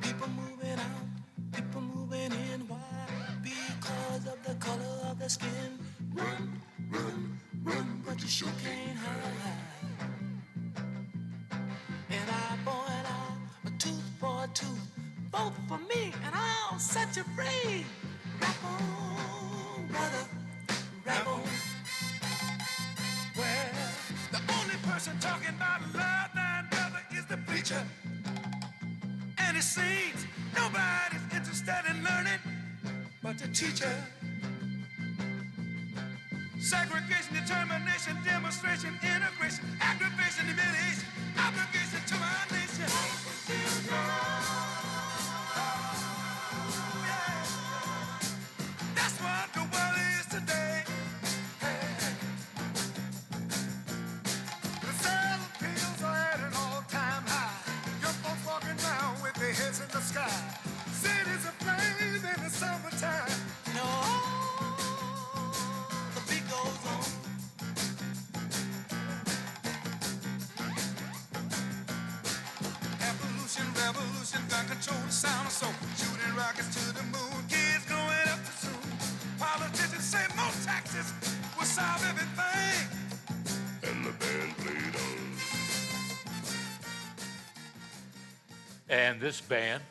People moving out, people moving in. Why? Because of the color of their skin. Run, run, run, but you sure can't hide. An eye for an eye, a tooth for a tooth. Vote for me and I'll set you free. Rap on, brother, rap on. Well, the only person talking about love, thine brother, is the preacher. And it seems nobody's interested in learning but the teacher. Segregation, determination, demonstration, integration, aggravation, humiliation, obligation to my nation. Oh, yeah. That's what the world is today. Hey. The sales of pills are at an all-time high. Young folks walking around with their heads in the sky. Cities aflame in the summertime. No, the beat goes on. Evolution, revolution, gun control, the sound of soul. Shooting rockets to the moon, kids growing up too soon. Politicians say more taxes will solve everything. And the band played on. And this band,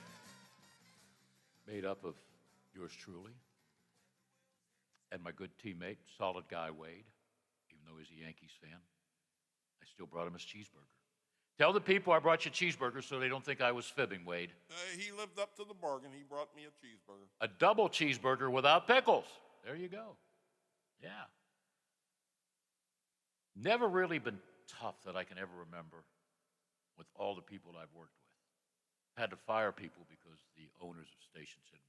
made up of yours truly and my good teammate, solid guy Wade, even though he's a Yankees fan, I still brought him his cheeseburger. Tell the people I brought you cheeseburger so they don't think I was fibbing, Wade. He lived up to the bargain. He brought me a cheeseburger. A double cheeseburger without pickles. There you go. Yeah. Never really been tough that I can ever remember with all the people I've worked with. Had to fire people because the owners of stations said,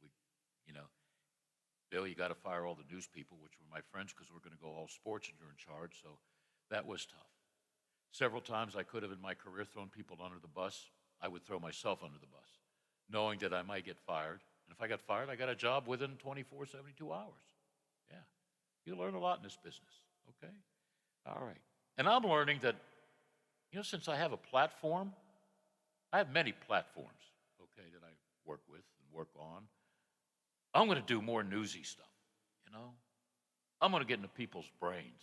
Bill, you got to fire all the news people, which were my friends because we're going to go all sports and you're in charge. So that was tough. Several times I could have in my career thrown people under the bus. I would throw myself under the bus, knowing that I might get fired. And if I got fired, I got a job within 24, 72 hours. Yeah. You learn a lot in this business, okay? All right. And I'm learning that, since I have a platform, I have many platforms, okay, that I work with and work on. I'm going to do more newsy stuff, I'm going to get into people's brains.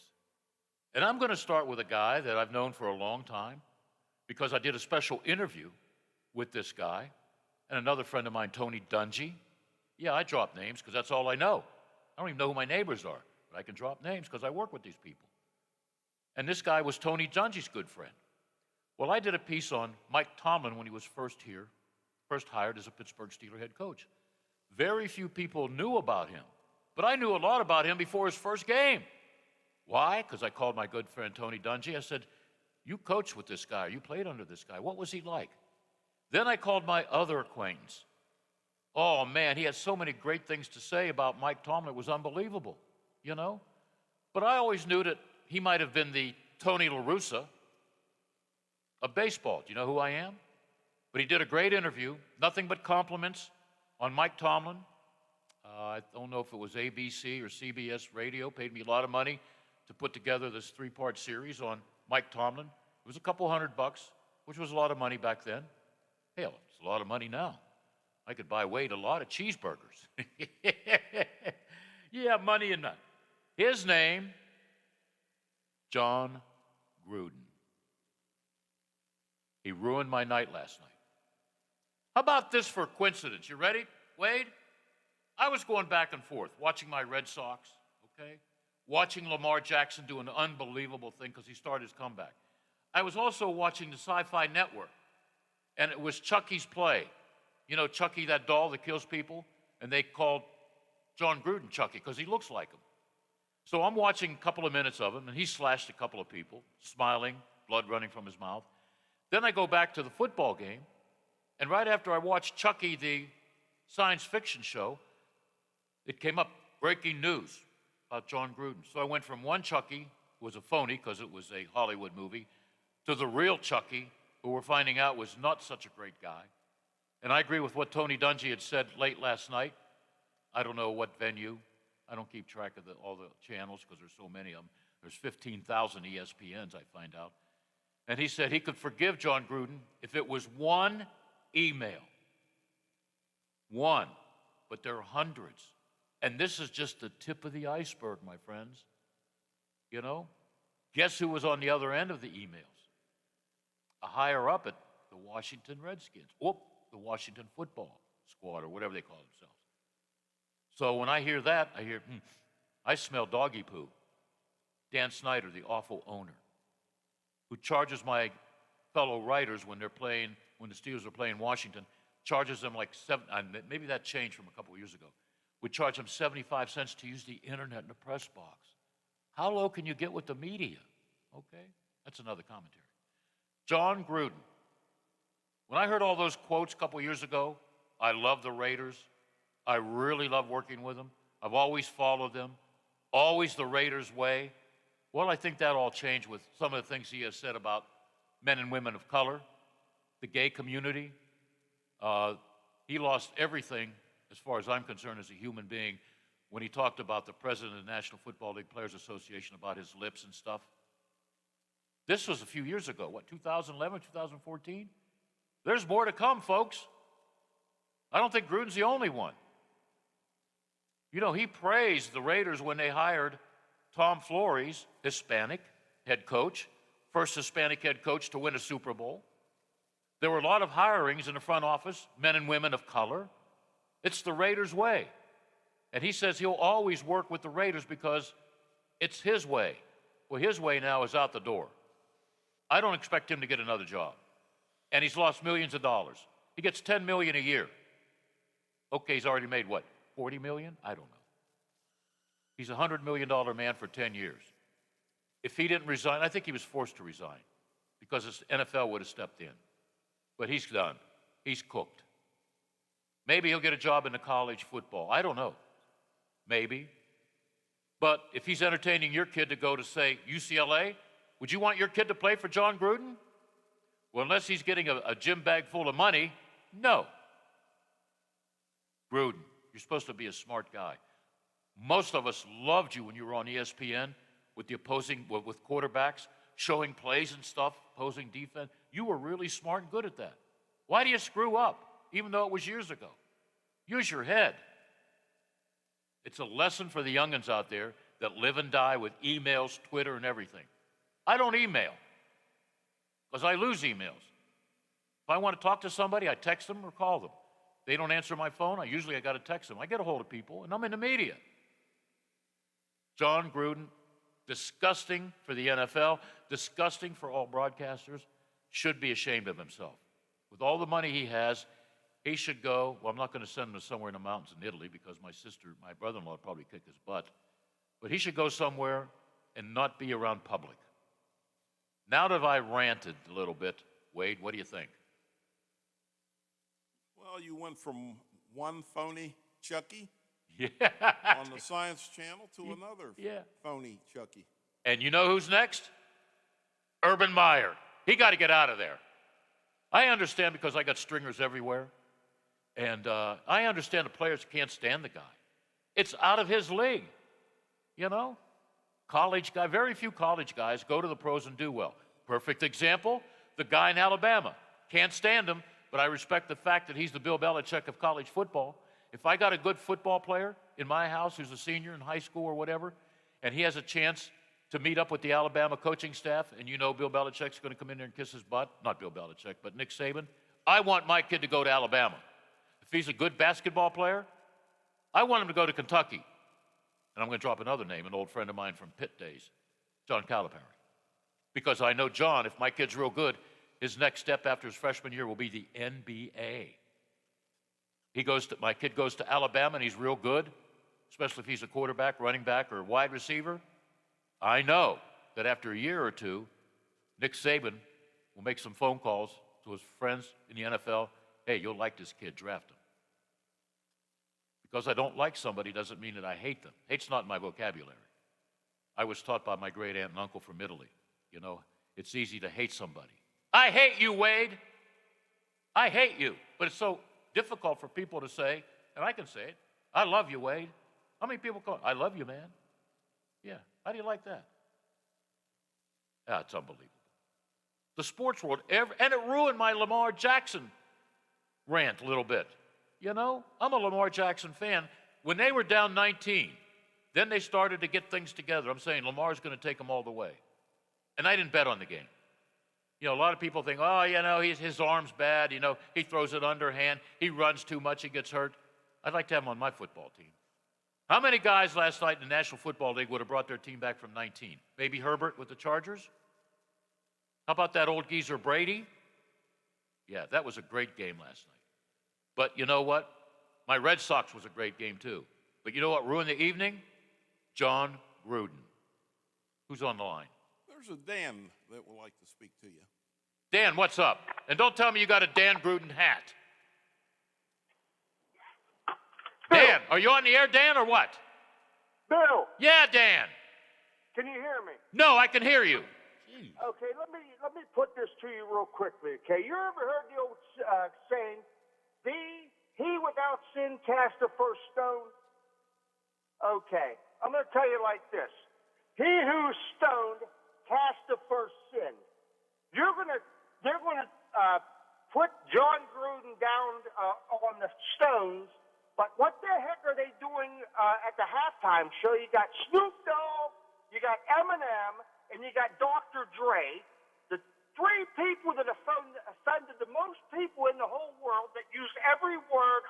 And I'm going to start with a guy that I've known for a long time because I did a special interview with this guy and another friend of mine, Tony Dungy. Yeah, I drop names because that's all I know. I don't even know who my neighbors are, but I can drop names because I work with these people. And this guy was Tony Dungy's good friend. Well, I did a piece on Mike Tomlin when he was first hired as a Pittsburgh Steelers head coach. Very few people knew about him, but I knew a lot about him before his first game. Why? Because I called my good friend Tony Dungy. I said, you coached with this guy, you played under this guy. What was he like? Then I called my other acquaintance. Oh, man, he had so many great things to say about Mike Tomlin. It was unbelievable, But I always knew that he might have been the Tony La Russa of baseball. Do you know who I am? But he did a great interview, nothing but compliments on Mike Tomlin. I don't know if it was ABC or CBS Radio, paid me a lot of money to put together this 3-part series on Mike Tomlin. It was a couple $100, which was a lot of money back then. Hell, it's a lot of money now. I could buy Wade a lot of cheeseburgers. Yeah, money and none. His name, John Gruden. He ruined my night last night. How about this for coincidence? You ready, Wade? I was going back and forth, watching my Red Sox, okay? Watching Lamar Jackson do an unbelievable thing because he started his comeback. I was also watching the Sci-Fi Network, and it was Chucky's play. Chucky, that doll that kills people? And they called John Gruden Chucky because he looks like him. So I'm watching a couple of minutes of him, and he slashed a couple of people, smiling, blood running from his mouth. Then I go back to the football game, and right after I watched Chucky, the science fiction show, it came up, breaking news about John Gruden. So I went from one Chucky, who was a phony because it was a Hollywood movie, to the real Chucky, who we're finding out was not such a great guy. And I agree with what Tony Dungy had said late last night. I don't know what venue. I don't keep track of all the channels because there's so many of them. There's 15,000 ESPNs, I find out. And he said he could forgive John Gruden if it was one email. One. But there are hundreds. And this is just the tip of the iceberg, my friends. You know? Guess who was on the other end of the emails? A higher up at the Washington Redskins. The Washington Football Squad, or whatever they call themselves. So when I hear that, I smell doggy poo. Dan Snyder, the awful owner, who charges my fellow writers when the Steelers are playing Washington, charges them like maybe that changed from a couple of years ago, would charge them 75 cents to use the internet in the press box. How low can you get with the media? Okay, that's another commentary. John Gruden. When I heard all those quotes a couple of years ago, I love the Raiders. I really love working with them. I've always followed them. Always the Raiders' way. Well, I think that all changed with some of the things he has said about men and women of color, the gay community. He lost everything, as far as I'm concerned, as a human being, when he talked about the president of the National Football League Players Association, about his lips and stuff. This was a few years ago, 2011, 2014? There's more to come, folks. I don't think Gruden's the only one. You know, he praised the Raiders when they hired Tom Flores, Hispanic head coach, first Hispanic head coach to win a Super Bowl. There were a lot of hirings in the front office, men and women of color. It's the Raiders' way. And he says he'll always work with the Raiders because it's his way. Well, his way now is out the door. I don't expect him to get another job. And he's lost millions of dollars. He gets $10 million a year. Okay, he's already made what, $40 million? I don't know. He's a $100 million man for 10 years. If he didn't resign, I think he was forced to resign because the NFL would have stepped in. But he's done. He's cooked. Maybe he'll get a job in the college football. I don't know. Maybe. But if he's entertaining your kid to go to, say, UCLA, would you want your kid to play for John Gruden? Well, unless he's getting a gym bag full of money, no. Gruden, you're supposed to be a smart guy. Most of us loved you when you were on ESPN with the with quarterbacks, showing plays and stuff, opposing defense. You were really smart and good at that. Why do you screw up, even though it was years ago? Use your head. It's a lesson for the youngins out there that live and die with emails, Twitter, and everything. I don't email because I lose emails. If I want to talk to somebody, I text them or call them. They don't answer my phone, I got to text them. I get a hold of people, and I'm in the media. John Gruden, disgusting for the NFL, disgusting for all broadcasters, should be ashamed of himself. With all the money he has, he should go. Well, I'm not going to send him to somewhere in the mountains in Italy because my brother-in-law would probably kick his butt. But he should go somewhere and not be around public. Now that I ranted a little bit, Wade, what do you think? Well, you went from one phony Chucky on the Science Channel to another phony Chucky. And you know who's next? Urban Meyer. He got to get out of there. I understand because I got stringers everywhere. And I understand the players can't stand the guy. It's out of his league, you know? College guy, very few college guys go to the pros and do well. Perfect example, the guy in Alabama. Can't stand him, but I respect the fact that he's the Bill Belichick of college football. If I got a good football player in my house who's a senior in high school or whatever, and he has a chance to meet up with the Alabama coaching staff, and you know Bill Belichick's going to come in there and kiss his butt, not Bill Belichick, but Nick Saban, I want my kid to go to Alabama. If he's a good basketball player, I want him to go to Kentucky. And I'm going to drop another name, an old friend of mine from Pitt days, John Calipari. Because I know John, if my kid's real good, his next step after his freshman year will be the NBA. My kid goes to Alabama and he's real good, especially if he's a quarterback, running back, or wide receiver. I know that after a year or two, Nick Saban will make some phone calls to his friends in the NFL. Hey, you'll like this kid, draft him. Because I don't like somebody doesn't mean that I hate them. Hate's not in my vocabulary. I was taught by my great aunt and uncle from Italy. You know, it's easy to hate somebody. I hate you, Wade. I hate you. But it's so difficult for people to say, and I can say it, I love you, Wade. How many people call, I love you, man? Yeah, how do you like that? Ah, it's unbelievable. The sports world, and it ruined my Lamar Jackson rant a little bit. You know, I'm a Lamar Jackson fan. When they were down 19, then they started to get things together. I'm saying Lamar's going to take them all the way. And I didn't bet on the game. You know, a lot of people think, oh, you know, his arm's bad. You know, he throws it underhand. He runs too much. He gets hurt. I'd like to have him on my football team. How many guys last night in the National Football League would have brought their team back from 19? Maybe Herbert with the Chargers? How about that old geezer Brady? Yeah, that was a great game last night. But you know what? My Red Sox was a great game too. But you know what ruined the evening? John Gruden. Who's on the line? There's a Dan that would like to speak to you. Dan, what's up? And don't tell me you got a Dan Gruden hat. Dan, are you on the air, Dan, or what? Bill, Yeah, Dan. can you hear me? No, I can hear you. Okay, let me put this to you real quickly. Okay, you ever heard the old saying, "He without sin cast the first stone"? Okay, I'm going to tell you like this: He who's stoned cast the first sin. They're going to put John Gruden down on the stones. But what the heck are they doing at the halftime show? You got Snoop Dogg, you got Eminem, and you got Dr. Dre, the three people that offended the most people in the whole world, that use every word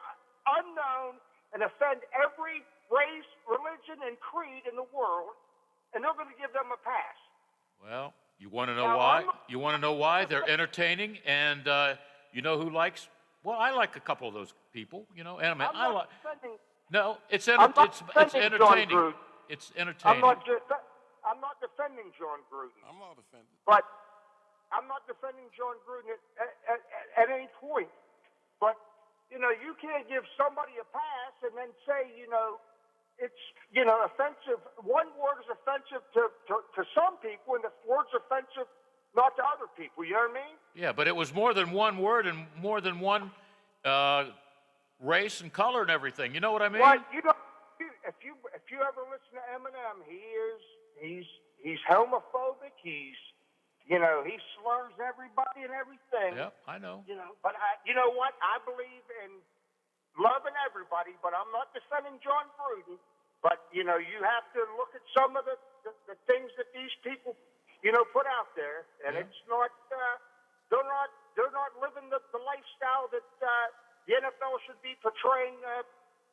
unknown and offend every race, religion, and creed in the world, and they're going to give them a pass. Well, you want to know why? You want to know why? They're entertaining, and you know who likes? Well, I like a couple of those people. You know, and I like. No, it's entertaining. It's entertaining. I'm not defending John Gruden. I'm not offended. But I'm not defending John Gruden at any point. But, you know, you can't give somebody a pass and then say, you know, it's, you know, offensive. One word is offensive to some people, and the word's offensive not to other people. You know what I mean? Yeah, but it was more than one word and more than one race and color and everything. You know what I mean? Well, you know, if you ever listen to Eminem, he's homophobic. You know, he slurs everybody and everything. Yeah, I know. You know, but you know what? I believe in loving everybody, but I'm not defending John Gruden. But you know, you have to look at some of the things that these people, you know, put out there, and it's not. They're not living the lifestyle that the NFL should be portraying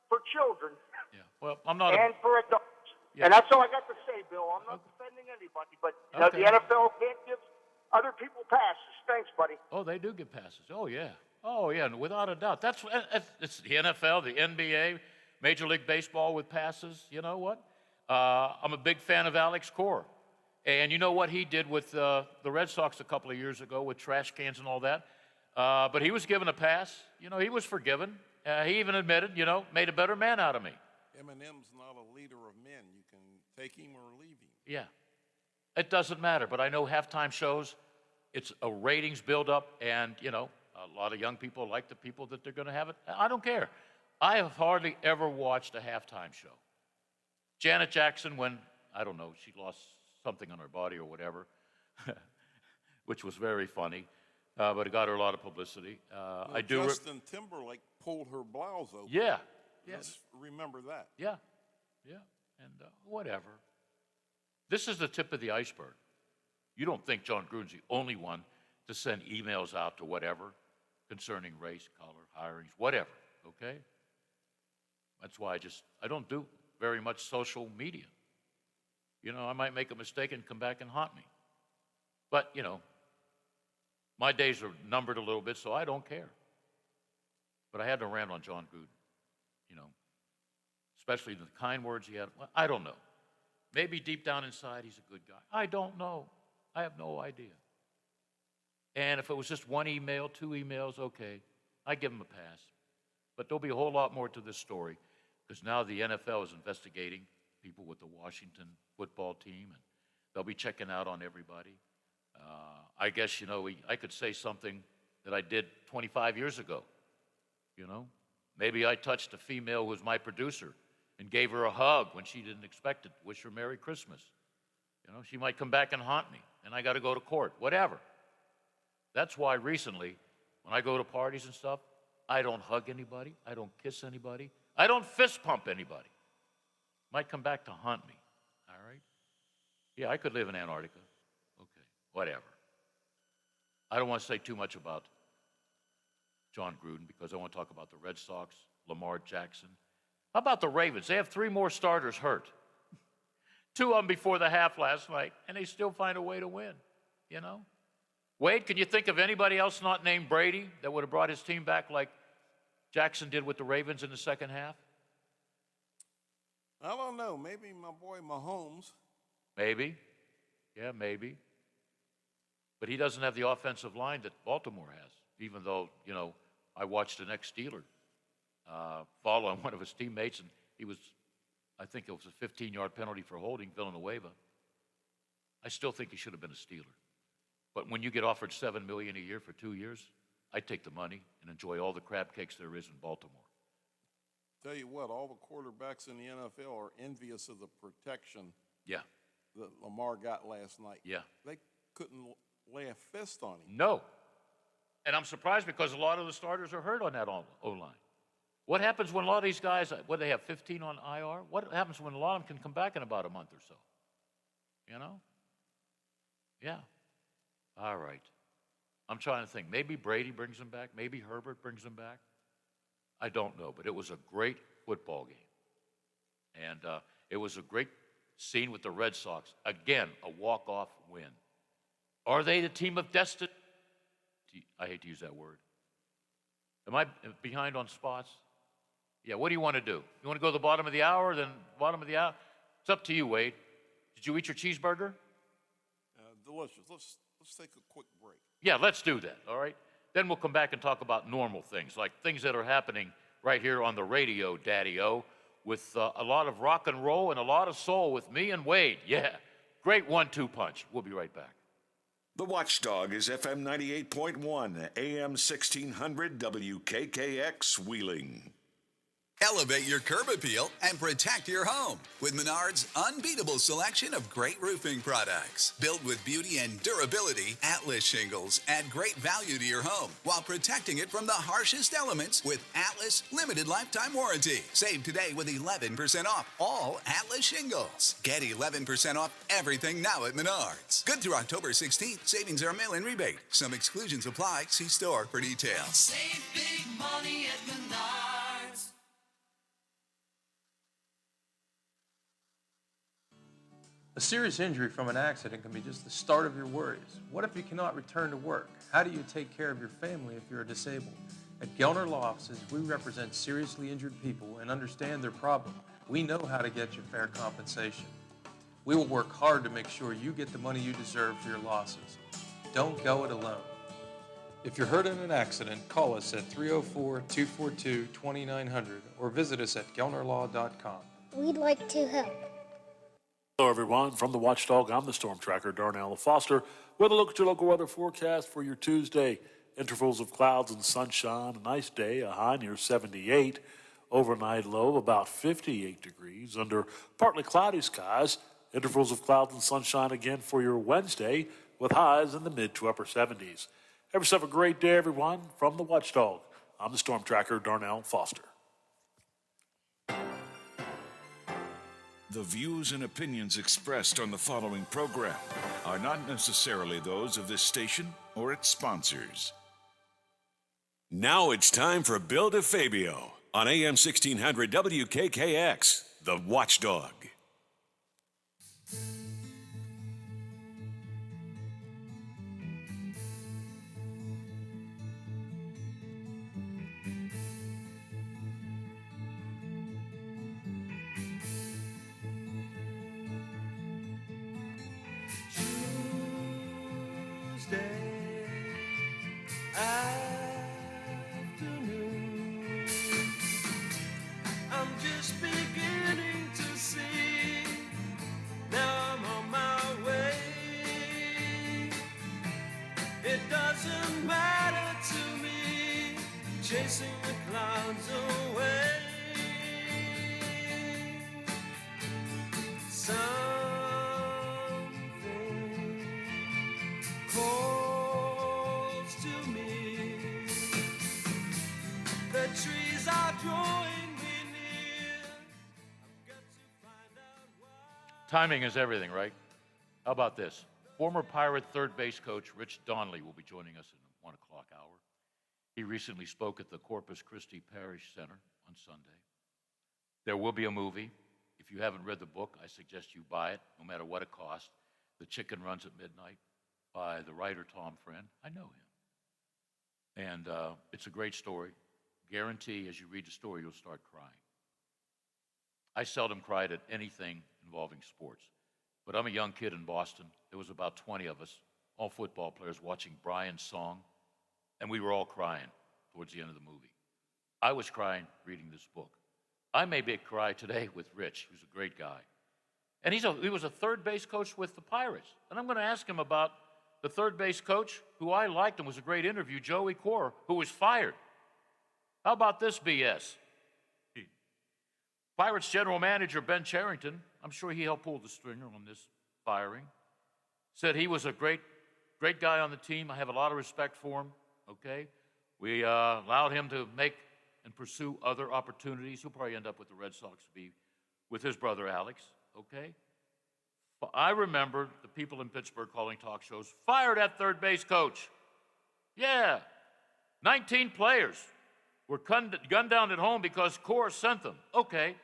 for children. Yeah. Well, I'm not. And for adults. Yeah. And that's all I got to say, Bill. I'm not defending anybody, but you know, the NFL can't give other people passes. Thanks, buddy. Oh, they do get passes. Oh, yeah. Oh, yeah, and without a doubt. It's the NFL, the NBA, Major League Baseball with passes. You know what? I'm a big fan of Alex Cora. And you know what he did with the Red Sox a couple of years ago with trash cans and all that? But he was given a pass. You know, he was forgiven. He even admitted, you know, made a better man out of me. Eminem's not a leader of men. You can take him or leave him. Yeah. It doesn't matter, but I know halftime shows, it's a ratings build-up, and, you know, a lot of young people like the people that they're going to have it. I don't care. I have hardly ever watched a halftime show. Janet Jackson, when, I don't know, she lost something on her body or whatever, which was very funny, but it got her a lot of publicity. Well, Justin Timberlake pulled her blouse open. Yeah. Let's remember that. Yeah, and whatever. This is the tip of the iceberg. You don't think John Gruden's the only one to send emails out to whatever concerning race, color, hirings, whatever, okay? That's why I don't do very much social media. You know, I might make a mistake and come back and haunt me. But, you know, my days are numbered a little bit, so I don't care. But I had to rant on John Gruden, you know, especially the kind words he had. Well, I don't know. Maybe deep down inside he's a good guy. I don't know. I have no idea. And if it was just one email, two emails, okay, I'd give him a pass. But there'll be a whole lot more to this story, because now the NFL is investigating people with the Washington football team, and they'll be checking out on everybody. I guess, you know, I could say something that I did 25 years ago, you know. Maybe I touched a female who was my producer and gave her a hug when she didn't expect it, wish her Merry Christmas. You know, she might come back and haunt me, and I got to go to court, whatever. That's why recently, when I go to parties and stuff, I don't hug anybody. I don't kiss anybody. I don't fist pump anybody. Might come back to haunt me. All right? Yeah, I could live in Antarctica. Okay, whatever. I don't want to say too much about John Gruden because I want to talk about the Red Sox, Lamar Jackson. How about the Ravens? They have 3 more starters hurt. 2 of them before the half last night, and they still find a way to win, you know? Wade, can you think of anybody else not named Brady that would have brought his team back like Jackson did with the Ravens in the second half? I don't know. Maybe my boy Mahomes. Maybe. Yeah, maybe. But he doesn't have the offensive line that Baltimore has, even though, you know, I watched the next Steeler fall on one of his teammates, and he was, I think it was a 15-yard penalty for holding Villanueva. I still think he should have been a Steeler. But when you get offered $7 million a year for 2 years, I take the money and enjoy all the crab cakes there is in Baltimore. Tell you what, all the quarterbacks in the NFL are envious of the protection Yeah. that Lamar got last night. Yeah. They couldn't lay a fist on him. No. And I'm surprised because a lot of the starters are hurt on that O-line. What happens when a lot of these guys, what, they have 15 on IR? What happens when a lot of them can come back in about a month or so? You know? Yeah. All right. I'm trying to think. Maybe Brady brings them back. Maybe Herbert brings them back. I don't know, but it was a great football game. And it was a great scene with the Red Sox. Again, a walk-off win. Are they the team of destiny? I hate to use that word. Am I behind on spots? Yeah, what do you want to do? You want to go to the bottom of the hour, then bottom of the hour? It's up to you, Wade. Did you eat your cheeseburger? Delicious. Let's take a quick break. Yeah, let's do that, all right? Then we'll come back and talk about normal things, like things that are happening right here on the radio, Daddy-O, with a lot of rock and roll and a lot of soul with me and Wade. Yeah, great 1-2 punch. We'll be right back. The Watchdog is FM 98.1, AM 1600, WKKX, Wheeling. Elevate your curb appeal and protect your home with Menard's unbeatable selection of great roofing products. Built with beauty and durability, Atlas shingles add great value to your home while protecting it from the harshest elements with Atlas limited lifetime warranty. Save today with 11% off all Atlas shingles. Get 11% off everything now at Menard's. Good through October 16th. Savings are mail-in rebate. Some exclusions apply. See store for details. Save big money at Menard's. A serious injury from an accident can be just the start of your worries. What if you cannot return to work? How do you take care of your family if you're disabled? At Gellner Law Offices, we represent seriously injured people and understand their problem. We know how to get you fair compensation. We will work hard to make sure you get the money you deserve for your losses. Don't go it alone. If you're hurt in an accident, call us at 304-242-2900 or visit us at gellnerlaw.com. We'd like to help. Hello, everyone. From the Watchdog, I'm the Storm Tracker, Darnell Foster, with a look at your local weather forecast for your Tuesday. Intervals of clouds and sunshine, a nice day, a high near 78. Overnight low of about 58 degrees. Under partly cloudy skies, intervals of clouds and sunshine again for your Wednesday, with highs in the mid to upper 70s. Have yourself a great day, everyone. From the Watchdog, I'm the Storm Tracker, Darnell Foster. The views and opinions expressed on the following program are not necessarily those of this station or its sponsors. Now it's time for Bill DeFabio on AM 1600 WKKX, The Watchdog. Afternoon, I'm just beginning to see. Now I'm on my way. It doesn't matter to me, chasing the clouds away. Something calls Timing is everything, right? How about this? Former Pirate third base coach Rich Donnelly will be joining us in the 1 o'clock hour. He recently spoke at the Corpus Christi Parish Center on Sunday. There will be a movie. If you haven't read the book, I suggest you buy it, no matter what it costs. The Chicken Runs at Midnight by the writer Tom Friend. I know him. And it's a great story. Guarantee as you read the story, you'll start crying. I seldom cried at anything involving sports. But I'm a young kid in Boston. There was about 20 of us, all football players, watching Brian's song. And we were all crying towards the end of the movie. I was crying reading this book. I may be cry today with Rich, who's a great guy. And he was a third base coach with the Pirates. And I'm going to ask him about the third base coach who I liked and was a great interview, Joey Cora, who was fired. How about this BS? Pirates general manager Ben Cherington, I'm sure he helped pull the stringer on this firing, said he was a great guy on the team. I have a lot of respect for him, okay? We allowed him to make and pursue other opportunities. He'll probably end up with the Red Sox to be with his brother Alex, okay? But I remember the people in Pittsburgh calling talk shows, fired that third base coach. Yeah, 19 players were gunned down at home because Cora sent them. Okay,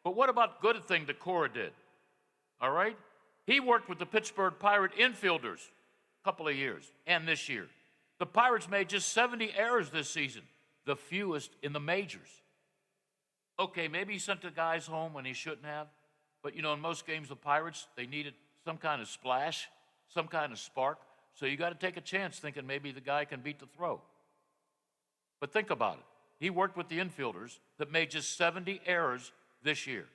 but what about good thing that Cora did? All right? He worked with the Pittsburgh Pirate infielders a couple of years, and this year. The Pirates made just 70 errors this season, the fewest in the majors. Okay, maybe he sent the guys home when he shouldn't have, but you know, in most games, the Pirates, they needed some kind of splash, some kind of spark, so you got to take a chance thinking maybe the guy can beat the throw. But think about it. He worked with the infielders that made just 70 errors this year.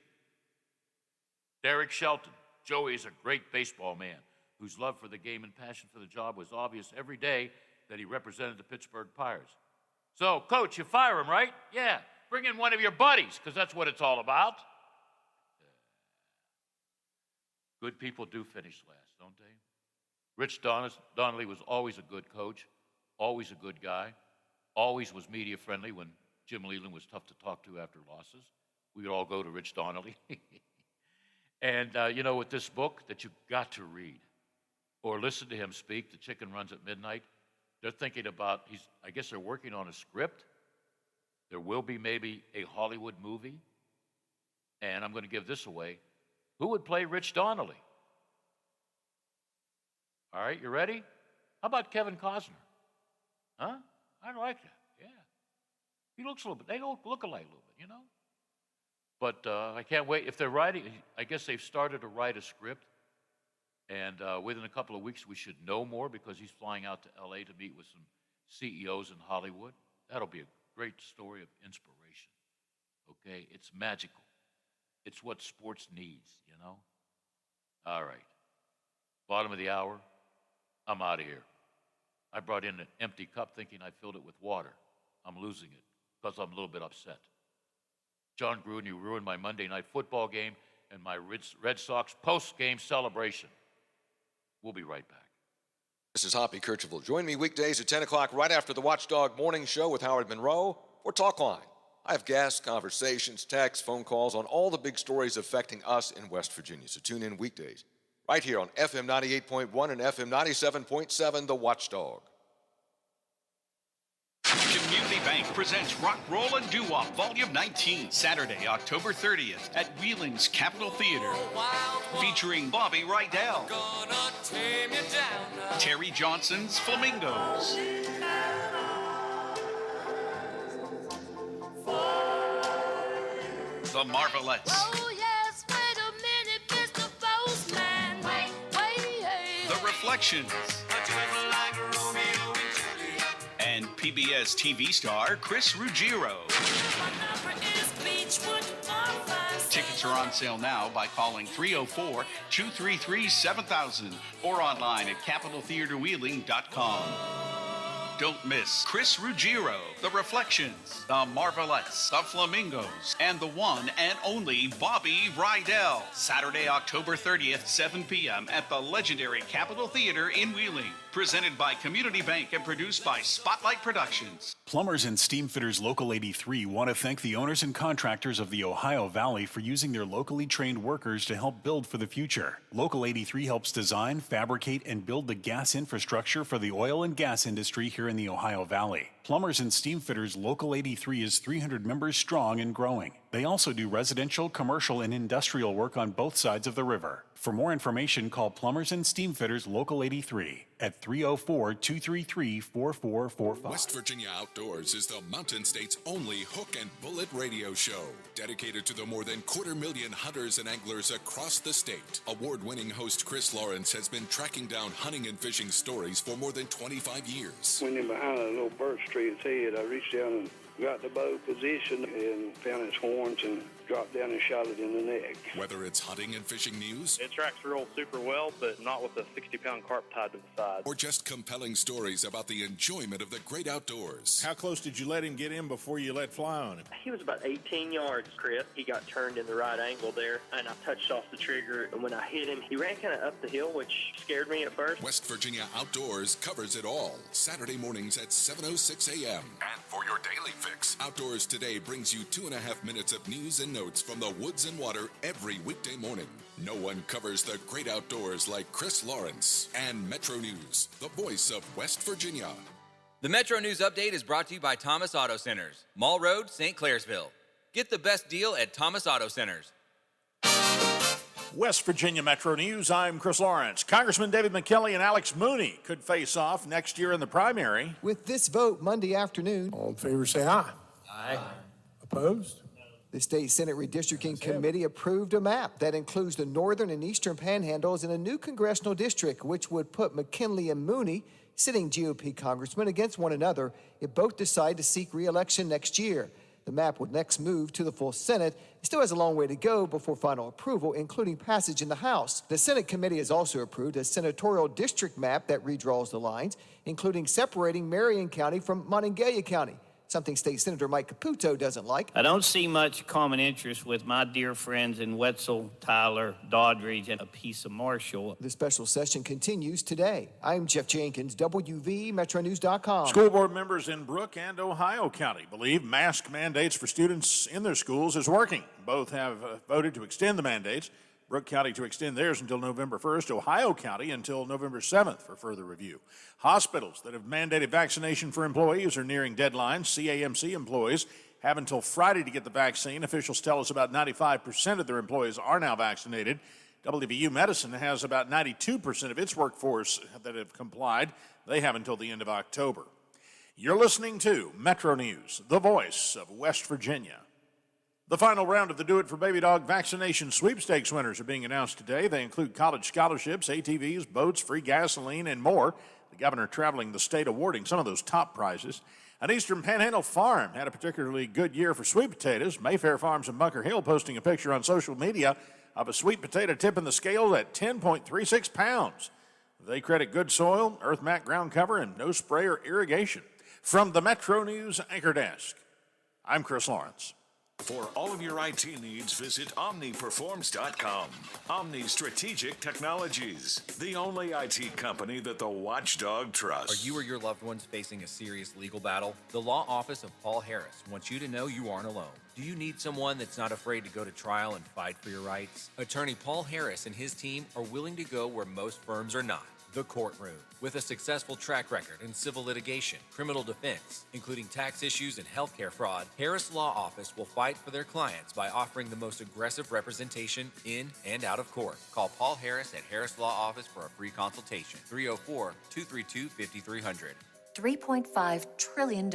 Derek Shelton. Joey is a great baseball man whose love for the game and passion for the job was obvious every day that he represented the Pittsburgh Pirates. So, Coach, you fire him, right? Yeah. Bring in one of your buddies, because that's what it's all about. Good people do finish last, don't they? Rich Donnelly was always a good coach, always a good guy, always was media friendly when Jim Leland was tough to talk to after losses. We would all go to Rich Donnelly. And, you know, with this book that you've got to read or listen to him speak, The Chicken Runs at Midnight, they're thinking about, I guess they're working on a script. There will be maybe a Hollywood movie. And I'm going to give this away. Who would play Rich Donnelly? All right, you ready? How about Kevin Costner? Huh? I like that, yeah. He looks a little bit, they look alike a little bit, you know? But I can't wait. If they're writing, I guess they've started to write a script. And within a couple of weeks, we should know more because he's flying out to L.A. to meet with some CEOs in Hollywood. That'll be a great story of inspiration, okay? It's magical. It's what sports needs, you know? All right. Bottom of the hour, I'm out of here. I brought in an empty cup thinking I filled it with water. I'm losing it because I'm a little bit upset. John Gruden, you ruined my Monday night football game and my Red Sox post-game celebration. We'll be right back. This is Hoppy Kercheval. Join me weekdays at 10 o'clock right after the Watchdog Morning Show with Howard Monroe for Talk Line. I have guests, conversations, texts, phone calls on all the big stories affecting us in West Virginia. So tune in weekdays right here on FM 98.1 and FM 97.7, The Watchdog. Community Bank presents Rock, Roll, and Doo-Wop Volume 19, Saturday, October 30th at Wheeling's Capitol Theater. Featuring Bobby Rydell, Terry Johnson's Flamingos, The Marvelettes, Oh, yes, wait a minute, Mr. Postman. Wait. The Reflections, and PBS TV star Chris Ruggiero. Tickets are on sale now by calling 304-233-7000 or online at CapitolTheaterWheeling.com. Don't miss Chris Ruggiero, The Reflections, The Marvelettes, The Flamingos, and the one and only Bobby Rydell. Saturday, October 30th, 7 p.m. at the legendary Capitol Theater in Wheeling. Presented by Community Bank and produced by Spotlight Productions. Plumbers and Steam Fitters Local 83 want to thank the owners and contractors of the Ohio Valley for using their locally trained workers to help build for the future. Local 83 helps design, fabricate, and build the gas infrastructure for the oil and gas industry here in the Ohio Valley. Plumbers and Steam Fitters Local 83 is 300 members strong and growing. They also do residential, commercial, and industrial work on both sides of the river. For more information, call Plumbers and Steam Fitters Local 83 at 304-233-4445. West Virginia Outdoors is the Mountain State's only hook and bullet radio show, dedicated to the more than 250,000 hunters and anglers across the state. Award-winning host Chris Lawrence has been tracking down hunting and fishing stories for more than 25 years. Went in behind a little birch tree at its head. I reached down and got the bow positioned and found its horns and dropped down and shot it in the neck. Whether it's hunting and fishing news, it tracks real super well, but not with a 60-pound carp tied to the side. Or just compelling stories about the enjoyment of the great outdoors. How close did you let him get in before you let fly on him? He was about 18 yards, Chris. He got turned in the right angle there, and I touched off the trigger. And when I hit him, he ran kind of up the hill, which scared me at first. West Virginia Outdoors covers it all. Saturday mornings at 7:06 a.m. And for your daily fix, Outdoors Today brings you 2.5 minutes of news and notes from the woods and water every weekday morning. No one covers the great outdoors like Chris Lawrence. And Metro News, the voice of West Virginia. The Metro News Update is brought to you by Thomas Auto Centers, Mall Road, St. Clairsville. Get the best deal at Thomas Auto Centers. West Virginia Metro News, I'm Chris Lawrence. Congressman David McKelly and Alex Mooney could face off next year in the primary. With this vote Monday afternoon. All in favor say aye. Aye. Opposed? The State Senate Redistricting Committee approved a map that includes the northern and eastern panhandles in a new congressional district, which would put McKinley and Mooney, sitting GOP congressmen, against one another if both decide to seek re-election next year. The map would next move to the full Senate. It still has a long way to go before final approval, including passage in the House. The Senate committee has also approved a senatorial district map that redraws the lines, including separating Marion County from Monongalia County, something State Senator Mike Caputo doesn't like. I don't see much common interest with my dear friends in Wetzel, Tyler, Doddridge, and a piece of Marshall. The special session continues today. I'm Jeff Jenkins, WVMetroNews.com. School board members in Brooke and Ohio County believe mask mandates for students in their schools is working. Both have voted to extend the mandates. Brooke County to extend theirs until November 1st, Ohio County until November 7th for further review. Hospitals that have mandated vaccination for employees are nearing deadlines. CAMC employees have until Friday to get the vaccine. Officials tell us about 95% of their employees are now vaccinated. WVU Medicine has about 92% of its workforce that have complied. They have until the end of October. You're listening to Metro News, the voice of West Virginia. The final round of the Do It for Baby Dog vaccination sweepstakes winners are being announced today. They include college scholarships, ATVs, boats, free gasoline, and more. The governor traveling the state awarding some of those top prizes. An Eastern Panhandle farm had a particularly good year for sweet potatoes. Mayfair Farms in Bunker Hill posting a picture on social media of a sweet potato tipping the scale at 10.36 pounds. They credit good soil, earth mat ground cover, and no spray or irrigation. From the Metro News Anchor Desk, I'm Chris Lawrence. For all of your IT needs, visit OmniPerforms.com. Omni Strategic Technologies, the only IT company that the watchdog trusts. Are you or your loved ones facing a serious legal battle? The law office of Paul Harris wants you to know you aren't alone. Do you need someone that's not afraid to go to trial and fight for your rights? Attorney Paul Harris and his team are willing to go where most firms are not. The courtroom. With a successful track record in civil litigation, criminal defense, including tax issues and healthcare fraud, Harris Law Office will fight for their clients by offering the most aggressive representation in and out of court. Call Paul Harris at Harris Law Office for a free consultation. 304-232-5300. $3.5 trillion.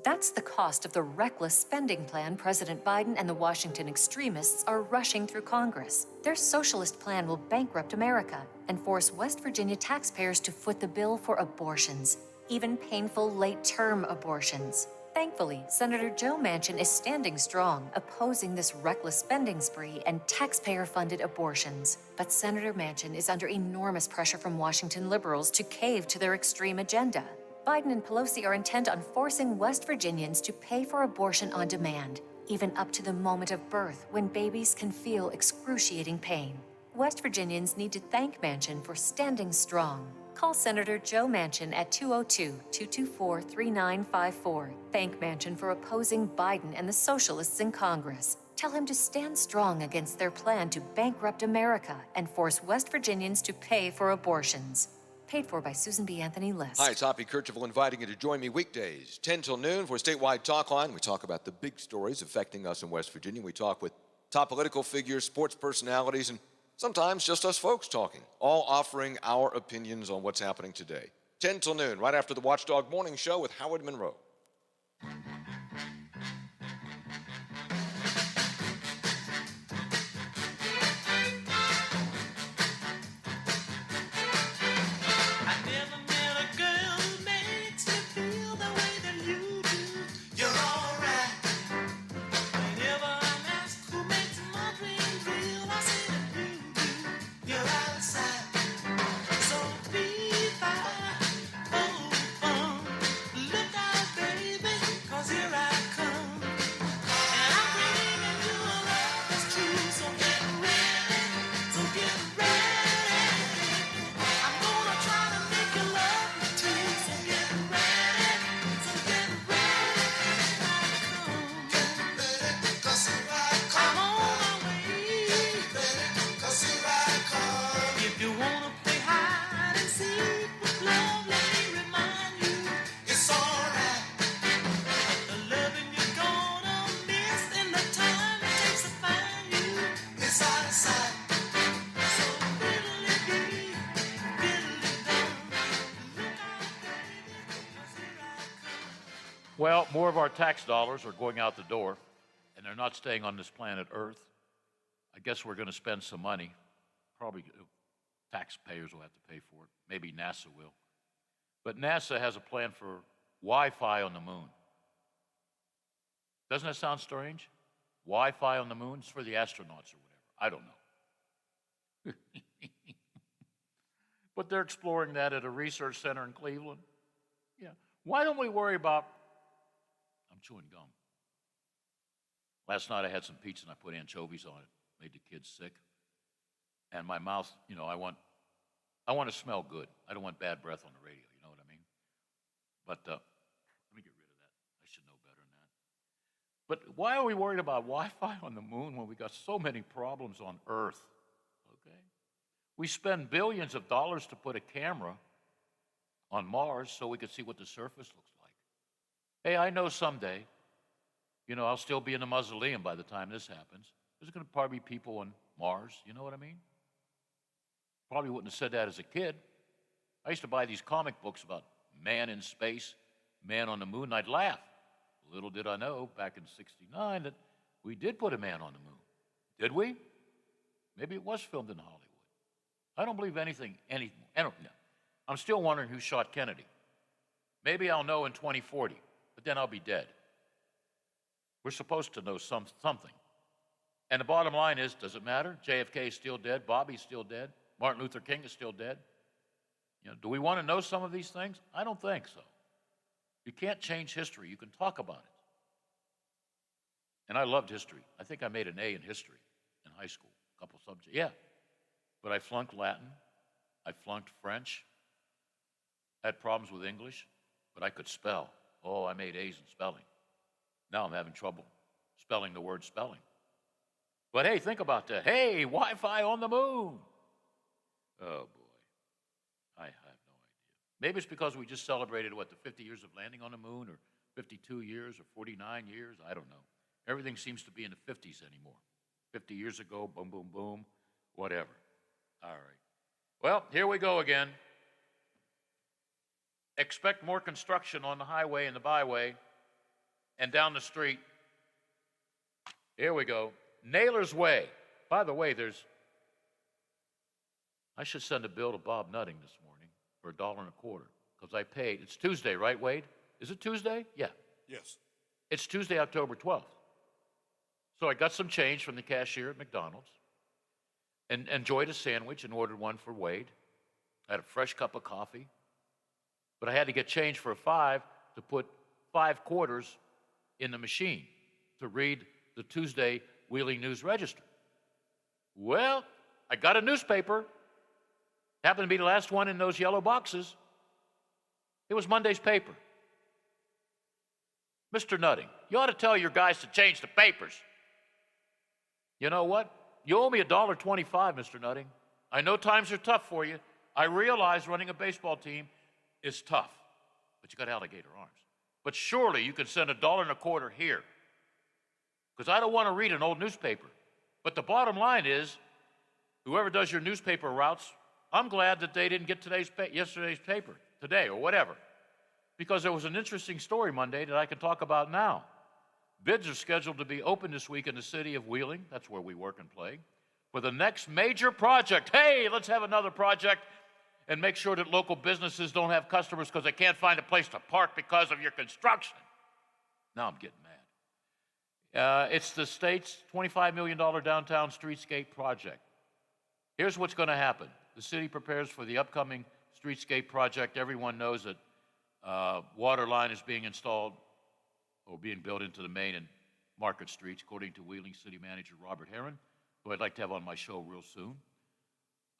That's the cost of the reckless spending plan President Biden and the Washington extremists are rushing through Congress. Their socialist plan will bankrupt America and force West Virginia taxpayers to foot the bill for abortions, even painful late-term abortions. Thankfully, Senator Joe Manchin is standing strong, opposing this reckless spending spree and taxpayer-funded abortions. But Senator Manchin is under enormous pressure from Washington liberals to cave to their extreme agenda. Biden and Pelosi are intent on forcing West Virginians to pay for abortion on demand, even up to the moment of birth when babies can feel excruciating pain. West Virginians need to thank Manchin for standing strong. Call Senator Joe Manchin at 202-224-3954. Thank Manchin for opposing Biden and the socialists in Congress. Tell him to stand strong against their plan to bankrupt America and force West Virginians to pay for abortions. Paid for by Susan B. Anthony List. Hi, it's Hoppy Kercheval inviting you to join me weekdays, 10 till noon for a statewide talk line. We talk about the big stories affecting us in West Virginia. We talk with top political figures, sports personalities, and sometimes just us folks talking, all offering our opinions on what's happening today. 10 till noon, right after the Watchdog Morning Show with Howard Monroe. Well, more of our tax dollars are going out the door, and they're not staying on this planet Earth. I guess we're going to spend some money. Probably taxpayers will have to pay for it. Maybe NASA will. But NASA has a plan for Wi-Fi on the moon. Doesn't that sound strange? Wi-Fi on the moon is for the astronauts or whatever. I don't know. But they're exploring that at a research center in Cleveland. Yeah. Why don't we worry about... I'm chewing gum. Last night I had some pizza and I put anchovies on it. Made the kids sick. And my mouth, you know, I want to smell good. I don't want bad breath on the radio, you know what I mean? But let me get rid of that. I should know better than that. But why are we worried about Wi-Fi on the moon when we got so many problems on Earth? Okay? We spend billions of dollars to put a camera on Mars so we could see what the surface looks like. Hey, I know someday, you know, I'll still be in the mausoleum by the time this happens. There's going to probably be people on Mars, you know what I mean? Probably wouldn't have said that as a kid. I used to buy these comic books about man in space, man on the moon, and I'd laugh. Little did I know back in '69 that we did put a man on the moon. Did we? Maybe it was filmed in Hollywood. I don't believe anything. I don't know. I'm still wondering who shot Kennedy. Maybe I'll know in 2040, but then I'll be dead. We're supposed to know something. And the bottom line is, does it matter? JFK is still dead. Bobby's still dead. Martin Luther King is still dead. You know, do we want to know some of these things? I don't think so. You can't change history. You can talk about it. And I loved history. I think I made an A in history in high school, a couple subjects. Yeah. But I flunked Latin. I flunked French. I had problems with English, but I could spell. Oh, I made A's in spelling. Now I'm having trouble spelling the word spelling. But hey, think about that. Hey, Wi-Fi on the moon. Oh, boy. I have no idea. Maybe it's because we just celebrated, the 50 years of landing on the moon, or 52 years, or 49 years? I don't know. Everything seems to be in the 50s anymore. 50 years ago, boom, boom, boom, whatever. All right. Well, here we go again. Expect more construction on the highway and the byway and down the street. Here we go. Naylor's Way. By the way, I should send a bill to Bob Nutting this morning for $1.25 because I paid. It's Tuesday, right, Wade? Is it Tuesday? Yeah. Yes. It's Tuesday, October 12th. So I got some change from the cashier at McDonald's and enjoyed a sandwich and ordered one for Wade. I had a fresh cup of coffee. But I had to get change for a $5 to put 5 quarters in the machine to read the Tuesday Wheeling News Register. Well, I got a newspaper. Happened to be the last one in those yellow boxes. It was Monday's paper. Mr. Nutting, you ought to tell your guys to change the papers. You know what? You owe me $1.25, Mr. Nutting. I know times are tough for you. I realize running a baseball team is tough, but you got alligator arms. But surely you can send $1.25 here, because I don't want to read an old newspaper. But the bottom line is, whoever does your newspaper routes, I'm glad that they didn't get yesterday's paper today or whatever, because there was an interesting story Monday that I can talk about now. Bids are scheduled to be open this week in the city of Wheeling, that's where we work and play, for the next major project. Hey, let's have another project and make sure that local businesses don't have customers because they can't find a place to park because of your construction. Now I'm getting mad. It's the state's $25 million downtown streetscape project. Here's what's going to happen. The city prepares for the upcoming streetscape project. Everyone knows that water line is being installed or being built into the Main and Market Streets, according to Wheeling City Manager Robert Herron, who I'd like to have on my show real soon.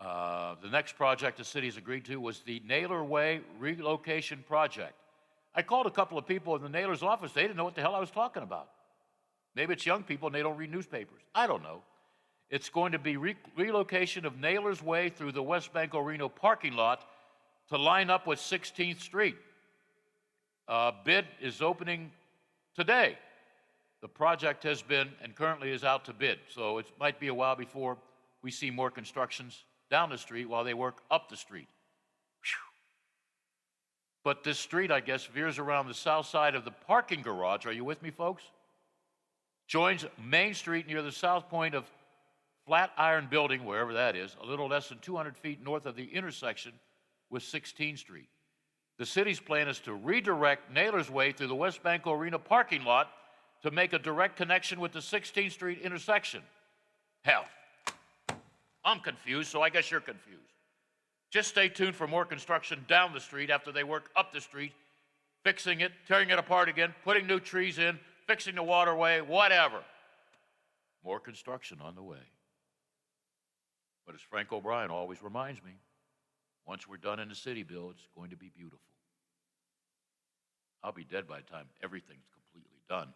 The next project the city has agreed to was the Naylor Way relocation project. I called a couple of people in the Naylor's office. They didn't know what the hell I was talking about. Maybe it's young people and they don't read newspapers. I don't know. It's going to be relocation of Naylor's Way through the West Banco Reno parking lot to line up with 16th Street. Bid is opening today. The project has been and currently is out to bid, so it might be a while before we see more constructions down the street while they work up the street. Whew. But this street, I guess, veers around the south side of the parking garage. Are you with me, folks? Joins Main Street near the south point of Flatiron Building, wherever that is, a little less than 200 feet north of the intersection with 16th Street. The city's plan is to redirect Naylor's Way through the West Banco Arena parking lot to make a direct connection with the 16th Street intersection. Hell, I'm confused, so I guess you're confused. Just stay tuned for more construction down the street after they work up the street, fixing it, tearing it apart again, putting new trees in, fixing the waterway, whatever. More construction on the way. But as Frank O'Brien always reminds me, once we're done in the city, Bill, it's going to be beautiful. I'll be dead by the time everything's completely done.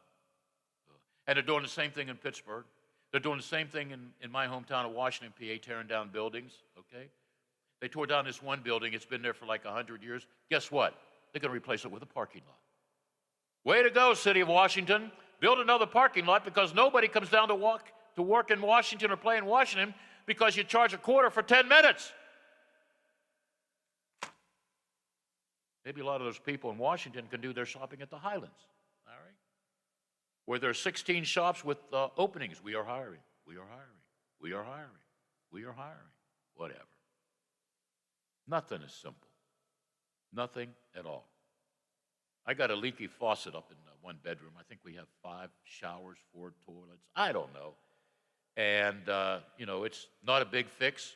And they're doing the same thing in Pittsburgh. They're doing the same thing in my hometown of Washington, PA, tearing down buildings, okay? They tore down this one building. It's been there for like 100 years. Guess what? They're going to replace it with a parking lot. Way to go, City of Washington. Build another parking lot because nobody comes down to work in Washington or play in Washington because you charge a quarter for 10 minutes. Maybe a lot of those people in Washington can do their shopping at the Highlands, all right? Where there are 16 shops with openings. We are hiring. We are hiring. We are hiring. We are hiring. Whatever. Nothing is simple. Nothing at all. I got a leaky faucet up in one bedroom. I think we have 5 showers, 4 toilets. I don't know. And, it's not a big fix.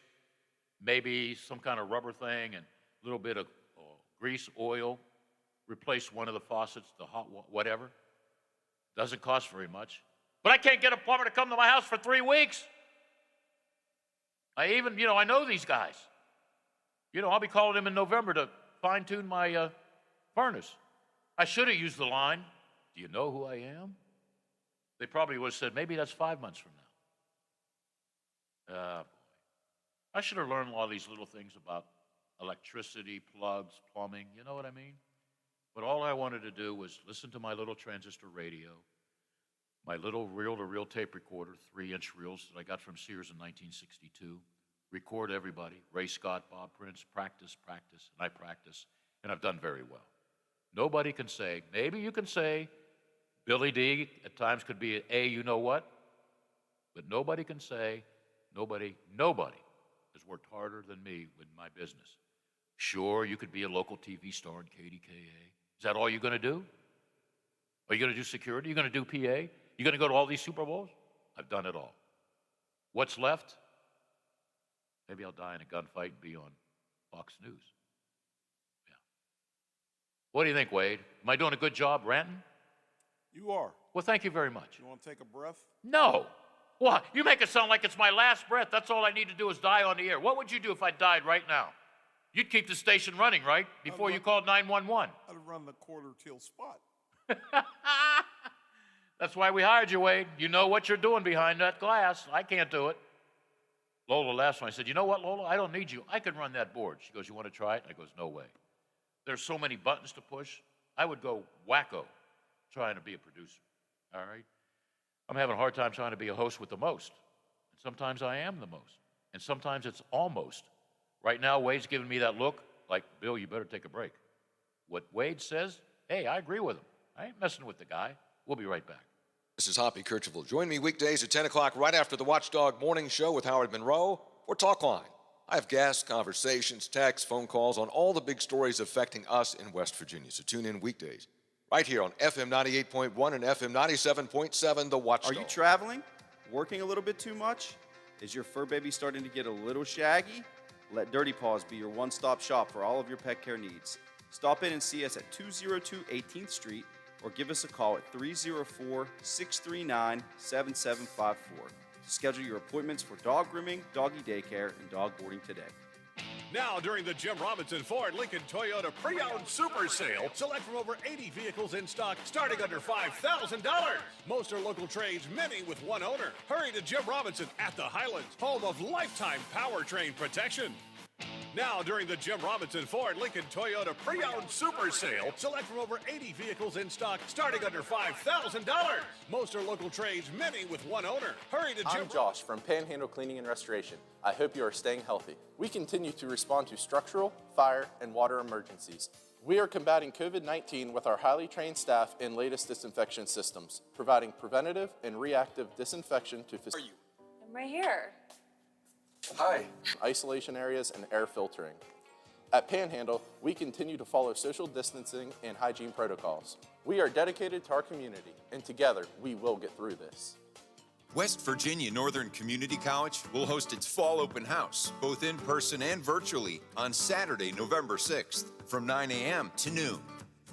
Maybe some kind of rubber thing and a little bit of grease, oil, replace one of the faucets, the hot whatever. Doesn't cost very much. But I can't get a plumber to come to my house for 3 weeks. I know these guys. I'll be calling them in November to fine-tune my furnace. I should have used the line, do you know who I am? They probably would have said, maybe that's 5 months from now. I should have learned a lot of these little things about electricity, plugs, plumbing, you know what I mean? But all I wanted to do was listen to my little transistor radio, my little reel-to-reel tape recorder, 3-inch reels that I got from Sears in 1962, record everybody, Ray Scott, Bob Prince, practice, and I practice, and I've done very well. Nobody can say, maybe you can say, Billy D at times could be a you-know-what, but nobody can say, nobody has worked harder than me with my business. Sure, you could be a local TV star in KDKA. Is that all you're going to do? Are you going to do security? Are you going to do PA? You going to go to all these Super Bowls? I've done it all. What's left? Maybe I'll die in a gunfight and be on Fox News. Yeah. What do you think, Wade? Am I doing a good job ranting? You are. Well, thank you very much. You want to take a breath? No. What? You make it sound like it's my last breath. That's all I need to do is die on the air. What would you do if I died right now? You'd keep the station running, right? Before you called 911. I'd run the quarter till spot. That's why we hired you, Wade. You know what you're doing behind that glass. I can't do it. Lola laughed when I said, you know what, Lola? I don't need you. I can run that board. She goes, you want to try it? I goes, no way. There's so many buttons to push. I would go wacko trying to be a producer, all right? I'm having a hard time trying to be a host with the most. And sometimes I am the most. And sometimes it's almost. Right now, Wade's giving me that look like, Bill, you better take a break. What Wade says, hey, I agree with him. I ain't messing with the guy. We'll be right back. This is Hoppy Kercheval. Join me weekdays at 10 o'clock right after the Watchdog Morning Show with Howard Monroe for Talk Line. I have guests, conversations, texts, phone calls on all the big stories affecting us in West Virginia. So tune in weekdays right here on FM 98.1 and FM 97.7, The Watchdog. Are you traveling? Working a little bit too much? Is your fur baby starting to get a little shaggy? Let Dirty Paws be your one-stop shop for all of your pet care needs. Stop in and see us at 202 18th Street or give us a call at 304-639-7754 to schedule your appointments for dog grooming, doggy daycare, and dog boarding today. Now, during the Jim Robinson Ford Lincoln Toyota Pre-Owned Super Sale, select from over 80 vehicles in stock starting under $5,000. Most are local trades, many with one owner. Hurry to Jim Robinson at the Highlands, home of lifetime powertrain protection. Now, during the Jim Robinson Ford Lincoln Toyota Pre-Owned Super Sale, select from over 80 vehicles in stock starting under $5,000. Most are local trades, many with one owner. Hurry to Jim. I'm Josh from Panhandle Cleaning and Restoration. I hope you are staying healthy. We continue to respond to structural, fire, and water emergencies. We are combating COVID-19 with our highly trained staff and latest disinfection systems, providing preventative and reactive disinfection to facilities. I'm right here. Hi. Isolation areas and air filtering. At Panhandle, we continue to follow social distancing and hygiene protocols. We are dedicated to our community, and together, we will get through this. West Virginia Northern Community College will host its fall open house, both in person and virtually, on Saturday, November 6th, from 9 a.m. to noon.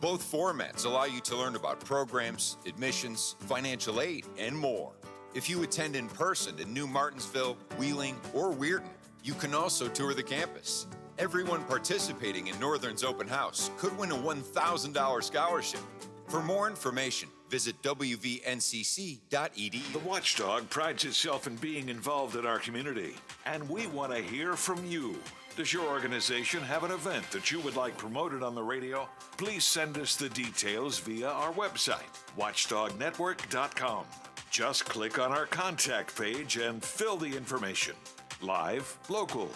Both formats allow you to learn about programs, admissions, financial aid, and more. If you attend in person in New Martinsville, Wheeling, or Weirton, you can also tour the campus. Everyone participating in Northern's open house could win a $1,000 scholarship. For more information, visit wvncc.edu. The Watchdog prides itself in being involved in our community, and we want to hear from you. Does your organization have an event that you would like promoted on the radio? Please send us the details via our website, watchdognetwork.com. Just click on our contact page and fill the information. Live, local,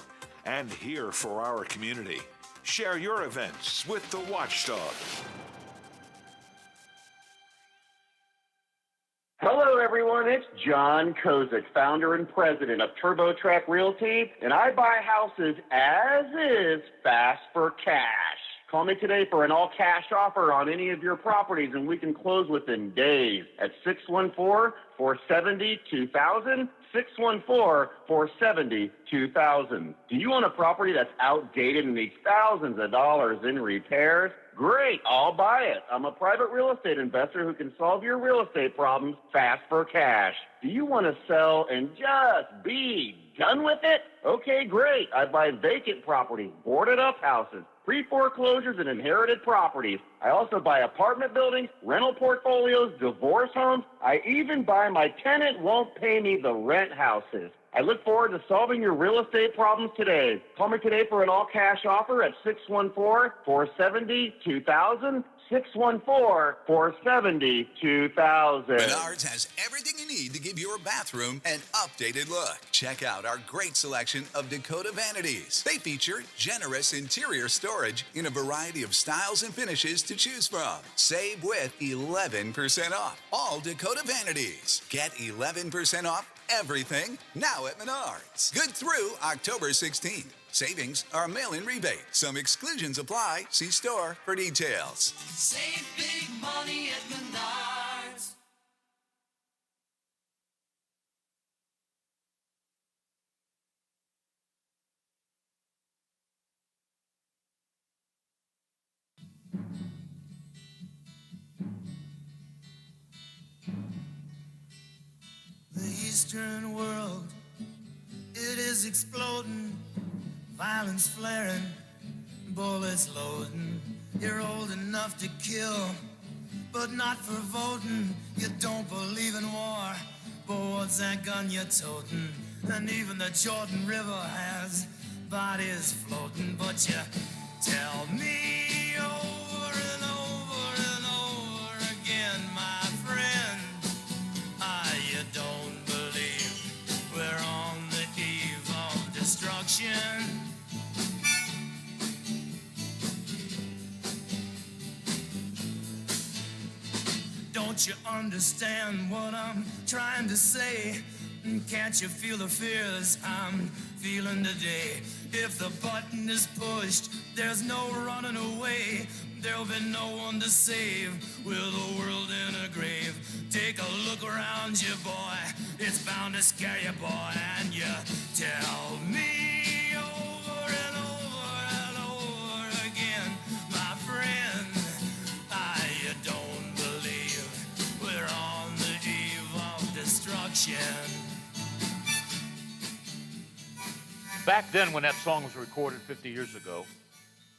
and here for our community. Share your events with the Watchdog. Hello, everyone. It's John Kozik, founder and president of TurboTrack Realty, and I buy houses as is, fast for cash. Call me today for an all-cash offer on any of your properties, and we can close within days at 614-470-2000, 614-470-2000. Do you own a property that's outdated and needs thousands of dollars in repairs? Great, I'll buy it. I'm a private real estate investor who can solve your real estate problems fast for cash. Do you want to sell and just be done with it? Okay, great. I buy vacant properties, boarded up houses, pre-foreclosures, and inherited properties. I also buy apartment buildings, rental portfolios, divorce homes. I even buy my tenant won't pay me the rent houses. I look forward to solving your real estate problems today. Call me today for an all-cash offer at 614-470-2000, 614-470-2000. Menards has everything you need to give your bathroom an updated look. Check out our great selection of Dakota vanities. They feature generous interior storage in a variety of styles and finishes to choose from. Save with 11% off all Dakota vanities. Get 11% off everything now at Menards. Good through October 16th. Savings are mail-in rebate. Some exclusions apply. See store for details. Save big money at Menards. The Eastern world, it is exploding, violence flaring, bullets loading. You're old enough to kill, but not for voting. You don't believe in war, but what's that gun you're toting? And even the Jordan River has bodies floating. But you tell me over and over and over again, my friend, you don't believe we're on the eve of destruction. Don't you understand what I'm trying to say? Can't you feel the fears I'm feeling today? If the button is pushed, there's no running away. There'll be no one to save with the world in a grave. Take a look around you, boy. It's bound to scare you, boy. And you tell me over and over and over again, my friend, you don't believe we're on the eve of destruction. Back then, when that song was recorded 50 years ago,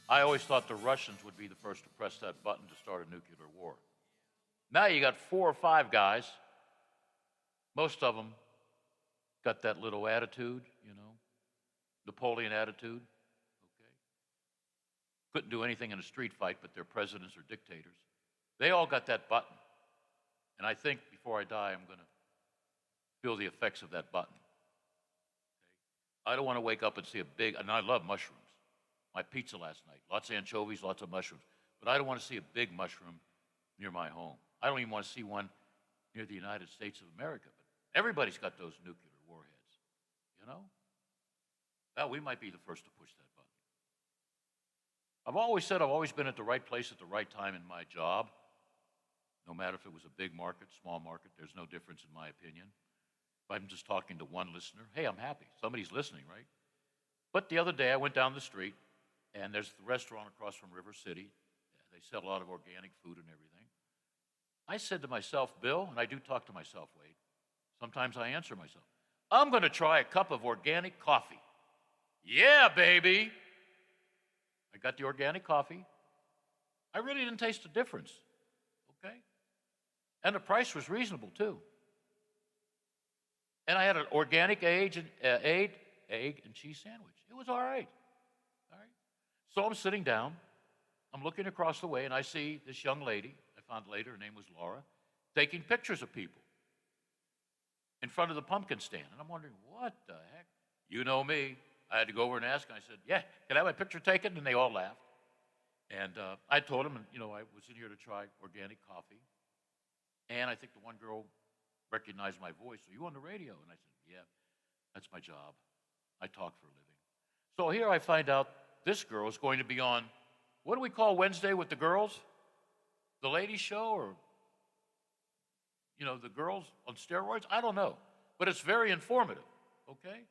I always thought the Russians would be the first to press that button to start a nuclear war. Now you got 4 or 5 guys. Most of them got that little attitude, Napoleon attitude. Okay. Couldn't do anything in a street fight, but they're presidents or dictators. They all got that button. And I think before I die, I'm going to feel the effects of that button. I don't want to wake up and see a big, and I love mushrooms. My pizza last night, lots of anchovies, lots of mushrooms. But I don't want to see a big mushroom near my home. I don't even want to see one near the United States of America. But everybody's got those nuclear warheads, Well, we might be the first to push that button. I've always said I've always been at the right place at the right time in my job. No matter if it was a big market, small market, there's no difference in my opinion. If I'm just talking to one listener, hey, I'm happy. Somebody's listening, right? But the other day I went down the street, and there's the restaurant across from River City. They sell a lot of organic food and everything. I said to myself, Bill, and I do talk to myself, Wade, sometimes I answer myself, I'm going to try a cup of organic coffee. Yeah, baby. I got the organic coffee. I really didn't taste the difference, okay? And the price was reasonable, too. And I had an organic egg and cheese sandwich. It was all right. All right. So I'm sitting down. I'm looking across the way, and I see this young lady. I found later her name was Laura, taking pictures of people in front of the pumpkin stand. And I'm wondering, what the heck? You know me. I had to go over and ask, and I said, yeah, can I have my picture taken? And they all laughed. And I told them, I was in here to try organic coffee. And I think the one girl recognized my voice. Are you on the radio? And I said, yeah, that's my job. I talk for a living. So here I find out this girl is going to be on, what do we call Wednesday with the girls? The ladies show, or, the girls on steroids? I don't know. But it's very informative, okay?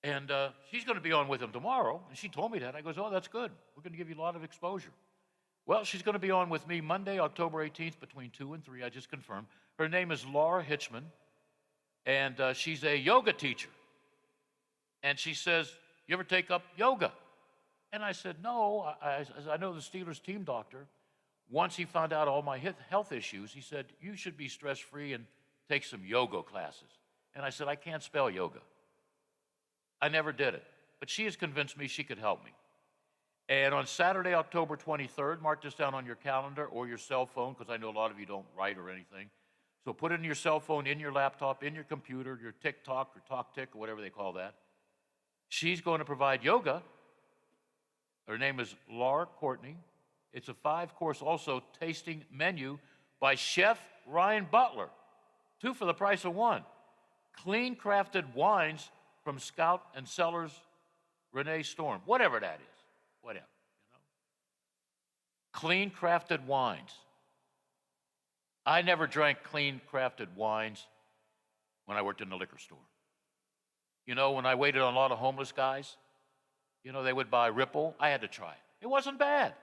And she's going to be on with them tomorrow. And she told me that. I goes, oh, that's good. We're going to give you a lot of exposure. Well, she's going to be on with me Monday, October 18th, between 2 and 3. I just confirmed. Her name is Laura Hitchman, and she's a yoga teacher. And she says, you ever take up yoga? And I said, no. I know the Steelers team doctor. Once he found out all my health issues, he said, you should be stress-free and take some yoga classes. And I said, I can't spell yoga. I never did it. But she has convinced me she could help me. And on Saturday, October 23rd, mark this down on your calendar or your cell phone, because I know a lot of you don't write or anything. So put it in your cell phone, in your laptop, in your computer, your TikTok or TalkTick or whatever they call that. She's going to provide yoga. Her name is Laura Courtney. It's a 5-course also tasting menu by Chef Ryan Butler. 2 for the price of 1. Clean crafted wines from Scout and Cellars Renee Storm, whatever that is. Whatever, Clean crafted wines. I never drank clean crafted wines when I worked in the liquor store. When I waited on a lot of homeless guys, they would buy Ripple. I had to try it. It wasn't bad.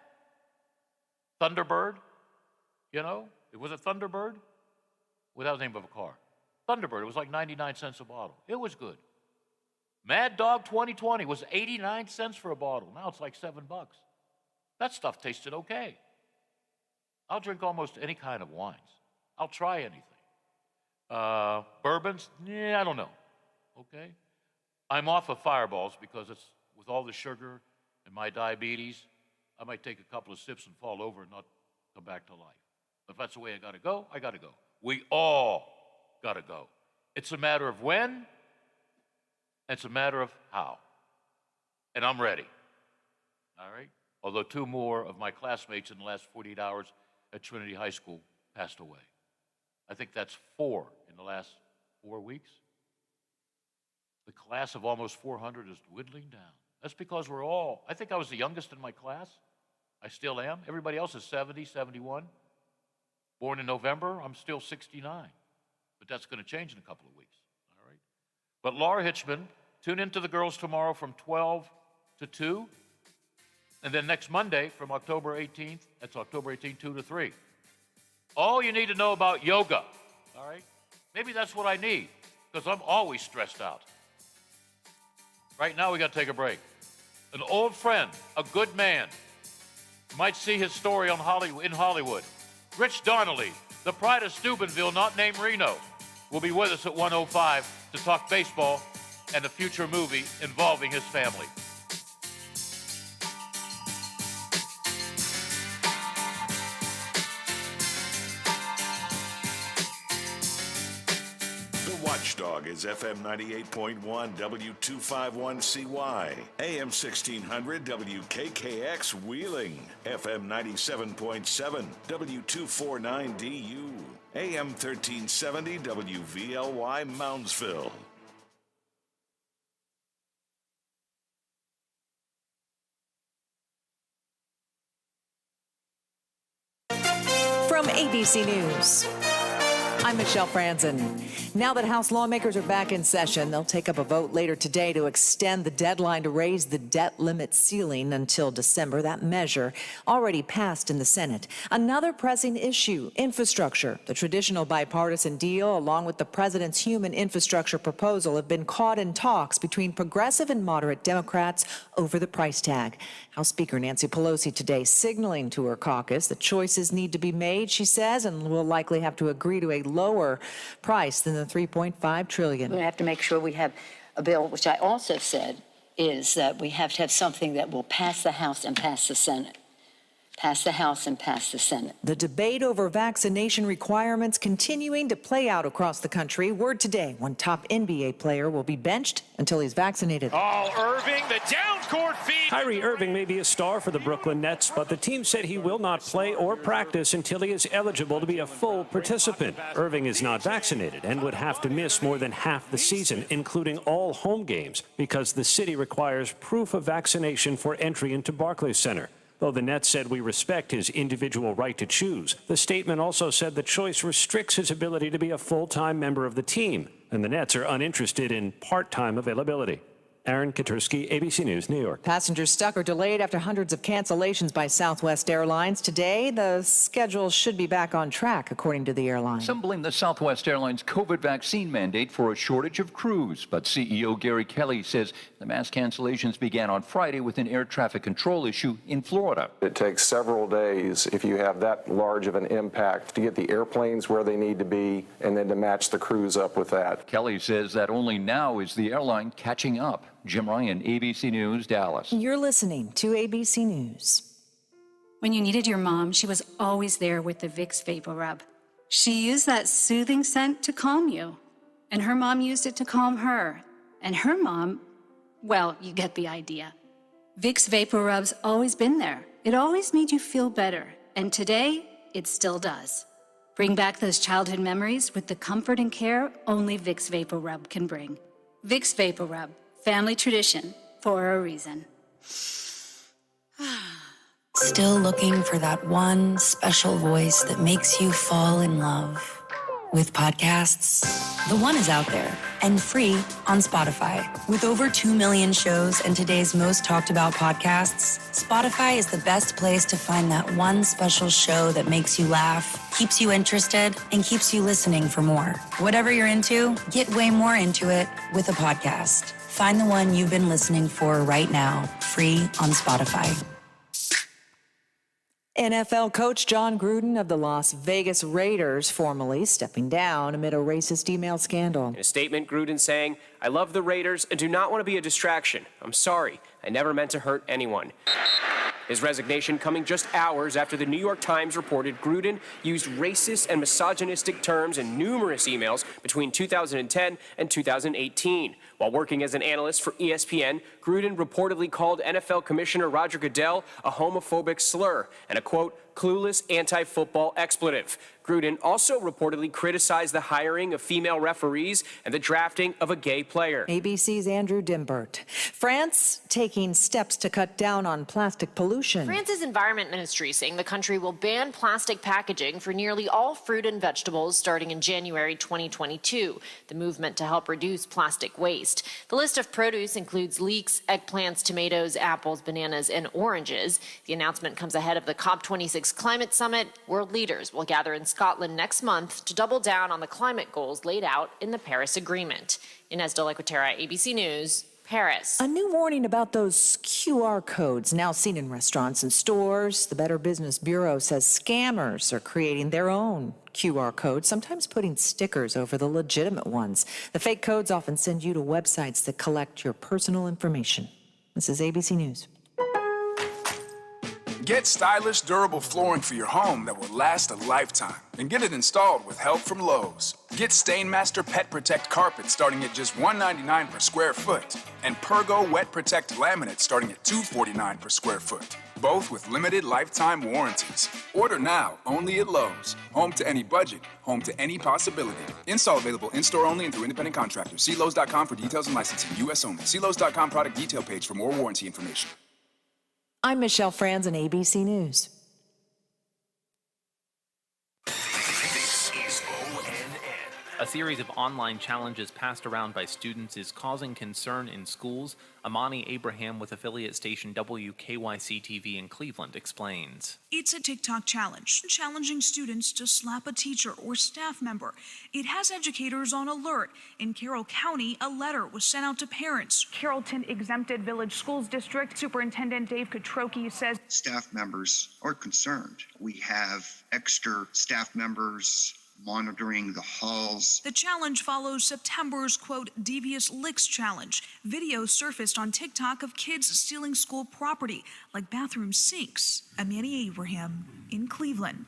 Thunderbird, it was a Thunderbird. Well, that was the name of a car. Thunderbird, it was like 99 cents a bottle. It was good. Mad Dog 2020 was 89 cents for a bottle. Now it's like $7. That stuff tasted okay. I'll drink almost any kind of wines. I'll try anything. Bourbons? Yeah, I don't know. Okay? I'm off of Fireballs because it's with all the sugar and my diabetes, I might take a couple of sips and fall over and not come back to life. If that's the way I gotta go, I gotta go. We all gotta go. It's a matter of when, it's a matter of how. And I'm ready. All right? Although 2 more of my classmates in the last 48 hours at Trinity High School passed away. I think that's 4 in the last 4 weeks. The class of almost 400 is dwindling down. That's because I think I was the youngest in my class. I still am. Everybody else is 70, 71. Born in November, I'm still 69. But that's going to change in a couple of weeks. All right? But Laura Hitchman, tune into the girls tomorrow from 12 to 2. And then next Monday from October 18th, that's October 18th, 2 to 3. All you need to know about yoga, all right? Maybe that's what I need, because I'm always stressed out. Right now, we got to take a break. An old friend, a good man. You might see his story on in Hollywood. Rich Donnelly, the pride of Steubenville, not named Reno, will be with us at 1:05 to talk baseball and a future movie involving his family. Watchdog is FM 98.1 W251CY, AM 1600 WKKX Wheeling, FM 97.7 W249DU, AM 1370 WVLY Moundsville. From ABC News, I'm Michelle Franzen. Now that House lawmakers are back in session, they'll take up a vote later today to extend the deadline to raise the debt limit ceiling until December. That measure already passed in the Senate. Another pressing issue, infrastructure. The traditional bipartisan deal, along with the president's human infrastructure proposal, have been caught in talks between progressive and moderate Democrats over the price tag. House Speaker Nancy Pelosi today signaling to her caucus that choices need to be made, she says, and will likely have to agree to a lower price than the $3.5 trillion. We have to make sure we have a bill, which I also said is that we have to have something that will pass the House and pass the Senate. Pass the House and pass the Senate. The debate over vaccination requirements continuing to play out across the country. Word today, one top NBA player will be benched until he's vaccinated. Oh, Irving, the down-court feed. Kyrie Irving may be a star for the Brooklyn Nets, but the team said he will not play or practice until he is eligible to be a full participant. Irving is not vaccinated and would have to miss more than half the season, including all home games, because the city requires proof of vaccination for entry into Barclays Center. Though the Nets said we respect his individual right to choose, the statement also said the choice restricts his ability to be a full-time member of the team, and the Nets are uninterested in part-time availability. Aaron Katursky, ABC News, New York. Passengers stuck or delayed after hundreds of cancellations by Southwest Airlines. Today, the schedule should be back on track, according to the airline. Some blame the Southwest Airlines COVID vaccine mandate for a shortage of crews, but CEO Gary Kelly says the mass cancellations began on Friday with an air traffic control issue in Florida. It takes several days if you have that large of an impact to get the airplanes where they need to be and then to match the crews up with that. Kelly says that only now is the airline catching up. Jim Ryan, ABC News, Dallas. You're listening to ABC News. When you needed your mom, she was always there with the Vicks Vapor Rub. She used that soothing scent to calm you. And her mom used it to calm her. And her mom, well, you get the idea. Vicks Vapor Rub's always been there. It always made you feel better. And today, it still does. Bring back those childhood memories with the comfort and care only Vicks Vapor Rub can bring. Vicks Vapor Rub. Family tradition for a reason. Still looking for that one special voice that makes you fall in love with podcasts? The One is out there and free on Spotify. With over 2 million shows and today's most talked about podcasts, Spotify is the best place to find that one special show that makes you laugh, keeps you interested, and keeps you listening for more. Whatever you're into, get way more into it with a podcast. Find the one you've been listening for right now, free on Spotify. NFL coach John Gruden of the Las Vegas Raiders formally stepping down amid a racist email scandal. In a statement, Gruden saying, "I love the Raiders and do not want to be a distraction. I'm sorry. I never meant to hurt anyone." His resignation coming just hours after the New York Times reported Gruden used racist and misogynistic terms in numerous emails between 2010 and 2018. While working as an analyst for ESPN, Gruden reportedly called NFL Commissioner Roger Goodell a homophobic slur and a, quote, clueless anti-football expletive. Gruden also reportedly criticized the hiring of female referees and the drafting of a gay player. ABC's Andrew Dimbert. France taking steps to cut down on plastic pollution. France's environment ministry saying the country will ban plastic packaging for nearly all fruit and vegetables starting in January 2022. The movement to help reduce plastic waste. The list of produce includes leeks, eggplants, tomatoes, apples, bananas, and oranges. The announcement comes ahead of the COP26 climate summit. World leaders will gather in Scotland next month to double down on the climate goals laid out in the Paris Agreement. Inez de la Cuetara, ABC News, Paris. A new warning about those QR codes now seen in restaurants and stores. The Better Business Bureau says scammers are creating their own QR codes, sometimes putting stickers over the legitimate ones. The fake codes often send you to websites that collect your personal information. This is ABC News. Get stylish, durable flooring for your home that will last a lifetime. And get it installed with help from Lowe's. Get Stainmaster Pet Protect carpet starting at just $199 per square foot. And Pergo Wet Protect laminate starting at $249 per square foot. Both with limited lifetime warranties. Order now, only at Lowe's. Home to any budget, home to any possibility. Install available in-store only and through independent contractors. See Lowe's.com for details and licensing. U.S. only. See Lowe's.com product detail page for more warranty information. I'm Michelle Franzen, ABC News. This is ONN. A series of online challenges passed around by students is causing concern in schools. Amani Abraham with affiliate station WKYC-TV in Cleveland explains. It's a TikTok challenge, challenging students to slap a teacher or staff member. It has educators on alert. In Carroll County, a letter was sent out to parents. Carrollton Exempted Village Schools District Superintendent Dave Katroki says staff members are concerned. We have extra staff members monitoring the halls. The challenge follows September's, quote, Devious Licks Challenge. Videos surfaced on TikTok of kids stealing school property, like bathroom sinks. Amani Abraham in Cleveland.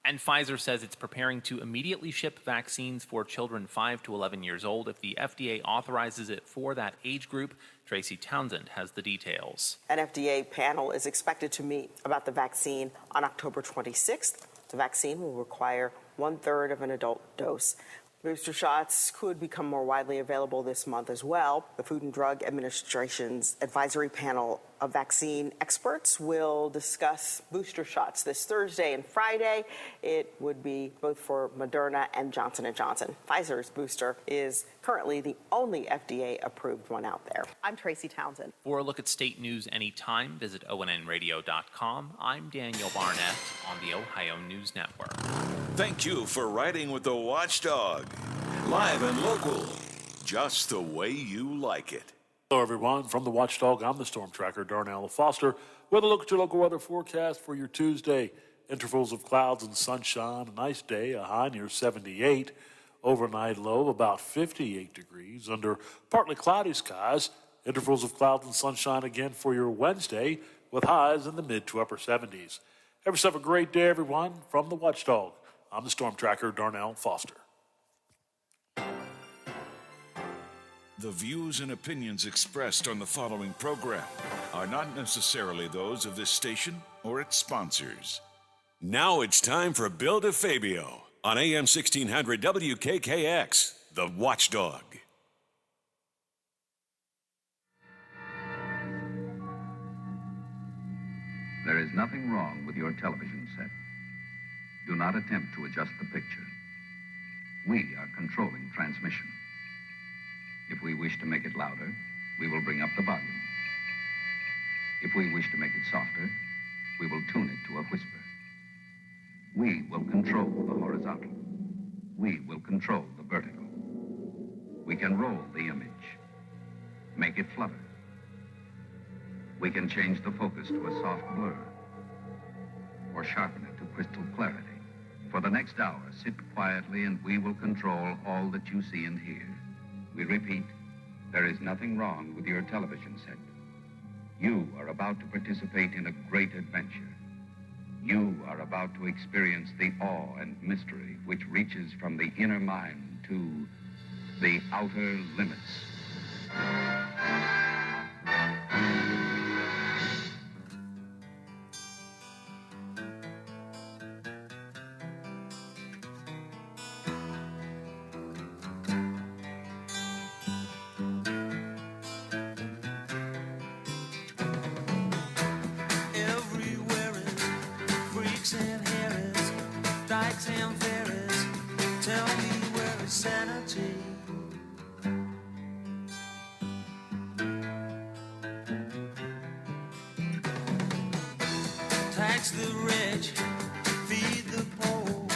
And Pfizer says it's preparing to immediately ship vaccines for children 5 to 11 years old if the FDA authorizes it for that age group. Tracy Townsend has the details. An FDA panel is expected to meet about the vaccine on October 26th. The vaccine will require 1/3 of an adult dose. Booster shots could become more widely available this month as well. The Food and Drug Administration's advisory panel of vaccine experts will discuss booster shots this Thursday and Friday. It would be both for Moderna and Johnson & Johnson. Pfizer's booster is currently the only FDA-approved one out there. I'm Tracy Townsend. For a look at state news anytime, visit ONNradio.com. I'm Daniel Barnett on the Ohio News Network. Thank you for riding with the Watchdog. Live and local, just the way you like it. Hello, everyone. From the Watchdog, I'm the Storm Tracker, Darnell Foster, with a look at your local weather forecast for your Tuesday. Intervals of clouds and sunshine, a nice day, a high near 78. Overnight low of about 58 degrees under partly cloudy skies. Intervals of clouds and sunshine again for your Wednesday with highs in the mid to upper 70s. Have yourself a great day, everyone. From the Watchdog, I'm the Storm Tracker, Darnell Foster. The views and opinions expressed on the following program are not necessarily those of this station or its sponsors. Now it's time for Bill DeFabio on AM 1600 WKKX, The Watchdog. There is nothing wrong with your television set. Do not attempt to adjust the picture. We are controlling transmission. If we wish to make it louder, we will bring up the volume. If we wish to make it softer, we will tune it to a whisper. We will control the horizontal. We will control the vertical. We can roll the image. make it flutter. We can change the focus to a soft blur or sharpen it to crystal clarity. For the next hour, sit quietly and we will control all that you see and hear. We repeat, there is nothing wrong with your television set. You are about to participate in a great adventure. You are about to experience the awe and mystery which reaches from the inner mind to the outer limits. Everywhere is freaks and Harris, dykes and fairies. Tell me where is sanity? Tax the rich, feed the poor.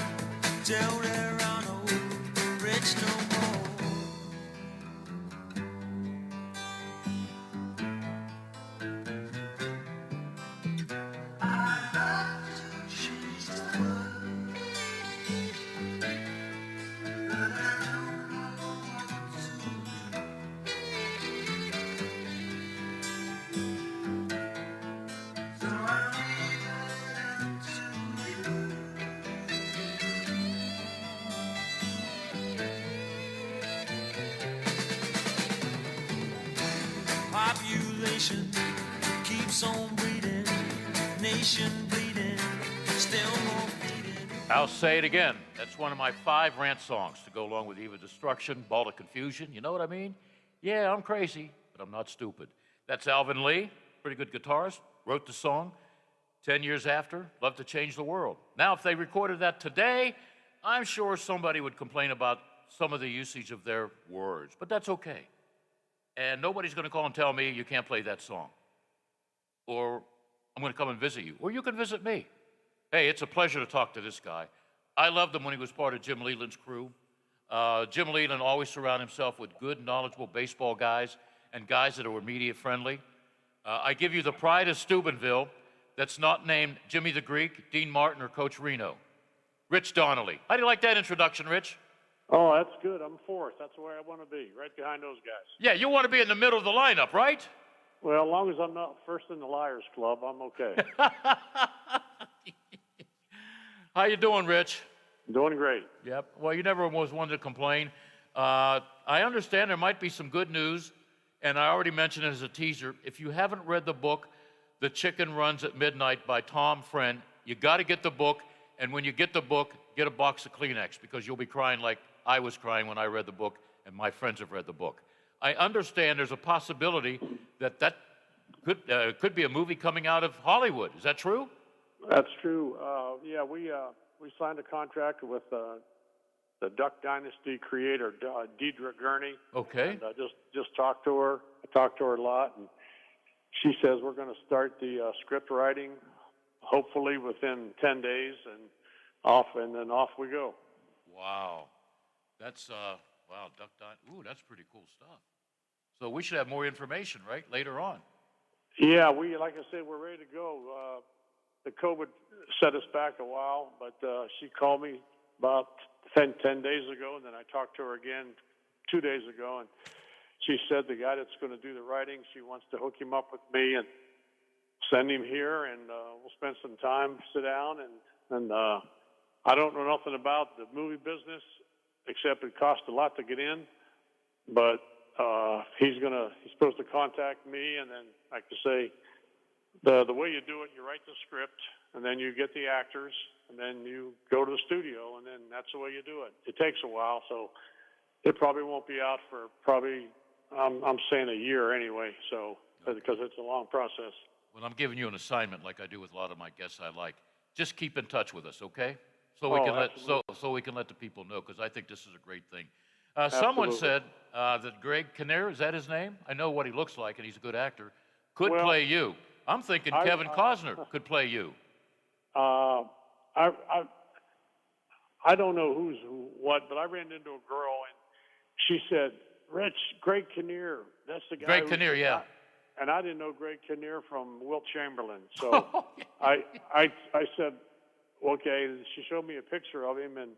Tell there are no rich no more. Population keeps on breeding, nation bleeding, still more feeding. I'll say it again. That's one of my 5 rant songs to go along with Eve of Destruction, Ball of Confusion. You know what I mean? Yeah, I'm crazy, but I'm not stupid. That's Alvin Lee, pretty good guitarist, wrote the song. 10 years after, Love to Change the World. Now, if they recorded that today, I'm sure somebody would complain about some of the usage of their words, but that's okay. And nobody's going to call and tell me you can't play that song. Or I'm going to come and visit you. Or you can visit me. Hey, it's a pleasure to talk to this guy. I loved him when he was part of Jim Leland's crew. Jim Leland always surrounded himself with good, knowledgeable baseball guys and guys that were media friendly. I give you the pride of Steubenville that's not named Jimmy the Greek, Dean Martin, or Coach Reno. Rich Donnelly. How do you like that introduction, Rich? Oh, that's good. I'm fourth. That's where I want to be, right behind those guys. Yeah, you want to be in the middle of the lineup, right? Well, as long as I'm not first in the Liars Club, I'm okay. How you doing, Rich? Doing great. Yep. Well, you never was one to complain. I understand there might be some good news, and I already mentioned it as a teaser. If you haven't read the book, The Chicken Runs at Midnight by Tom Friend, you got to get the book, and when you get the book, get a box of Kleenex, because you'll be crying like I was crying when I read the book, and my friends have read the book. I understand there's a possibility that could be a movie coming out of Hollywood. Is that true? That's true. Yeah, we signed a contract with the Duck Dynasty creator, Deidre Gurney. Okay. And I just talked to her. I talked to her a lot, and she says we're going to start the script writing, hopefully within 10 days, and then off we go. Wow. That's, wow, Duck Dynasty. Ooh, that's pretty cool stuff. So we should have more information, right, later on? Yeah, like I said, we're ready to go. The COVID set us back a while, but she called me about 10 days ago, and then I talked to her again 2 days ago, and she said the guy that's going to do the writing, she wants to hook him up with me and send him here, and we'll spend some time, sit down, and I don't know nothing about the movie business, except it costs a lot to get in, but he's supposed to contact me, and then, like I say, the way you do it, you write the script, and then you get the actors, and then you go to the studio, and then that's the way you do it. It takes a while, so it probably won't be out for I'm saying a year anyway, so because it's a long process. Well, I'm giving you an assignment like I do with a lot of my guests I like. Just keep in touch with us, okay? So we can let the people know, because I think this is a great thing. Someone said that Greg Kinnear, is that his name? I know what he looks like, and he's a good actor. Could play you. I'm thinking Kevin Costner could play you. I don't know who's what, but I ran into a girl, and she said Rich, Greg Kinnear. That's the guy. Greg Kinnear, yeah. And I didn't know Greg Kinnear from Wilt Chamberlain. So I said, okay. And she showed me a picture of him, and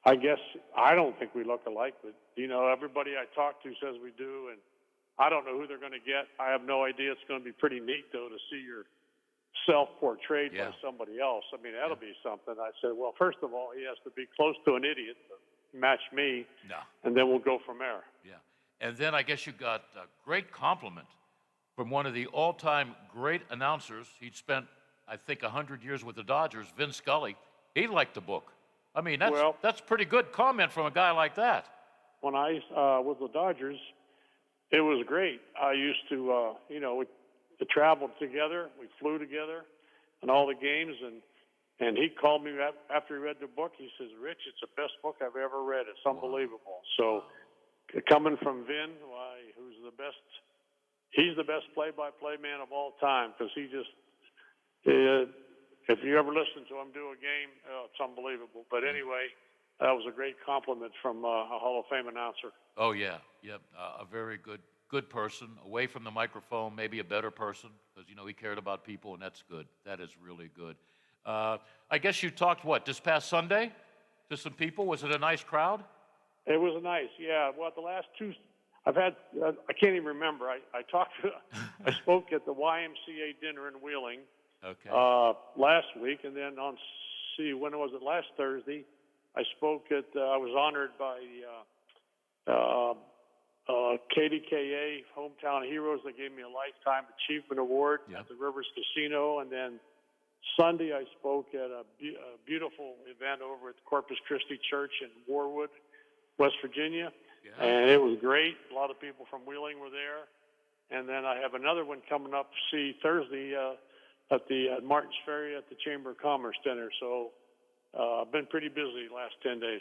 I guess I don't think we look alike, but everybody I talk to says we do, and I don't know who they're going to get. I have no idea. It's going to be pretty neat though to see yourself portrayed by somebody else. I mean, that'll be something. I said, well, first of all, he has to be close to an idiot to match me, and then we'll go from there. Yeah. And then I guess you got a great compliment from one of the all-time great announcers. He'd spent, I think, 100 years with the Dodgers, Vin Scully. He liked the book. I mean, that's pretty good comment from a guy like that. When I was the Dodgers, it was great. I used to, we traveled together. We flew together and all the games, and he called me after he read the book. He says, Rich, it's the best book I've ever read. It's unbelievable. So coming from Vin, who's the best, he's the best play-by-play man of all time, because he just, if you ever listen to him do a game, it's unbelievable. But anyway, that was a great compliment from a Hall of Fame announcer. Oh, yeah. Yep. A very good person, away from the microphone, maybe a better person, because, he cared about people, and that's good. That is really good. I guess you talked, this past Sunday to some people? Was it a nice crowd? It was nice, yeah. Well, the last two, I've had, I can't even remember. I spoke at the YMCA dinner in Wheeling last week, and then when was it, last Thursday, I spoke at, I was honored by KDKA, Hometown Heroes. They gave me a Lifetime Achievement Award at the Rivers Casino. And then Sunday, I spoke at a beautiful event over at the Corpus Christi Church in Warwood, West Virginia. Yeah. And it was great. A lot of people from Wheeling were there. And then I have another one coming up, Thursday at the Martins Ferry at the Chamber of Commerce Center. So I've been pretty busy the last 10 days.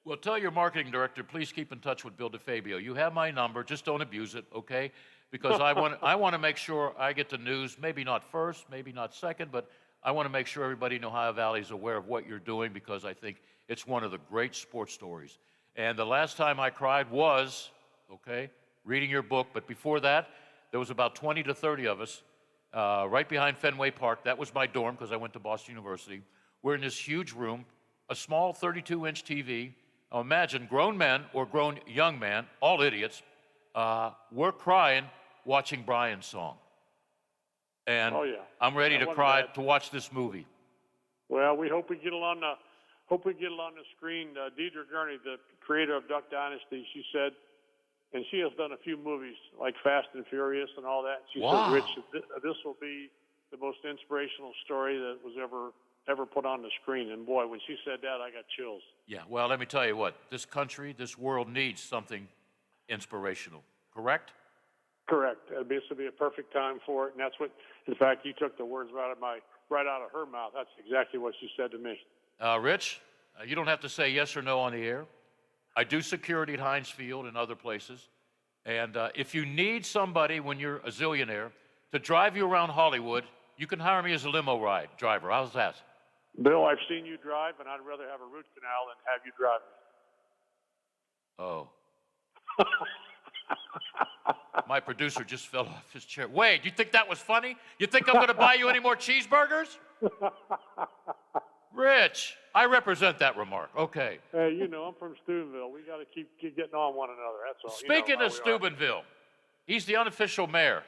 Well, tell your marketing director, please keep in touch with Bill DeFabio. You have my number. Just don't abuse it, okay? Because I want to make sure I get the news, maybe not first, maybe not second, but I want to make sure everybody in Ohio Valley is aware of what you're doing, because I think it's one of the great sports stories. And the last time I cried was, reading your book. But before that, there was about 20 to 30 of us right behind Fenway Park. That was my dorm, because I went to Boston University. We're in this huge room, a small 32-inch TV. Now imagine grown men or grown young men, all idiots, we're crying watching Brian's song. And I'm ready to cry to watch this movie. Well, we hope we get it on the screen. Deidre Gurney, the creator of Duck Dynasty, she said, and she has done a few movies like Fast and Furious and all that. She said, Rich, this will be the most inspirational story that was ever put on the screen. And boy, when she said that, I got chills. Yeah, well, let me tell you what, this country, this world needs something inspirational, correct? Correct. This would be a perfect time for it. And that's what, in fact, you took the words right out of her mouth. That's exactly what she said to me. Rich, you don't have to say yes or no on the air. I do security at Heinz Field and other places. And if you need somebody when you're a zillionaire to drive you around Hollywood, you can hire me as a limo driver. How's that? Bill, I've seen you drive, and I'd rather have a root canal than have you drive me. Oh. My producer just fell off his chair. Wade, you think that was funny? You think I'm going to buy you any more cheeseburgers? Rich, I represent that remark. Okay. Hey, I'm from Steubenville. We got to keep getting on one another. That's all. Speaking of Steubenville, he's the unofficial mayor,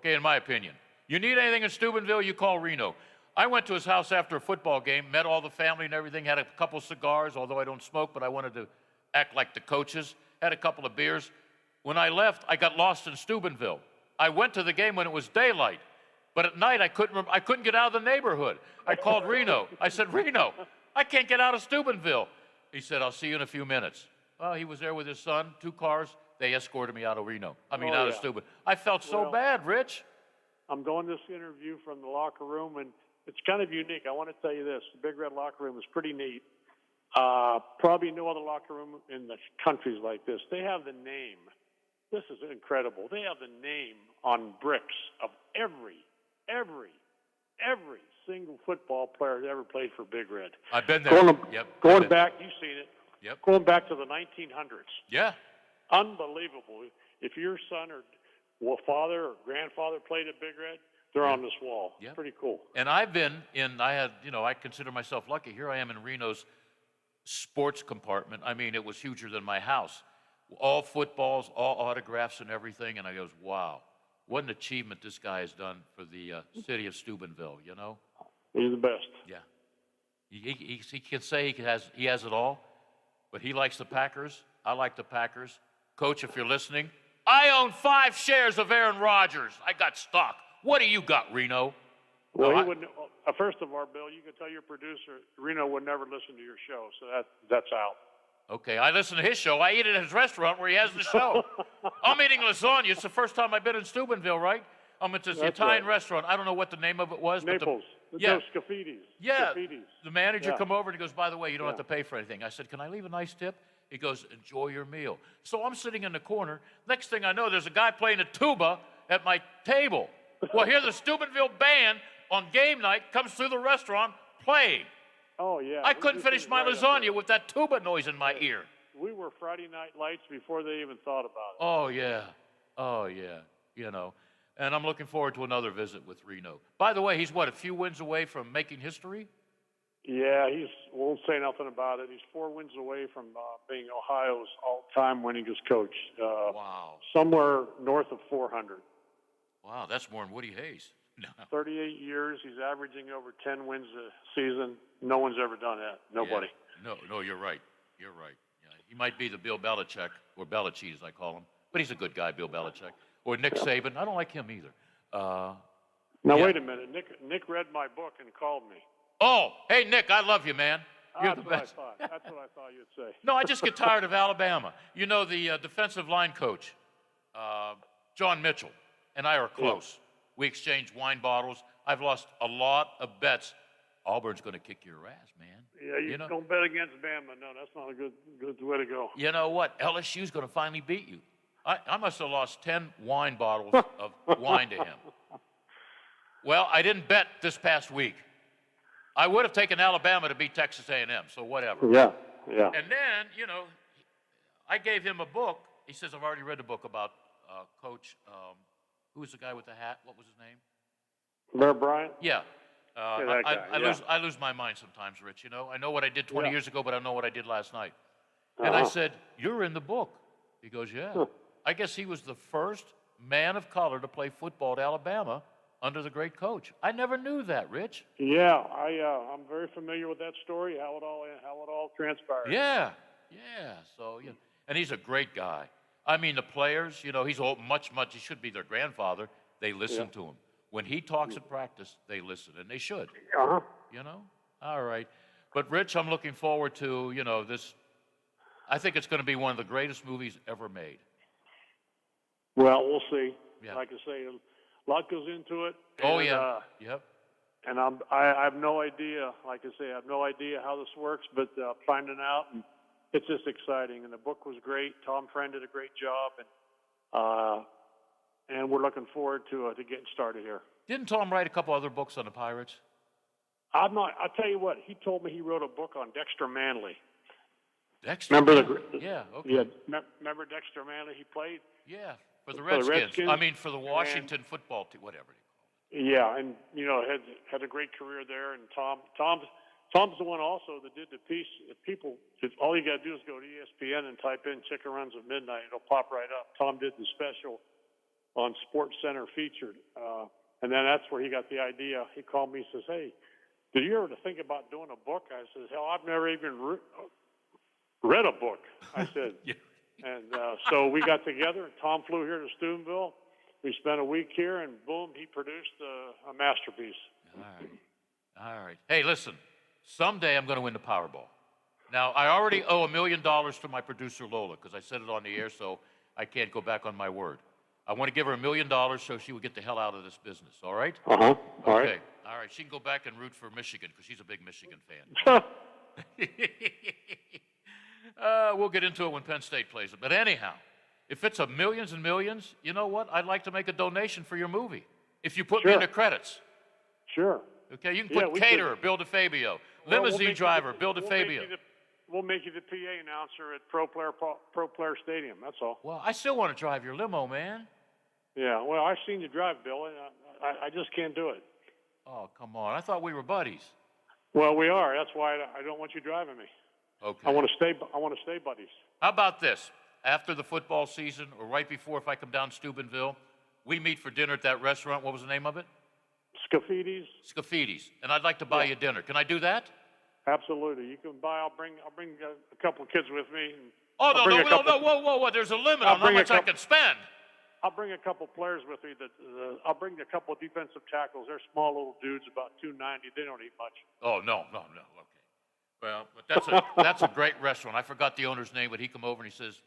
in my opinion. You need anything in Steubenville, you call Reno. I went to his house after a football game, met all the family and everything, had a couple cigars, although I don't smoke, but I wanted to act like the coaches, had a couple of beers. When I left, I got lost in Steubenville. I went to the game when it was daylight, but at night I couldn't get out of the neighborhood. I called Reno. I said, Reno, I can't get out of Steubenville. He said, I'll see you in a few minutes. Well, he was there with his son, 2 cars. They escorted me out of Reno. Out of Steubenville. I felt so bad, Rich. I'm doing this interview from the locker room, and it's kind of unique. I want to tell you this. The Big Red locker room is pretty neat. Probably no other locker room in the country's like this. They have the name. This is incredible. They have the name on bricks of every single football player that ever played for Big Red. I've been there. Going back, you've seen it. Yep. Going back to the 1900s. Yeah. unbelievable. If your son or father or grandfather played at Big Red, they're on this wall. Yeah. Pretty cool. And I've been in, I consider myself lucky. Here I am in Reno's sports compartment. I mean, it was huger than my house. All footballs, all autographs and everything. And I goes, wow, what an achievement this guy has done for the city of Steubenville, you know? He's the best. Yeah. He can say he has it all, but he likes the Packers. I like the Packers. Coach, if you're listening, I own 5 shares of Aaron Rodgers. I got stock. What do you got, Reno? Well, No, he wouldn't. First of all, Bill, you can tell your producer Reno would never listen to your show, so that's out. Okay, I listen to his show. I eat at his restaurant where he has the show. I'm eating lasagna. It's the first time I've been in Steubenville, right? I'm at this Italian restaurant. I don't know what the name of it was. Naples. But yeah. Scaffidi's. Yeah. Scaffidi's. The manager Yeah. come over and he goes, by the way, you don't have to pay for anything. I said, can I leave a nice tip? He goes, enjoy your meal. So I'm sitting in the corner. Next thing I know, there's a guy playing a tuba at my table. Well, here the Steubenville band on game night comes through the restaurant playing. Oh, yeah. I couldn't finish my lasagna with that tuba noise in my ear. We were Friday Night Lights before they even thought about it. Oh, yeah. Oh, yeah. You know. And I'm looking forward to another visit with Reno. By the way, he's what, a few wins away from making history? Yeah, won't say nothing about it. He's 4 wins away from being Ohio's all-time winningest coach. Wow. Somewhere north of 400. Wow, that's more than Woody Hayes. No. 38 years. He's averaging over 10 wins a season. No one's ever done that. Nobody. Yeah. No, you're right. You're right. Yeah. He might be the Bill Belichick, or Belichick as I call him, but he's a good guy, Bill Belichick. Or Nick Saban. I don't like him either. Now, wait a minute. Nick read my book and called me. Oh, hey, Nick, I love you, man. You're the best. That's what I thought you'd say. No, I just get tired of Alabama. You know, the defensive line coach, John Mitchell, and I are close. We exchange wine bottles. I've lost a lot of bets. Auburn's going to kick your ass, man. Yeah, you know? Don't bet against Bama. No, that's not a good way to go. You know what? LSU's going to finally beat you. I must have lost 10 wine bottles of wine to him. Well, I didn't bet this past week. I would have taken Alabama to beat Texas A&M, so whatever. Yeah. And then, you know, I gave him a book. He says, I've already read a book about Coach, who was the guy with the hat? What was his name? Bear Bryant? Yeah. That guy, I lose my mind sometimes, Rich, you know. I know what I did 20 years ago, but I know what I did last night. And I said, you're in the book. He goes, yeah. I guess he was the first man of color to play football at Alabama under the great coach. I never knew that, Rich. Yeah, I'm very familiar with that story, how it all transpired. Yeah. So, you know, and he's a great guy. I mean, the players, you know, he's old, much. He should be their grandfather. They listen to him. When he talks at practice, they listen, and they should. You know? All right. But, Rich, I'm looking forward to, you know, this. I think it's going to be one of the greatest movies ever made. Well, we'll see. Yeah. Like I say, a lot goes into it. Oh, and, yeah. Yep. And I have no idea. Like I say, I have no idea how this works, but finding out, and it's just exciting. And the book was great. Tom Friend did a great job, and we're looking forward to getting started here. Didn't Tom write a couple other books on the Pirates? I'll tell you what. He told me he wrote a book on Dexter Manley. Dexter? Remember yeah, okay. Yeah, remember Dexter Manley? He played? Yeah, for the Redskins. I mean, for the Washington football team, whatever. Yeah, and, you know, had a great career there. And Tom's the one also that did the piece. All you got to do is go to ESPN and type in Chicken Runs at Midnight. It'll pop right up. Tom did the special on Sports Center featured. And then that's where he got the idea. He called me and says, hey, did you ever think about doing a book? I says, hell, I've never even read a book. I said, and so we got together. Tom flew here to Steubenville. We spent a week here, and boom, he produced a masterpiece. All right. Hey, listen, someday I'm going to win the Powerball. Now, I already owe $1 million to my producer, Lola, because I said it on the air, so I can't go back on my word. I want to give her $1 million so she would get the hell out of this business, all right? All right. Okay. All right. She can go back and root for Michigan, because she's a big Michigan fan. We'll get into it when Penn State plays it. But anyhow, if it's a millions and millions, you know what? I'd like to make a donation for your movie. If you put me in the credits. Sure. Okay, you can put caterer, Bill DeFabio. Limousine driver, Bill DeFabio. we'll make you the PA announcer at Pro Player Stadium. That's all. Well, I still want to drive your limo, man. Yeah. Well, I've seen you drive, Bill. I just can't do it. Oh, come on. I thought we were buddies. Well, we are. That's why I don't want you driving me. Okay. I want to stay buddies. How about this? After the football season, or right before, if I come down Steubenville, we meet for dinner at that restaurant. What was the name of it? Scaffidi's. Scaffidi's. And I'd like to buy you dinner. Can I do that? Absolutely. You can buy. I'll bring a couple of kids with me. Oh, no, whoa. There's a limit on how much I can spend. I'll bring a couple players with me. I'll bring a couple of defensive tackles. They're small little dudes, about 290. They don't eat much. Oh, no. Okay. Well, but that's a great restaurant. I forgot the owner's name, but he come over and he says,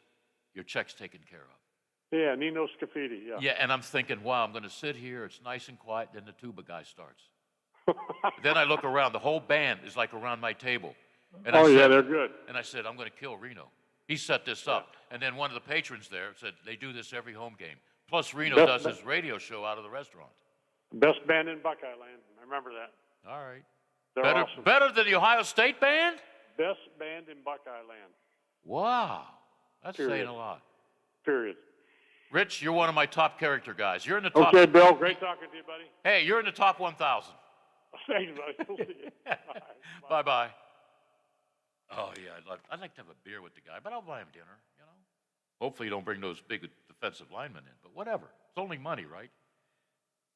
your check's taken care of. Yeah, Nino Scafidi, yeah. Yeah, and I'm thinking, wow, I'm going to sit here. It's nice and quiet. Then the tuba guy starts. Then I look around. The whole band is like around my table. And they're good. And I said, I'm going to kill Reno. He set this up. And then one of the patrons there said, they do this every home game. Plus, Reno does his radio show out of the restaurant. Best band in Buckeye Land. I remember that. All right. They're awesome. Better than the Ohio State band? Best band in Buckeye Land. Wow. That's Period. saying a lot. Period. Rich, you're one of my top character guys. You're in the top. Okay, Bill. Great talking to you, buddy. Hey, you're in the top 1,000. Thanks, buddy. We'll see you. Bye-bye. Oh, yeah, I'd like to have a beer with the guy, but I'll buy him dinner, you know. Hopefully you don't bring those big defensive linemen in, but whatever. It's only money, right?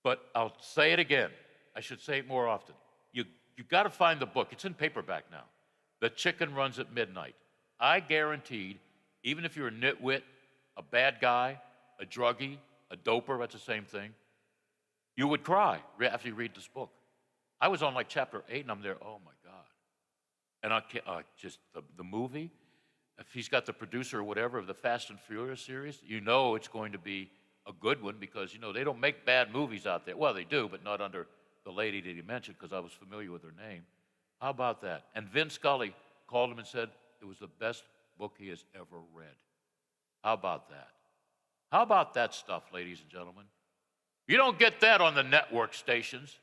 But I'll say it again. I should say it more often. You got to find the book. It's in paperback now. The Chicken Runs at Midnight. I guaranteed, even if you're a nitwit, a bad guy, a druggie, a doper, that's the same thing, you would cry after you read this book. I was on like chapter 8, and I'm there, oh, my God. And I can't, just the movie, if he's got the producer or whatever of the Fast and Furious series, you know it's going to be a good one because, you know, they don't make bad movies out there. Well, they do, but not under the lady that he mentioned because I was familiar with her name. How about that? And Vin Scully called him and said it was the best book he has ever read. How about that? How about that stuff, ladies and gentlemen? You don't get that on the network stations.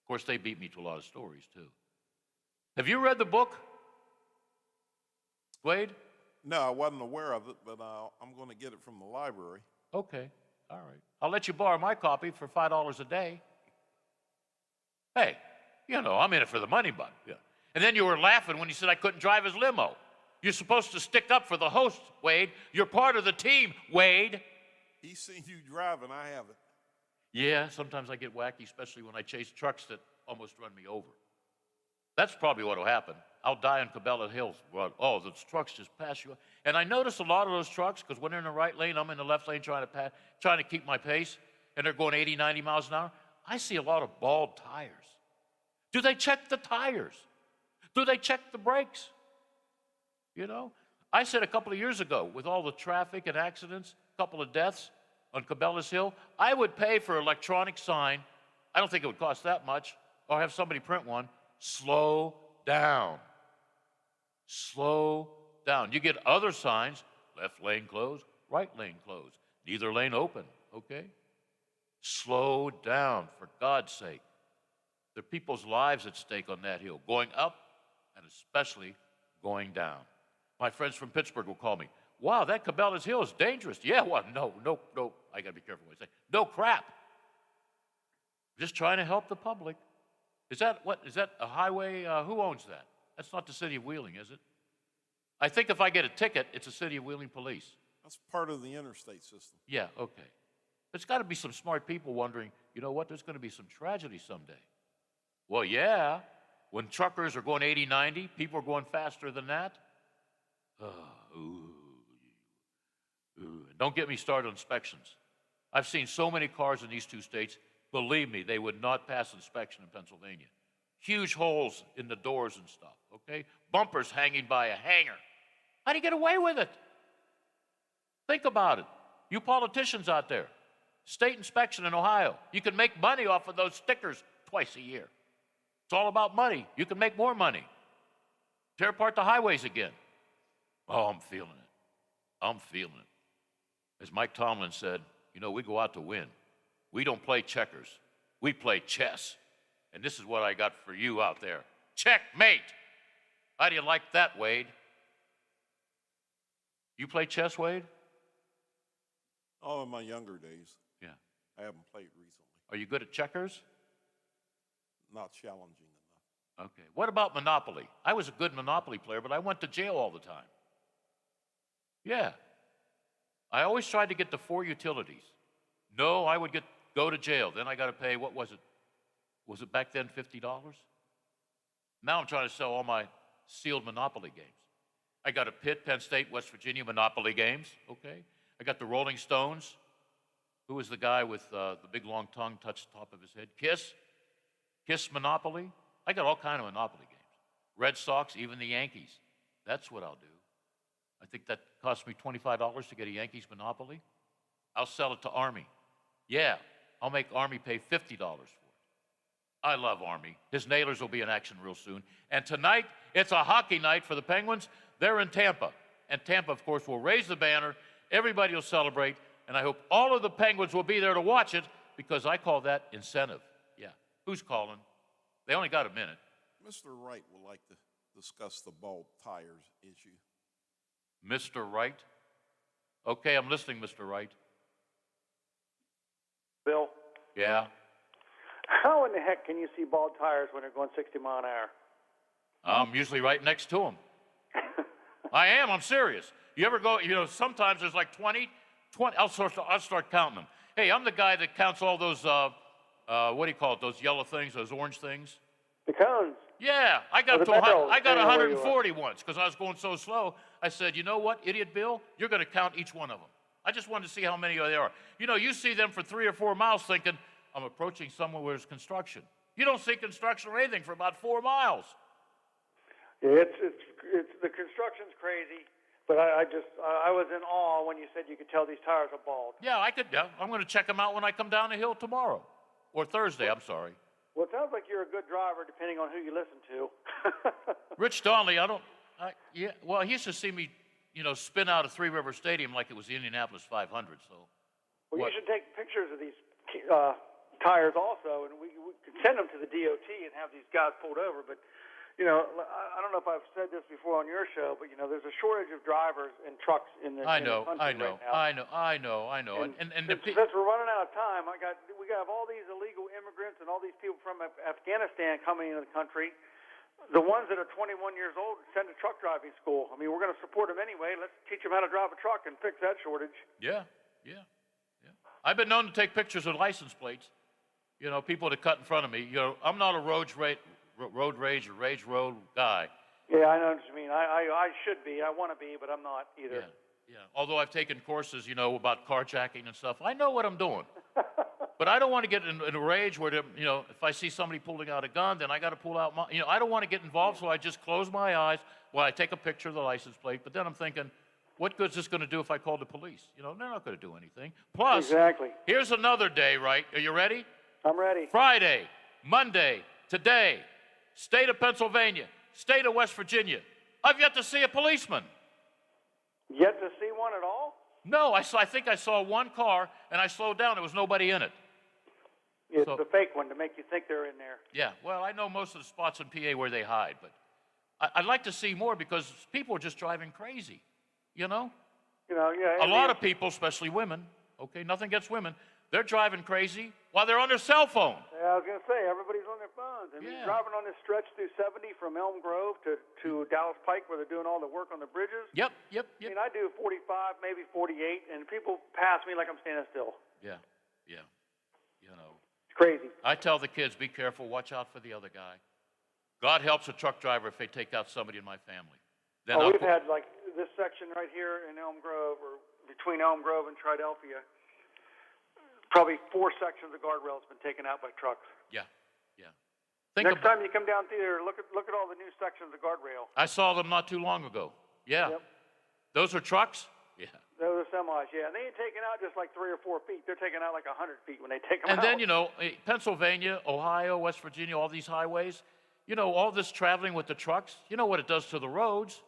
Of course, they beat me to a lot of stories, too. Have you read the book, Wade? No, I wasn't aware of it, but I'm going to get it from the library. Okay, all right. I'll let you borrow my copy for $5 a day. Hey, you know, I'm in it for the money, bud. Yeah. And then you were laughing when he said I couldn't drive his limo. You're supposed to stick up for the host, Wade. You're part of the team, Wade. He's seen you driving, I haven't. Yeah, sometimes I get wacky, especially when I chase trucks that almost run me over. That's probably what will happen. I'll die on Cabela Hills. Well, oh, those trucks just pass you. And I notice a lot of those trucks, because when they're in the right lane, I'm in the left lane trying to keep my pace, and they're going 80, 90 miles an hour. I see a lot of bald tires. Do they check the tires? Do they check the brakes? You know? I said a couple of years ago, with all the traffic and accidents, a couple of deaths on Cabela's Hill, I would pay for an electronic sign. I don't think it would cost that much, or have somebody print one. Slow down. Slow down. You get other signs, left lane closed, right lane closed, neither lane open, okay? Slow down, for God's sake. There are people's lives at stake on that hill, going up and especially going down. My friends from Pittsburgh will call me, wow, that Cabela's Hill is dangerous. Yeah, well, no, I got to be careful what I say. No crap. Just trying to help the public. Is that a highway? Who owns that? That's not the city of Wheeling, is it? I think if I get a ticket, it's the city of Wheeling police. That's part of the interstate system. Yeah, okay. There's got to be some smart people wondering, you know what, there's going to be some tragedy someday. Well, yeah, when truckers are going 80, 90, people are going faster than that. Don't get me started on inspections. I've seen so many cars in these two states. Believe me, they would not pass inspection in Pennsylvania. Huge holes in the doors and stuff, okay? Bumpers hanging by a hanger. How do you get away with it? Think about it. You politicians out there, state inspection in Ohio, you can make money off of those stickers twice a year. It's all about money. You can make more money. Tear apart the highways again. Oh, I'm feeling it. I'm feeling it. As Mike Tomlin said, you know, we go out to win. We don't play checkers. We play chess. And this is what I got for you out there. Checkmate. How do you like that, Wade? You play chess, Wade? Oh, in my younger days. Yeah. I haven't played recently. Are you good at checkers? Not challenging enough. Okay. What about Monopoly? I was a good Monopoly player, but I went to jail all the time. Yeah. I always tried to get the 4 utilities. No, I would go to jail. Then I got to pay, what was it? Was it back then $50? Now I'm trying to sell all my sealed Monopoly games. I got a Pitt, Penn State, West Virginia Monopoly games. Okay. I got the Rolling Stones. Who was the guy with the big long tongue touched the top of his head? Kiss Monopoly. I got all kind of Monopoly games. Red Sox, even the Yankees. That's what I'll do. I think that cost me $25 to get a Yankees Monopoly. I'll sell it to Army. Yeah, I'll make Army pay $50 for it. I love Army. His Nailers will be in action real soon. And tonight, it's a hockey night for the Penguins. They're in Tampa. And Tampa, of course, will raise the banner. Everybody will celebrate. And I hope all of the Penguins will be there to watch it because I call that incentive. Yeah. Who's calling? They only got a minute. Mr. Wright would like to discuss the bald tires issue. Mr. Wright? Okay, I'm listening, Mr. Wright. Bill, Yeah. how in the heck can you see bald tires when they're going 60 mile an hour? I'm usually right next to them. I am. I'm serious. You ever go, sometimes there's like 20. I'll start counting them. Hey, I'm the guy that counts all those, what do you call it, those yellow things, those orange things? The cones. Yeah, I got the barrels, 140 once because I was going so slow. I said, you know what, Idiot Bill, you're going to count each one of them. I just wanted to see how many there are. You see them for 3 or 4 miles thinking, I'm approaching somewhere where there's construction. You don't see construction or anything for about 4 miles. It's the construction's crazy, but I was in awe when you said you could tell these tires are bald. Yeah, I could. Yeah, I'm going to check them out when I come down the hill tomorrow. Or Thursday, I'm sorry. Well, it sounds like you're a good driver, depending on who you listen to. Rich Donnelly, well, he used to see me, spin out of Three River Stadium like it was the Indianapolis 500, so. Well, you should take pictures of these tires also, and we could send them to the DOT and have these guys pulled over. But, I don't know if I've said this before on your show, but, there's a shortage of drivers and trucks in the country right now. I know. And since we're running out of time, we got all these illegal immigrants and all these people from Afghanistan coming into the country. The ones that are 21 years old, send to truck driving school. I mean, we're going to support them anyway. Let's teach them how to drive a truck and fix that shortage. Yeah. I've been known to take pictures of license plates. People that cut in front of me. I'm not a road rage or rage road guy. Yeah, I know what you mean. I should be. I want to be, but I'm not either. Yeah. Although I've taken courses, about carjacking and stuff. I know what I'm doing. But I don't want to get in a rage where, if I see somebody pulling out a gun, then I got to pull out my, I don't want to get involved, so I just close my eyes while I take a picture of the license plate. But then I'm thinking, what good is this going to do if I call the police? They're not going to do anything. Plus, exactly. Here's another day, right? Are you ready? I'm ready. Friday, Monday, today, state of Pennsylvania, state of West Virginia. I've yet to see a policeman. Yet to see one at all? No, I think I saw one car, and I slowed down. There was nobody in it. It's the fake one to make you think they're in there. Yeah, well, I know most of the spots in PA where they hide, but I'd like to see more because people are just driving crazy, Yeah. A lot of people, especially women, okay, nothing against women, they're driving crazy while they're on their cell phone. Yeah, I was going to say, everybody's on their phones. I mean, driving on this stretch through 70 from Elm Grove to Dallas Pike where they're doing all the work on the bridges. Yep. I mean, I do 45, maybe 48, and people pass me like I'm standing still. Yeah. It's crazy. I tell the kids, be careful, watch out for the other guy. God helps a truck driver if they take out somebody in my family. Then we've had like this section right here in Elm Grove, or between Elm Grove and Triadelphia, probably 4 sections of guardrails been taken out by trucks. Yeah. Next time you come down through there, look at all the new sections of guardrail. I saw them not too long ago. Yeah. Yep. Those are trucks? Yeah. Those are semis, yeah. And they ain't taking out just like 3 or 4 feet. They're taking out like 100 feet when they take them out. And then, Pennsylvania, Ohio, West Virginia, all these highways, all this traveling with the trucks, you know what it does to the roads?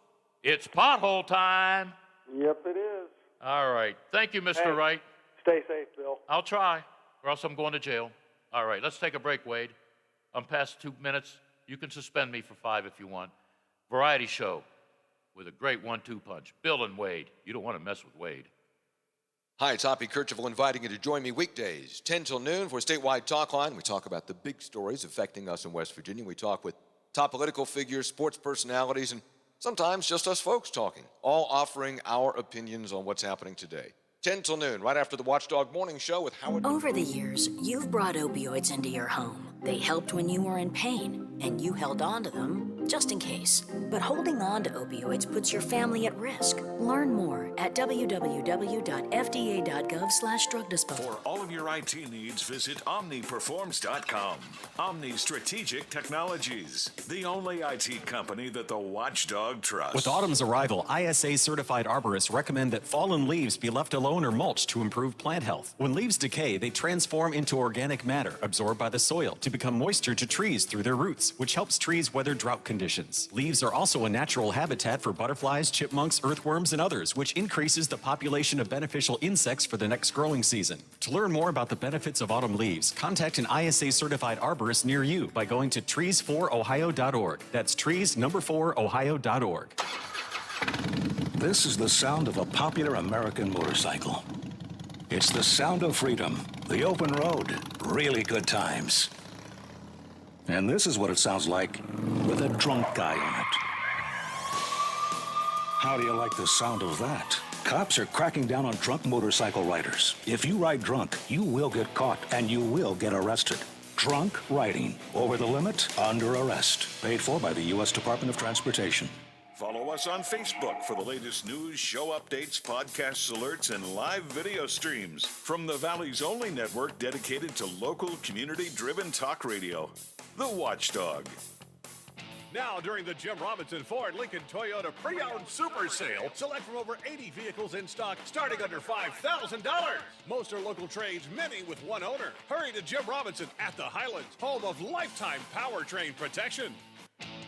It's pothole time. Yep, it is. All right. Thank you, Mr. Wright. Stay safe, Bill. I'll try, or else I'm going to jail. All right, let's take a break, Wade. I'm past 2 minutes. You can suspend me for 5 if you want. variety show with a great 1-2 punch. Bill and Wade. You don't want to mess with Wade. Hi, it's Hoppy Kercheval inviting you to join me weekdays, 10 till noon for a statewide talk line. We talk about the big stories affecting us in West Virginia. We talk with top political figures, sports personalities, and sometimes just us folks talking, all offering our opinions on what's happening today. 10 till noon, right after the Watchdog Morning Show with Howard. Over the years, you've brought opioids into your home. They helped when you were in pain, and you held on to them just in case. But holding on to opioids puts your family at risk. Learn more at www.fda.gov/drug disposal. For all of your IT needs, visit OmniPerforms.com. Omni Strategic Technologies, the only IT company that the Watchdog trusts. With autumn's arrival, ISA-certified arborists recommend that fallen leaves be left alone or mulched to improve plant health. When leaves decay, they transform into organic matter absorbed by the soil to become moisture to trees through their roots, which helps trees weather drought conditions. Leaves are also a natural habitat for butterflies, chipmunks, earthworms, and others, which increases the population of beneficial insects for the next growing season. To learn more about the benefits of autumn leaves, contact an ISA-certified arborist near you by going to trees4ohio.org. That's trees4ohio.org. This is the sound of a popular American motorcycle. It's the sound of freedom, the open road, really good times. And this is what it sounds like with a drunk guy in it. How do you like the sound of that? Cops are cracking down on drunk motorcycle riders. If you ride drunk, you will get caught and you will get arrested. Drunk riding, over the limit, under arrest. Paid for by the U.S. Department of Transportation. Follow us on Facebook for the latest news, show updates, podcasts, alerts, and live video streams from the Valley's only network dedicated to local, community-driven talk radio, The Watchdog. Now, during the Jim Robinson Ford Lincoln Toyota Pre-Owned Super Sale, select from over 80 vehicles in stock starting under $5,000. Most are local trades, many with one owner. Hurry to Jim Robinson at the Highlands, home of lifetime powertrain protection.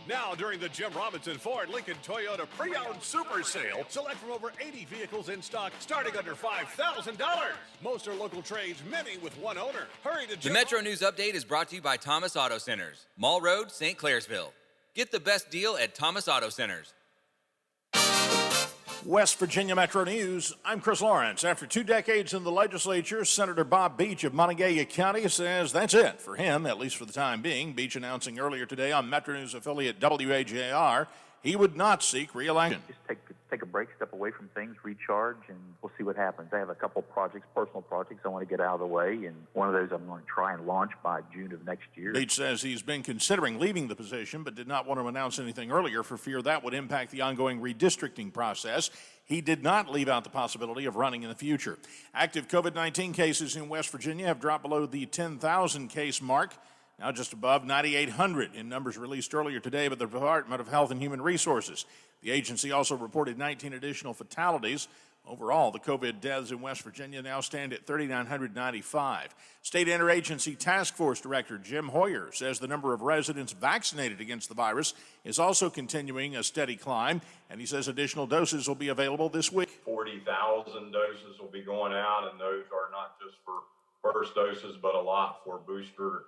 Now, during the Jim Robinson Ford Lincoln Toyota Pre-Owned Super Sale, select from over 80 vehicles in stock starting under $5,000. Most are local trades, many with one owner. Hurry to Jim. The Metro News Update is brought to you by Thomas Auto Centers, Mall Road, St. Clairsville. Get the best deal at Thomas Auto Centers. West Virginia Metro News, I'm Chris Lawrence. After 2 decades in the legislature, Senator Bob Beach of Montague County says that's it for him, at least for the time being. Beach announcing earlier today on Metro News affiliate WAJR he would not seek re-election. Just take a break, step away from things, recharge, and we'll see what happens. I have a couple projects, personal projects I want to get out of the way, and one of those I'm going to try and launch by June of next year. Beach says he's been considering leaving the position, but did not want to announce anything earlier for fear that would impact the ongoing redistricting process. He did not leave out the possibility of running in the future. Active COVID-19 cases in West Virginia have dropped below the 10,000 case mark, now just above 9,800 in numbers released earlier today by the Department of Health and Human Resources. The agency also reported 19 additional fatalities. Overall, the COVID deaths in West Virginia now stand at 3,995. State Interagency Task Force Director Jim Hoyer says the number of residents vaccinated against the virus is also continuing a steady climb, and he says additional doses will be available this week. 40,000 doses will be going out, and those are not just for first doses, but a lot for booster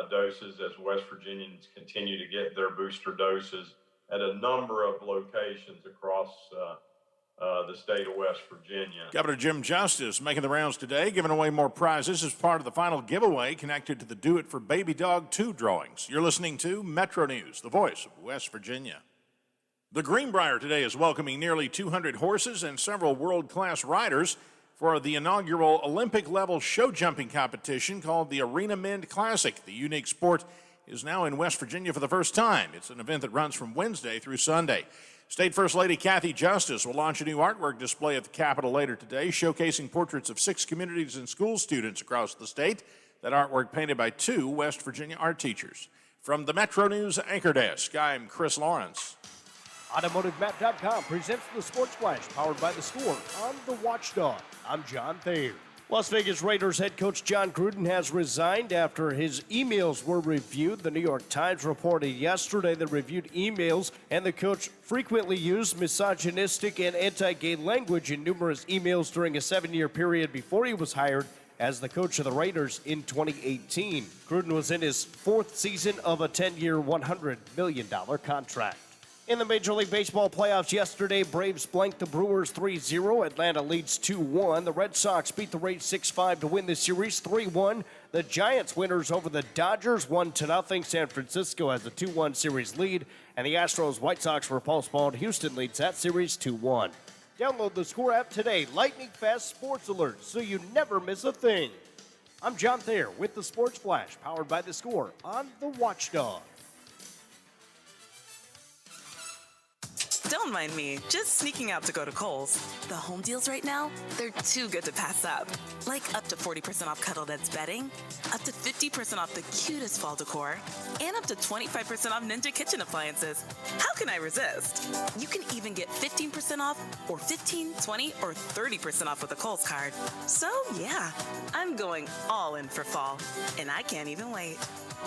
doses as West Virginians continue to get their booster doses at a number of locations across the state of West Virginia. Governor Jim Justice making the rounds today, giving away more prizes as part of the final giveaway connected to the Do It for Baby Dog 2 drawings. You're listening to Metro News, the voice of West Virginia. The Greenbrier today is welcoming nearly 200 horses and several world-class riders for the inaugural Olympic-level show jumping competition called the Arena Mend Classic. The unique sport is now in West Virginia for the first time. It's an event that runs from Wednesday through Sunday. State First Lady Kathy Justice will launch a new artwork display at the Capitol later today, showcasing portraits of 6 communities and school students across the state. That artwork painted by 2 West Virginia art teachers. From the Metro News Anchor Desk, I'm Chris Lawrence. AutomotiveMap.com presents the Sports Flash, powered by The Score on The Watchdog. I'm John Thayer. Las Vegas Raiders head coach John Gruden has resigned after his emails were reviewed. The New York Times reported yesterday the reviewed emails and the coach frequently used misogynistic and anti-gay language in numerous emails during a 7-year period before he was hired as the coach of the Raiders in 2018. Gruden was in his 4th season of a 10-year, $100 million contract. In the Major League Baseball playoffs yesterday, Braves blanked the Brewers 3-0. Atlanta leads 2-1. The Red Sox beat the Rays 6-5 to win the series 3-1. The Giants winners over the Dodgers 1-0. San Francisco has a 2-1 series lead. And the Astros White Sox were postponed. Houston leads that series 2-1. Download the Score app today. Lightning fast sports alerts so you never miss a thing. I'm John Thayer with the Sports Flash, powered by the Score on the Watchdog. Don't mind me, just sneaking out to go to Kohl's. The home deals right now, they're too good to pass up. Like up to 40% off Cuddle Dad's bedding, up to 50% off the cutest fall decor, and up to 25% off Ninja kitchen appliances. How can I resist? You can even get 15% off or 15, 20, or 30% off with a Kohl's card. So yeah, I'm going all in for fall, and I can't even wait.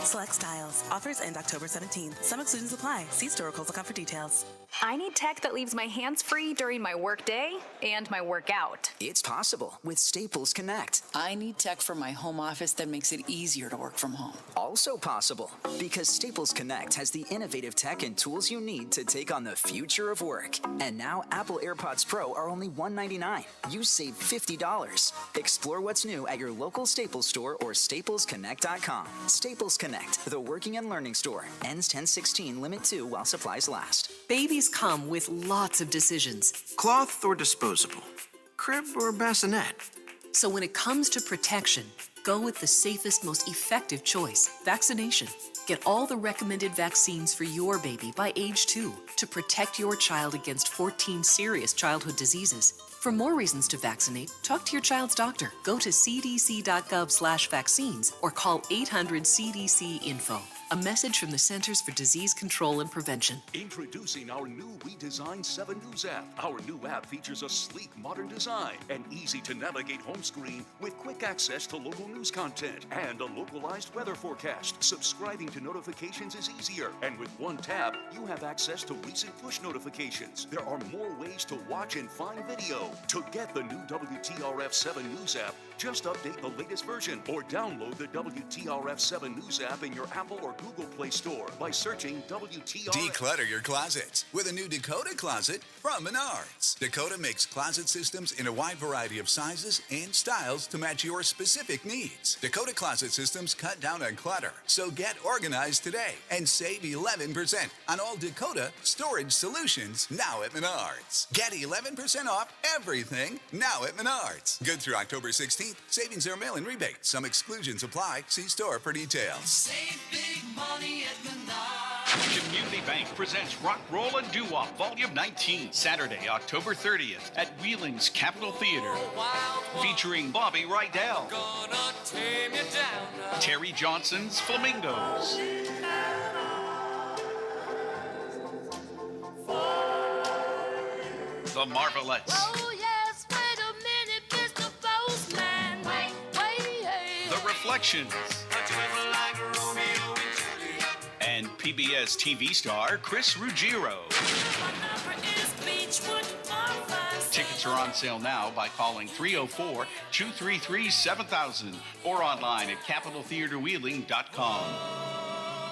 Select styles. Offers end October 17th. Some exclusions apply. See store or Kohl's.com for details. I need tech that leaves my hands free during my work day and my workout. It's possible with Staples Connect. I need tech for my home office that makes it easier to work from home. Also possible because Staples Connect has the innovative tech and tools you need to take on the future of work. And now Apple AirPods Pro are only $199. You save $50. Explore what's new at your local Staples store or staplesconnect.com. Staples Connect, the working and learning store. Ends 10/16, limit 2 while supplies last. Babies come with lots of decisions. Cloth or disposable? Crib or bassinet? So when it comes to protection, go with the safest, most effective choice, vaccination. Get all the recommended vaccines for your baby by age 2 to protect your child against 14 serious childhood diseases. For more reasons to vaccinate, talk to your child's doctor. Go to cdc.gov/vaccines or call 800-CDC-INFO. A message from the Centers for Disease Control and Prevention. Introducing our new redesigned 7 News app. Our new app features a sleek, modern design, an easy-to-navigate home screen with quick access to local news content and a localized weather forecast. Subscribing to notifications is easier, and with one tap, you have access to recent push notifications. There are more ways to watch and find video. To get the new WTRF 7 News app, just update the latest version or download the WTRF 7 News app in your Apple or Google Play Store by searching WTRF. Declutter your closets with a new Dakota closet from Menards. Dakota makes closet systems in a wide variety of sizes and styles to match your specific needs. Dakota closet systems cut down on clutter, so get organized today and save 11% on all Dakota storage solutions now at Menards. Get 11% off everything now at Menards. Good through October 16th. Savings are mail-in rebate. Some exclusions apply. See store for details. Save big money at Menards. Community Bank presents Rock, Roll, and Doo-Wop Volume 19, Saturday, October 30th at Wheeling's Capitol Theater. Featuring Bobby Rydell, Terry Johnson's Flamingos, The Marvelettes, Oh, yes, wait a minute, Mr. Postman. Wait, The Reflections, and PBS TV star Chris Ruggiero. Tickets are on sale now by calling 304-233-7000 or online at CapitolTheaterWheeling.com.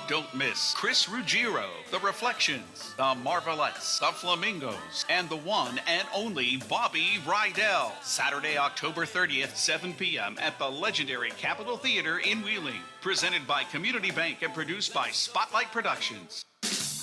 Don't miss Chris Ruggiero, The Reflections, The Marvelettes, The Flamingos, and the one and only Bobby Rydell. Saturday, October 30th, 7 p.m. at the legendary Capitol Theater in Wheeling. Presented by Community Bank and produced by Spotlight Productions.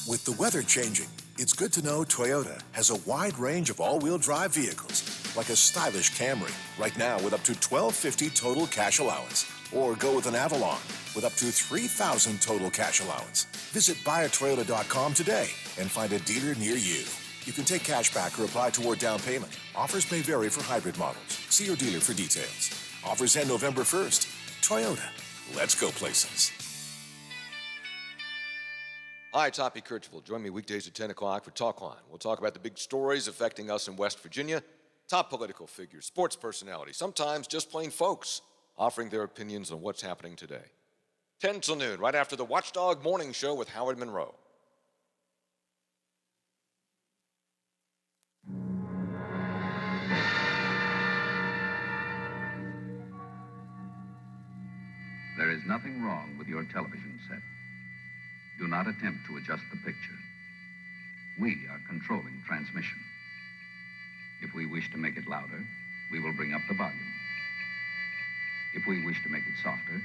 With the weather changing, it's good to know Toyota has a wide range of all-wheel drive vehicles, like a stylish Camry, right now with up to $1,250 total cash allowance. Or go with an Avalon with up to $3,000 total cash allowance. Visit buyatoyota.com today and find a dealer near you. You can take cash back or apply toward down payment. Offers may vary for hybrid models. See your dealer for details. Offers end November 1st. Toyota. Let's go places. Hi, Toppy Kirchville. Join me weekdays at 10 o'clock for Talk Line. We'll talk about the big stories affecting us in West Virginia, top political figures, sports personalities, sometimes just plain folks offering their opinions on what's happening today. 10 till noon, right after the Watchdog Morning Show with Howard Monroe. There is nothing wrong with your television set. Do not attempt to adjust the picture. We are controlling transmission. If we wish to make it louder, we will bring up the volume. If we wish to make it softer,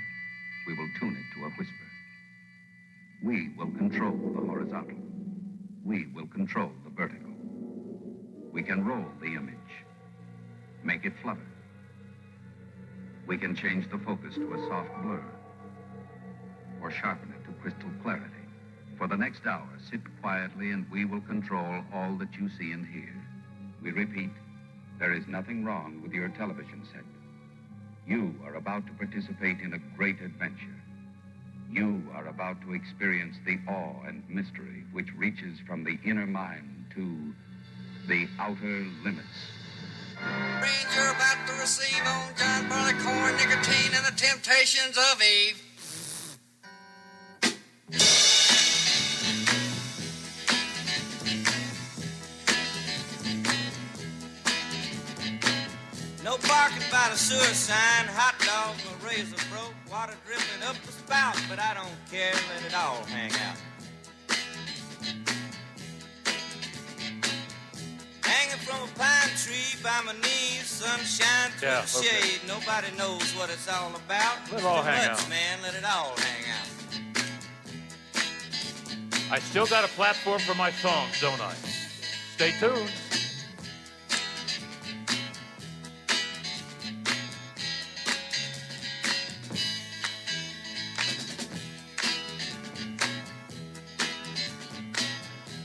we will tune it to a whisper. We will control the horizontal. We will control the vertical. We can roll the image, make it flutter. We can change the focus to a soft blur, or sharpen it to crystal clarity. For the next hour, sit quietly and we will control all that you see and hear. We repeat, there is nothing wrong with your television set. You are about to participate in a great adventure. You are about to experience the awe and mystery which reaches from the inner mind to the outer limits. Friends, you're about to receive on John Barleycorn, nicotine, and the temptations of Eve. No parking by the sewer sign, hot dogs, no razor broke, water dripping up the spout, but I don't care, let it all hang out. Hanging from a pine tree by my knees, sunshine through the shade, nobody knows what it's all about. Let it all hang Nuts, out. man, let it all hang out. I still got a platform for my songs, don't I? Stay tuned.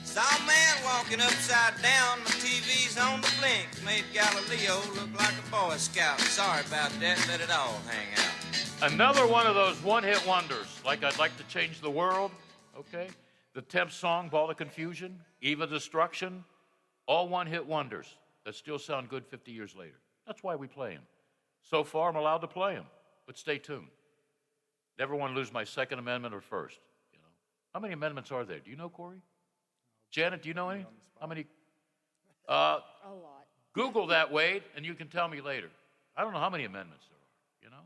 Saw a man walking upside down, my TV's on the blink, made Galileo look like a Boy Scout. Sorry about that, let it all hang out. Another one of those one-hit wonders, like I'd Like to Change the World, okay? The Temps song, Ball of Confusion, Eve of Destruction, all one-hit wonders that still sound good 50 years later. That's why we play them. So far, I'm allowed to play them, but stay tuned. Never want to lose my Second Amendment or First. You know, how many amendments are there? Do you know, Corey? Janet, do you know any? How many? A lot. Google that, Wade, and you can tell me later. I don't know how many amendments there are, you know?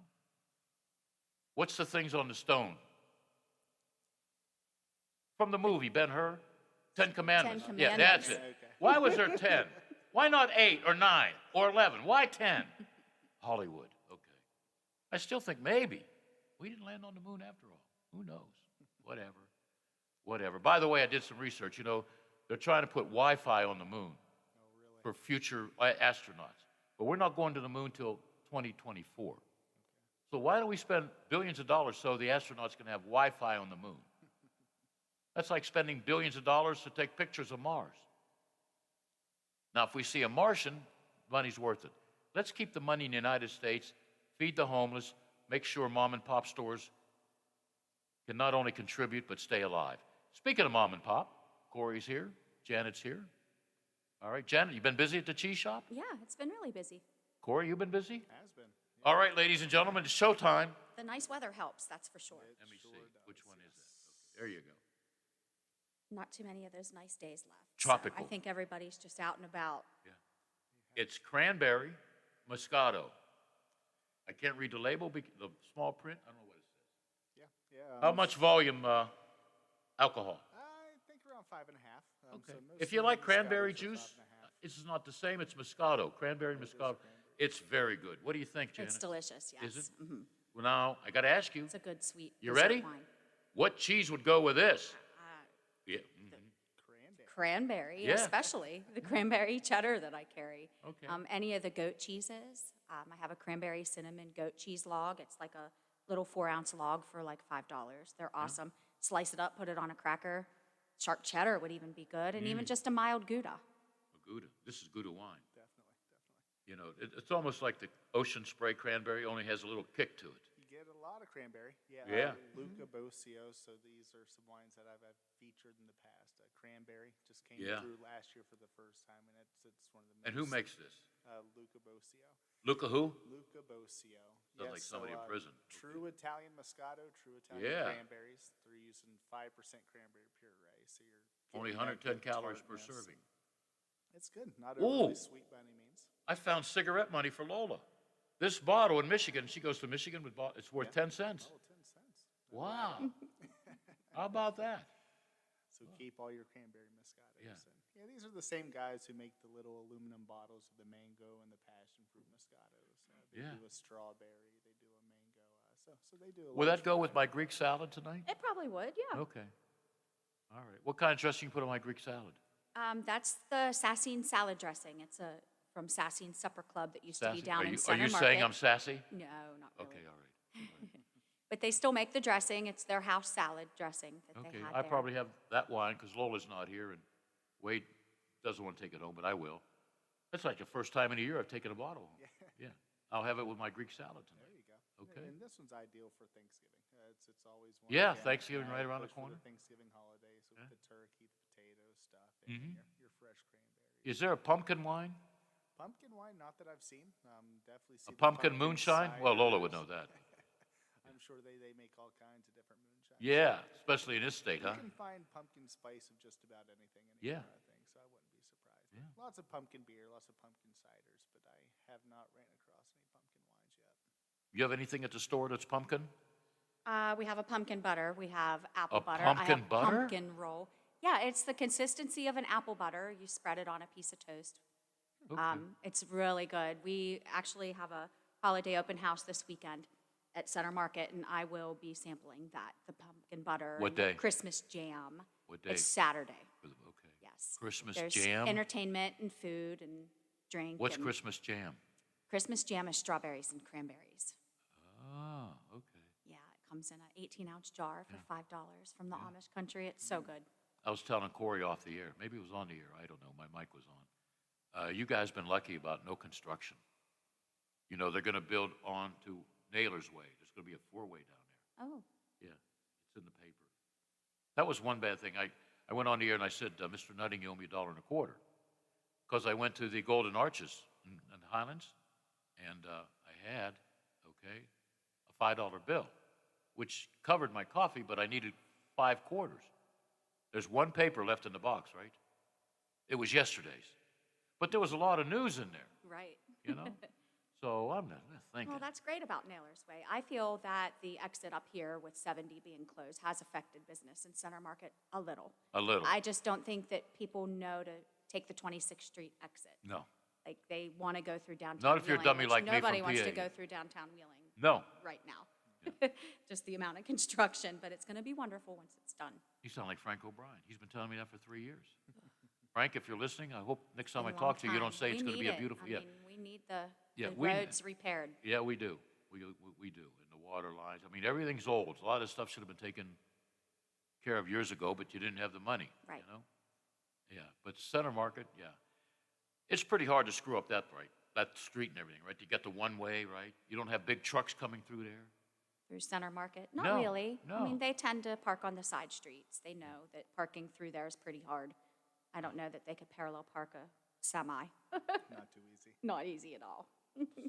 What's the things on the stone? From the movie, Ben-Hur? 10 Commandments. 10 Yeah, Commandments. that's it. Why was there 10? Why not 8 or 9 or 11? Why 10? Hollywood, okay. I still think maybe. We didn't land on the moon after all. Who knows? Whatever. By the way, I did some research. You know, they're trying to put Wi-Fi on the moon for future astronauts. But we're not going to the moon till 2024. So why don't we spend billions of dollars so the astronauts can have Wi-Fi on the moon? That's like spending billions of dollars to take pictures of Mars. Now, if we see a Martian, money's worth it. Let's keep the money in the United States, feed the homeless, make sure mom and pop stores can not only contribute but stay alive. Speaking of mom and pop, Corey's here, Janet's here. All right, Janet, you been busy at the cheese shop? Yeah, it's been really busy. Corey, you been busy? Has been. All right, ladies and gentlemen, it's showtime. The nice weather helps, that's for sure. Let me see. Which one is that? Okay, there you go. Not too many of those nice days left. Tropical. So I think everybody's just out and about. It's cranberry Moscato. I can't read the label, the small print. I don't know what it says. Yeah. How much volume alcohol? I think around 5.5. Okay. So most If you of like the cranberry Moscatos are juice, 5.5. this is not the same. It's Moscato, cranberry Moscato. It's very good. What do you think, Janet? It's delicious, yes. Is it? Mhm. Well, now, I got to ask you. It's a good sweet You dessert ready? wine. What cheese would go with this? Yeah. Cranberry, Yeah. especially the cranberry cheddar that I carry. Okay. Any of the goat cheeses. I have a cranberry cinnamon goat cheese log. It's like a little 4-ounce log for like $5. They're awesome. Slice it up, put it on a cracker. Sharp cheddar would even be good, and even just a mild Gouda. Gouda. This is Gouda wine. Definitely. You know, it's almost like the Ocean Spray cranberry, only has a little kick to it. You get a lot of cranberry. Yeah. Luca Bosio. So these are some wines that I've featured in the past. Cranberry just came through last year for the first time, and it's one of the. And who makes this? Luca Bosio. Luca who? Luca Bosio. Sounds like somebody in prison. True Italian Moscato, true Italian cranberries. They're using 5% cranberry puree, so you're Only getting that 110 good calories per tartness. serving. It's good. Not Ooh. overly sweet by any means. I found cigarette money for Lola. This bottle in Michigan, she goes to Michigan with it's worth 10 cents. Oh, 10 cents. Wow. How about that? So keep all your cranberry Moscatos. Yeah. And, these are the same guys who make the little aluminum bottles of the mango and the passion fruit Moscatos. They do a strawberry. They do a mango. So they do a lot. Will that go with my Greek salad tonight? It probably would, yeah. Okay. All right. What kind of dressing you put on my Greek salad? That's the Sassine salad dressing. It's from Sassine Supper Club that used to be down in Are Center you Market. saying I'm sassy? No, not really. Okay, all right. But they still make the dressing. It's their house salad dressing that Okay, they had I there. probably have that wine because Lola's not here and Wade doesn't want to take it home, but I will. That's like the first time in a year I've taken a bottle home. Yeah. I'll have it with my Greek salad tonight. There you go. Okay. And this one's ideal for Thanksgiving. It's always one. Yeah, again, Thanksgiving right around the push for corner. Thanksgiving holidays with the turkey, the potato stuff, Mhm. and your fresh cranberries. Is there a pumpkin wine? Pumpkin wine, not that I've seen. Definitely see A the pumpkin moonshine? Well, Lola would ciders. know that. I'm sure they make all kinds of different moonshines. Yeah, especially in this state, huh? You can find pumpkin spice of just about anything Yeah. anymore, I think, so I wouldn't be surprised. Lots of pumpkin beer, lots of pumpkin ciders, but I have not ran across any pumpkin wines yet. You have anything at the store that's pumpkin? We have a pumpkin butter. We have apple A butter. pumpkin I have butter? pumpkin roll. Yeah, it's the consistency of an apple butter. You spread it on a piece of toast. Okay. It's really good. We actually have a holiday open house this weekend at Center Market, and I will be sampling that, the pumpkin butter. What and the day? Christmas jam. What day? It's Saturday. Okay. Yes. Christmas There's jam? entertainment and food and drink. What's and Christmas jam? Christmas jam is strawberries and cranberries. Oh, okay. Yeah, it comes in an 18-ounce jar for $5 from the Amish country. It's so good. I was telling Corey off the air. Maybe it was on the air. I don't know. My mic was on. You guys been lucky about no construction. You know, they're going to build on to Naylor's Way. There's going to be a four-way down there. Oh. Yeah, it's in the paper. That was one bad thing. I went on the air and I said, Mr. Nutting, you owe me $1.25. Because I went to the Golden Arches in the Highlands, and I had, a $5 bill, which covered my coffee, but I needed 5 quarters. There's one paper left in the box, right? It was yesterday's. But there was a lot of news in there, Right. you know? So I'm not thinking. Well, that's great about Naylor's Way. I feel that the exit up here with 70 being closed has affected business in Center Market a little. A little. I just don't think that people know to take the 26th Street exit. No. Like, they want to go through downtown Not if you're a Wheeling, dummy which like me from nobody wants to PA. go through downtown Wheeling. No. Right now. Just the amount of construction, but it's going to be wonderful once it's done. You sound like Frank O'Brien. He's been telling me that for 3 years. Frank, if you're listening, I hope next time I Been a talk long to you, you don't time. say it's We going to need be a it. beautiful. I Yeah. mean, we need the Yeah, the we- roads repaired. Yeah, we do. We do. And the water lines. I mean, everything's old. A lot of stuff should have been taken care of years ago, but you didn't have the money. Right. You know? Yeah. But Center Market, yeah. It's pretty hard to screw up that street and everything, right? You got the one way, right? You don't have big trucks coming through there. Through Center Market? Not No, really. I no. mean, they tend to park on the side streets. They know that parking through there is pretty hard. I don't know that they could parallel park a semi. Not too easy. Not easy at all.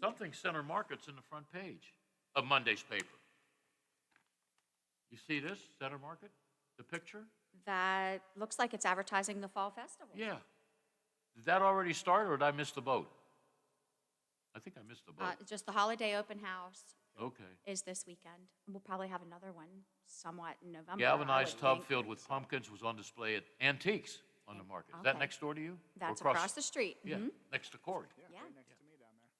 Something Center Market's in the front page of Monday's paper. You see this, Center Market? The picture? That looks like it's advertising the fall festival. Yeah. Did that already start, or did I miss the boat? I think I missed the boat. Just the holiday open house Okay. is this weekend. We'll probably have another one somewhat in November. Galvanized I would tub think. filled with pumpkins was on display at Antiques on the market. Is that Okay. next door to you? Or That's across the street. Yeah, Mhm. next to Corey. Yeah. Right next to me down there.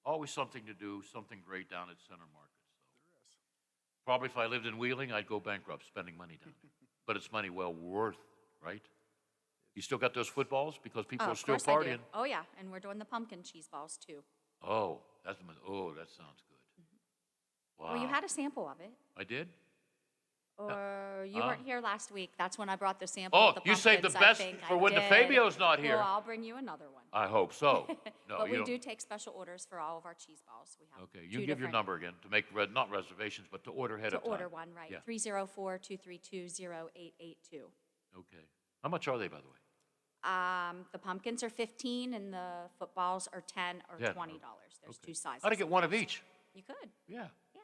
Always something to do, something great down at Center Market. So. Probably if I lived in Wheeling, I'd go bankrupt spending money down there. But it's money well worth, right? You still got those footballs because people Oh, are of still course I do. partying? Oh, yeah, and we're doing the pumpkin cheese balls, too. Oh, that sounds good. Wow. Well, you had a sample of it. I did? Or you weren't here last week. That's when I brought the sample Oh, of the you saved the pumpkins, I best think. for I when the did. Fabio's not here. Well, I'll bring you another one. I hope so. No, But you we don't. do take special orders for all of our cheese balls. We have Okay, two you give your different- number again to make, not reservations, but to order ahead To of time. order one, right. Yeah. 304-232-0882. Okay. How much are they, by the way? The pumpkins are 15 and the footballs are 10 or Yeah, $20. There's two sizes. I'd to get one of each. You could. Yeah. Yeah.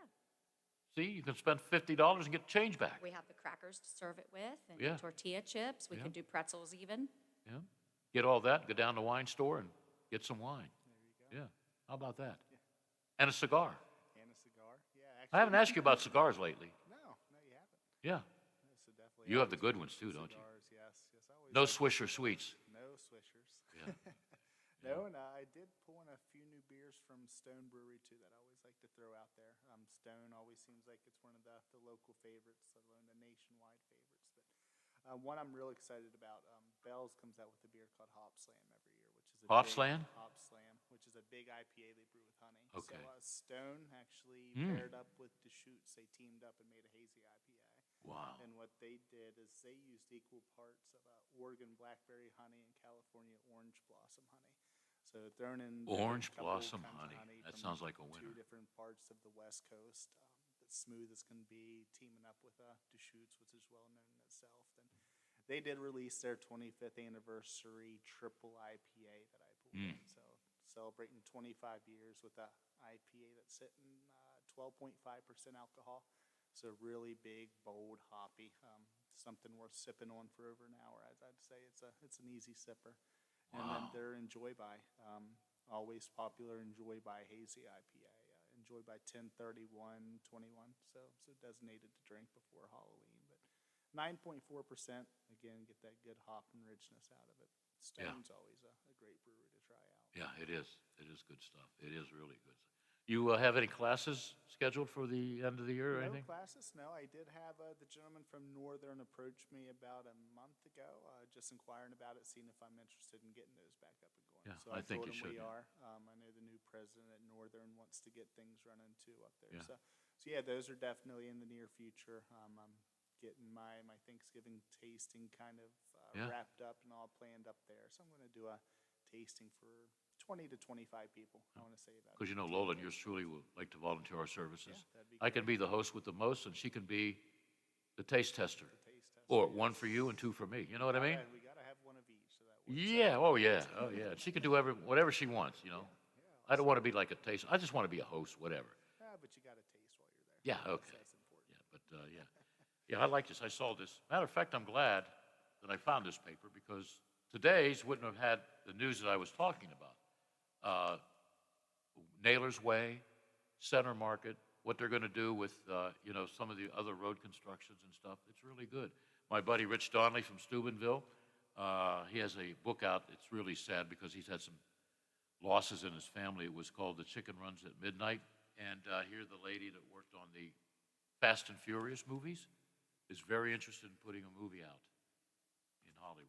See, you can spend $50 and get change back. We have the crackers to serve it with and Yeah. tortilla chips. We Yeah. could do pretzels even. Yeah. Get all that, go down to the wine store and get some wine. Yeah. How about that? And a cigar. And a cigar. Yeah, actually. I haven't asked you about cigars lately. No, you haven't. Yeah. So definitely You have the always good good ones too, don't you? cigars. No Swisher Sweets. No Swishers. Yeah. No, and I did pull in a few new beers from Stone Brewery too that I always like to throw out there. Stone always seems like it's one of the local favorites, let alone the nationwide favorites. But one I'm real excited about, Bell's comes out with a beer called Hop Slam every year, which is a Hop big, Slam? Hop Slam, which is a big IPA they brew with honey. Okay. So Stone actually Mm. paired up with Deschutes. They teamed up and made a hazy IPA. Wow. And what they did is they used equal parts of Oregon blackberry honey and California orange blossom honey. So thrown in Orange a couple blossom kinds of honey. That from sounds like a winner. 2 different parts of the West Coast. That's smooth as can be, teaming up with Deschutes, which is well known in itself. And they did release their 25th anniversary triple IPA that I pulled in. So celebrating 25 years with a IPA that's sitting 12.5% alcohol. So really big, bold, hoppy. Something worth sipping on for over an hour. I'd say it's an easy sipper. And then Wow. their Enjoy By, always popular Enjoy By hazy IPA. Enjoy By 10/31/21. So designated to drink before Halloween. But 9.4%. Again, get that good hop and richness out of it. Stone's always a great brewery to try out. Yeah, it is. It is good stuff. It is really good. You have any classes scheduled for the end of the year or anything? No classes, no. I did have the gentleman from Northern approach me about a month ago, just inquiring about it, seeing if I'm interested in getting those back up and going. Yeah, So I think told you him should, we yeah. are. I know the new president at Northern wants to get things running too up there. Yeah. So yeah, those are definitely in the near future. I'm getting my Thanksgiving tasting kind of Yeah. wrapped up and all planned up there. So I'm going to do a tasting for 20 to 25 people. I want to say about. Because you know, 15 Lola and days. yours truly would like to volunteer our services. Yeah, that'd be I can be the host with the most, and she can be the taste tester. Taste test. Or one for you and 2 for me. You know what I mean? We got to have one of each. So that works Yeah. Oh, yeah. Oh, yeah. She can do whatever she wants, you know. I don't want to be like a taste. I just want to be a host, whatever. But you got to taste while you're there. Yeah, okay. That's important. Yeah, but yeah. Yeah, I like this. I saw this. Matter of fact, I'm glad that I found this paper because today's wouldn't have had the news that I was talking about. Naylor's Way, Center Market, what they're going to do with, some of the other road constructions and stuff. It's really good. My buddy Rich Donnelly from Steubenville, he has a book out. It's really sad because he's had some losses in his family. It was called The Chicken Runs at Midnight. And here the lady that worked on the Fast and Furious movies is very interested in putting a movie out in Hollywood.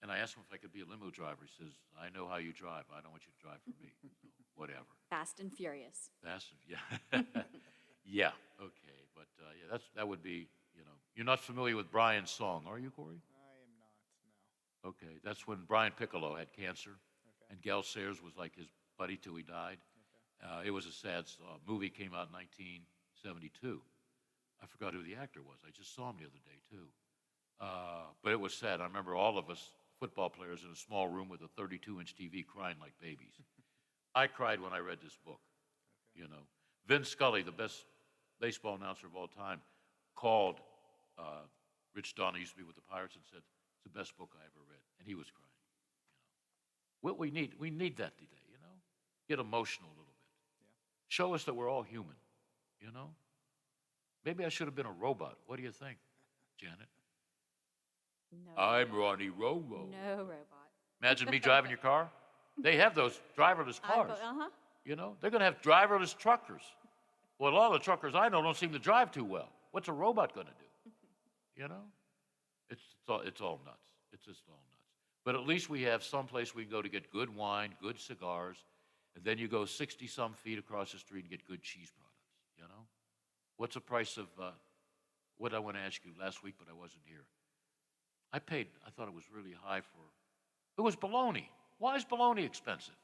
And I asked him if I could be a limo driver. He says, I know how you drive. I don't want you to drive for me. So, whatever. Fast and Furious. Fast and, yeah. Yeah, okay. But, that would be, you're not familiar with Brian's song, are you, Corey? I am not, no. Okay, that's when Brian Piccolo had cancer. And Gail Sayers was like his buddy till he died. It was a sad movie, came out in 1972. I forgot who the actor was. I just saw him the other day, too. But it was sad. I remember all of us football players in a small room with a 32-inch TV crying like babies. I cried when I read this book, Vin Scully, the best baseball announcer of all time, called Rich Donnelly, used to be with the Pirates, and said, it's the best book I ever read. And he was crying. What we need that today, Get emotional a little bit. Yeah. Show us that we're all human, Maybe I should have been a robot. What do you think, Janet? No. I'm Ronnie Roro. No robot. Imagine me driving your car. They have those driverless cars. Uh-huh. They're going to have driverless truckers. Well, a lot of the truckers I know don't seem to drive too well. What's a robot going to do? It's all nuts. It's just all nuts. But at least we have some place we can go to get good wine, good cigars, and then you go 60-some feet across the street and get good cheese products, What's the price of, what I want to ask you last week, but I wasn't here. I thought it was really high it was bologna. Why is bologna expensive?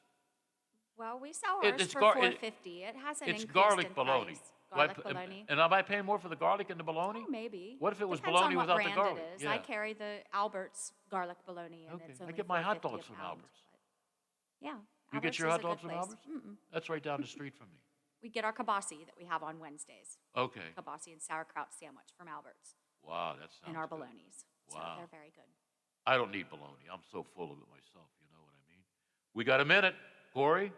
Well, we sell ours It's for $4.50. It hasn't It's increased garlic in bologna. price. Garlic bologna. And am I paying more for the garlic and the bologna? Oh, maybe. What if it was Depends bologna on what without the brand garlic? It is. Yeah. I carry the Albert's garlic bologna, and Okay. it's I only get my hot $4.50 dogs a from pound, Albert's. but yeah. You get Albert's your is hot a good dogs from place. Albert's? Mm-mm. That's right down the street from me. We get our kibasi that we have on Wednesdays. Okay. Kibasi and sauerkraut sandwich from Albert's. Wow, that sounds And our good. bolognas. So Wow. they're very good. I don't need bologna. I'm so full of it myself, you know what I mean? We got a minute, Corey.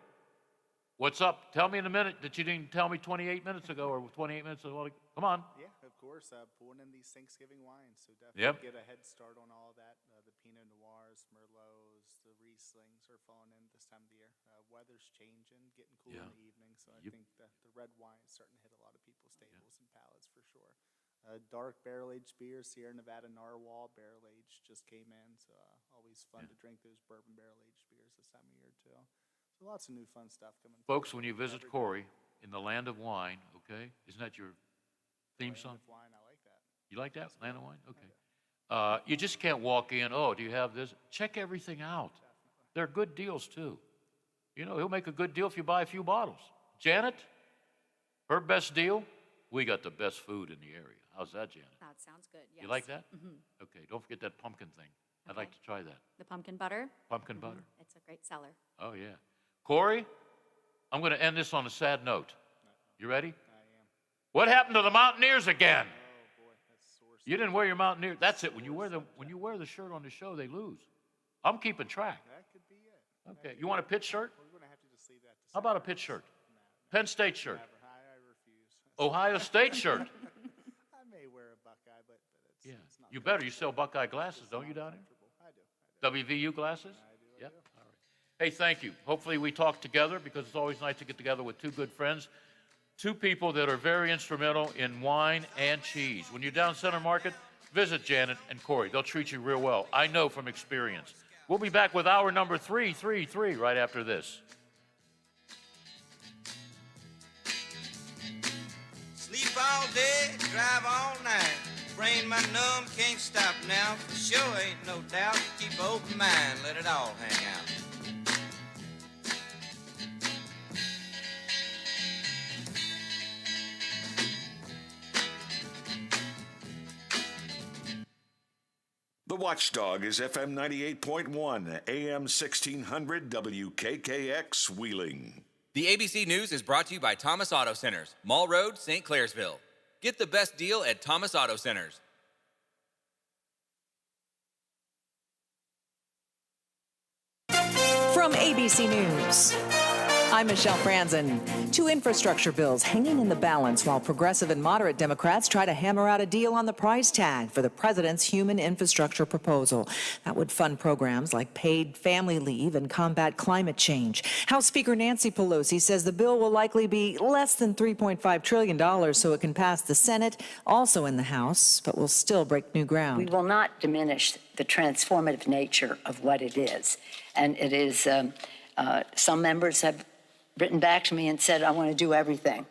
What's up? Tell me in a minute that you didn't tell me 28 minutes ago or 28 minutes ago. Come on. Yeah, of course. Pulling in these Thanksgiving wines, so Yep. definitely get a head start on all that. The Pinot Noirs, Merlots, the Rieslings are falling in this time of the year. Weather's changing, getting cool in the evening, so I think that the red wine is starting to hit a lot of people's tables and palates for sure. Dark barrel-aged beers, Sierra Nevada Narwhal barrel-aged just came in, so always fun to drink those bourbon barrel-aged beers this time of year too. So lots of new fun stuff coming. Folks, when you visit Corey in the land of wine, okay, isn't that your theme song? Land of wine, I like that. You like that? Land of wine? Okay. You just can't walk in, oh, do you have this? Check everything out. They're good deals too. You know, he'll make a good deal if you buy a few bottles. Janet, her best deal, we got the best food in the area. How's that, Janet? That sounds good, yes. You like that? Mm-hmm. Okay, don't forget that pumpkin thing. I'd like to try that. The pumpkin butter? Pumpkin butter. It's a great seller. Oh, yeah. Corey, I'm going to end this on a sad note. You ready? I am. What happened to the Mountaineers again? Oh, boy, that's sore. You didn't wear your Mountaineer. That's it. When you wear the shirt on the show, they lose. I'm keeping track. That could be it. Okay. You want a pitch shirt? We're going to have to just leave that to How about a pitch shirt? Penn State shirt. I refuse. Ohio State shirt. I may wear a Buckeye, but it's, Yeah. it's not You better. You sell Buckeye glasses, don't you, down here? I do. WVU glasses? Yep. All right. Hey, thank you. Hopefully we talk together because it's always nice to get together with two good friends, two people that are very instrumental in wine and cheese. When you're down Center Market, visit Janet and Corey. They'll treat you real well. I know from experience. We'll be back with hour number 333 right after this. Sleep all day, drive all night. Brain my numb, can't stop now. For sure ain't no doubt. Keep an open mind, let it all hang out. The Watchdog is FM 98.1, AM 1600 WKKX Wheeling. The ABC News is brought to you by Thomas Auto Centers, Mall Road, St. Clairsville. Get the best deal at Thomas Auto Centers. From ABC News, I'm Michelle Franzen. Two infrastructure bills hanging in the balance while progressive and moderate Democrats try to hammer out a deal on the price tag for the president's human infrastructure proposal. That would fund programs like paid family leave and combat climate change. House Speaker Nancy Pelosi says the bill will likely be less than $3.5 trillion so it can pass the Senate, also in the House, but will still break new ground. We will not diminish the transformative nature of what it is. And it is, some members have written back to me and said, I want to do everything.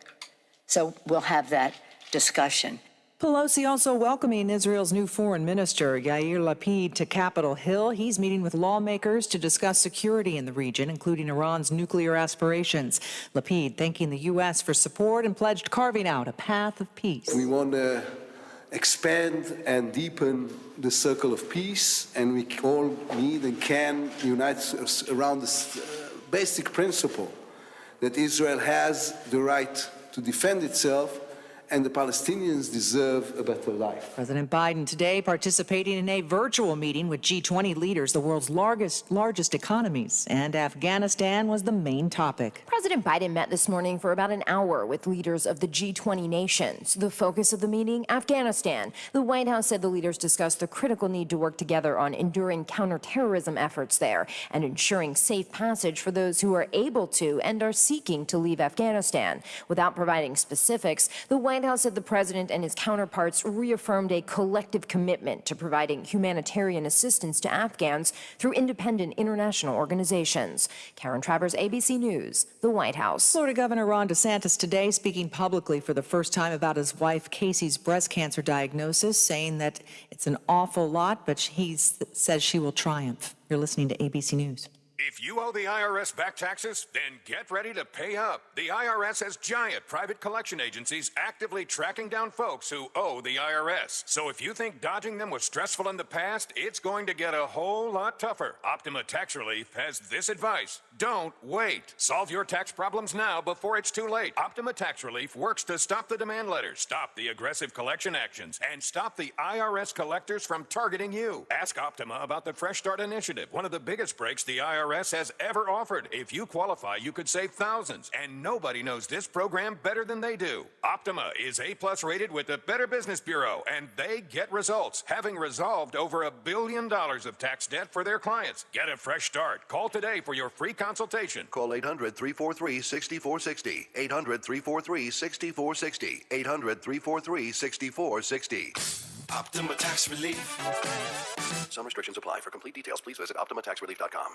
So we'll have that discussion. Pelosi also welcoming Israel's new foreign minister, Yair Lapid, to Capitol Hill. He's meeting with lawmakers to discuss security in the region, including Iran's nuclear aspirations. Lapid thanking the U.S. for support and pledged carving out a path of peace. We want to expand and deepen the circle of peace, and we all need and can unite around this basic principle that Israel has the right to defend itself and the Palestinians deserve a better life. President Biden today participating in a virtual meeting with G20 leaders, the world's largest economies, and Afghanistan was the main topic. President Biden met this morning for about an hour with leaders of the G20 nations. The focus of the meeting, Afghanistan. The White House said the leaders discussed the critical need to work together on enduring counterterrorism efforts there and ensuring safe passage for those who are able to and are seeking to leave Afghanistan. Without providing specifics, the White House said the president and his counterparts reaffirmed a collective commitment to providing humanitarian assistance to Afghans through independent international organizations. Karen Travers, ABC News, the White House. Florida Governor Ron DeSantis today speaking publicly for the first time about his wife Casey's breast cancer diagnosis, saying that it's an awful lot, but he says she will triumph. You're listening to ABC News. If you owe the IRS back taxes, then get ready to pay up. The IRS has giant private collection agencies actively tracking down folks who owe the IRS. So if you think dodging them was stressful in the past, it's going to get a whole lot tougher. Optima Tax Relief has this advice. Don't wait. Solve your tax problems now before it's too late. Optima Tax Relief works to stop the demand letters, stop the aggressive collection actions, and stop the IRS collectors from targeting you. Ask Optima about the Fresh Start Initiative, one of the biggest breaks the IRS IRS has ever offered. If you qualify, you could save thousands, and nobody knows this program better than they do. Optima is A+ rated with the Better Business Bureau, and they get results, having resolved over $1 billion of tax debt for their clients. Get a fresh start. Call today for your free consultation. Call 800-343-6460. 800-343-6460. 800-343-6460. Optima Tax Relief. Some restrictions apply. For complete details, please visit OptimaTaxRelief.com.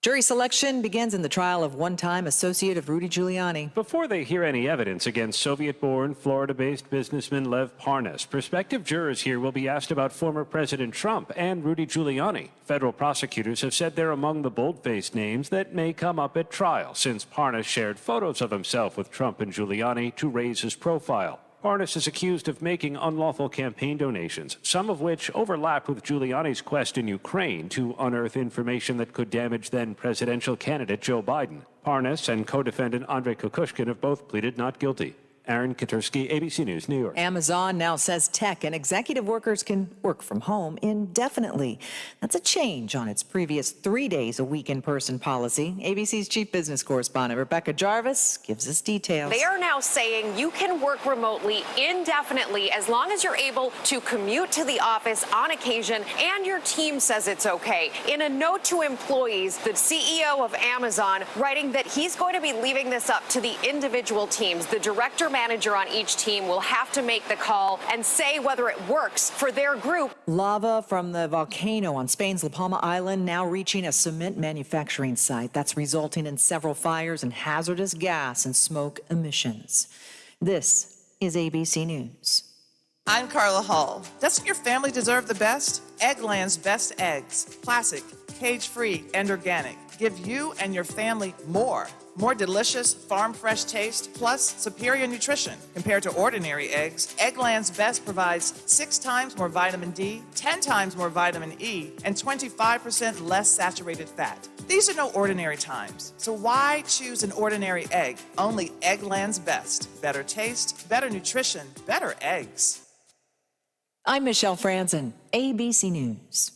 Jury selection begins in the trial of one-time associate of Rudy Giuliani. Before they hear any evidence against Soviet-born, Florida-based businessman Lev Parnas, prospective jurors here will be asked about former President Trump and Rudy Giuliani. Federal prosecutors have said they're among the bold-faced names that may come up at trial, since Parnas shared photos of himself with Trump and Giuliani to raise his profile. Parnas is accused of making unlawful campaign donations, some of which overlapped with Giuliani's quest in Ukraine to unearth information that could damage then-presidential candidate Joe Biden. Parnas and co-defendant Andrei Kukushkin have both pleaded not guilty. Aaron Katursky, ABC News, New York. Amazon now says tech and executive workers can work from home indefinitely. That's a change on its previous 3 days a week in-person policy. ABC's chief business correspondent Rebecca Jarvis gives us details. They are now saying you can work remotely indefinitely as long as you're able to commute to the office on occasion and your team says it's okay. In a note to employees, the CEO of Amazon writing that he's going to be leaving this up to the individual teams. The director manager on each team will have to make the call and say whether it works for their group. Lava from the volcano on Spain's La Palma Island now reaching a cement manufacturing site. That's resulting in several fires and hazardous gas and smoke emissions. This is ABC News. I'm Carla Hall. Doesn't your family deserve the best? Eggland's best eggs, classic, cage-free, and organic, give you and your family more. More delicious, farm-fresh taste, plus superior nutrition. Compared to ordinary eggs, Eggland's Best provides 6 times more vitamin D, 10 times more vitamin E, and 25% less saturated fat. These are no ordinary times, so why choose an ordinary egg? Only Eggland's Best. Better taste, better nutrition, better eggs. I'm Michelle Franzen, ABC News.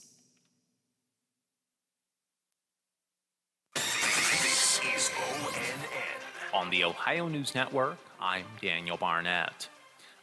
On the Ohio News Network, I'm Daniel Barnett.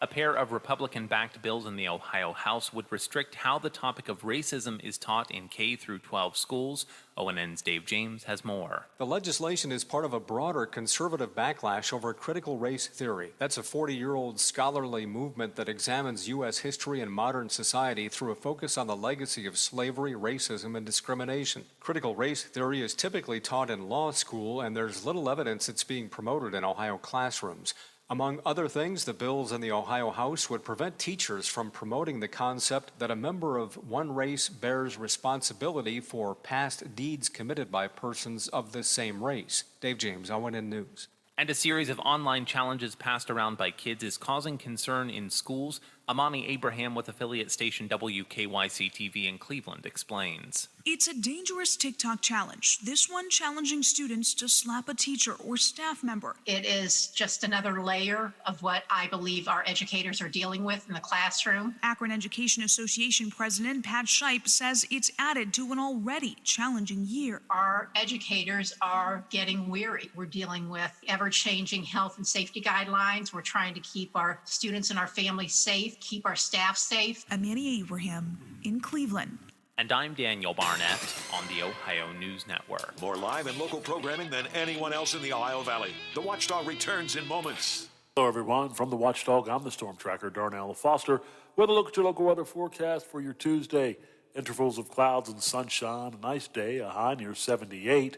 A pair of Republican-backed bills in the Ohio House would restrict how the topic of racism is taught in K-12 schools. ONN's Dave James has more. The legislation is part of a broader conservative backlash over critical race theory. That's a 40-year-old scholarly movement that examines U.S. history and modern society through a focus on the legacy of slavery, racism, and discrimination. Critical race theory is typically taught in law school, and there's little evidence it's being promoted in Ohio classrooms. Among other things, the bills in the Ohio House would prevent teachers from promoting the concept that a member of one race bears responsibility for past deeds committed by persons of the same race. Dave James, ONN News. And a series of online challenges passed around by kids is causing concern in schools. Amani Abraham with affiliate station WKYC-TV in Cleveland explains. It's a dangerous TikTok challenge, this one challenging students to slap a teacher or staff member. It is just another layer of what I believe our educators are dealing with in the classroom. Akron Education Association President Pat Shipe says it's added to an already challenging year. Our educators are getting weary. We're dealing with ever-changing health and safety guidelines. We're trying to keep our students and our families safe, keep our staff safe. Amani Abraham in Cleveland. And I'm Daniel Barnett on the Ohio News Network. More live and local programming than anyone else in the Ohio Valley. The Watchdog returns in moments. Hello, everyone. From the Watchdog, I'm the Storm Tracker, Darnell Foster, with a look at your local weather forecast for your Tuesday. Intervals of clouds and sunshine, a nice day, a high near 78.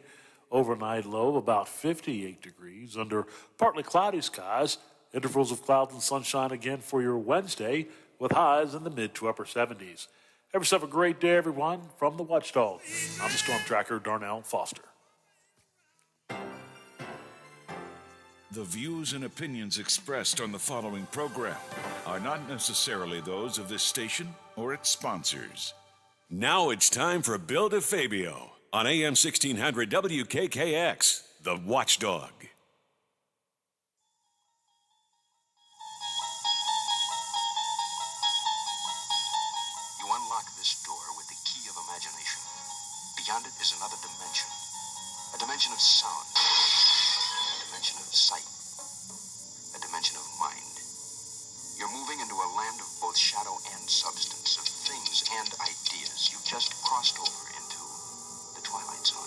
Overnight low of about 58 degrees under partly cloudy skies. Intervals of clouds and sunshine again for your Wednesday with highs in the mid to upper 70s. Have yourself a great day, everyone. From the Watchdog, I'm the Storm Tracker, Darnell Foster. The views and opinions expressed on the following program are not necessarily those of this station or its sponsors. Now it's time for Bill DeFabio on AM 1600 WKKX, the Watchdog. You unlock this door with the key of imagination. Beyond it is another dimension, dimension of sound, a dimension of sight, a dimension of mind. You're moving into a land of both shadow and substance, of things and ideas. You've just crossed over into the Twilight Zone.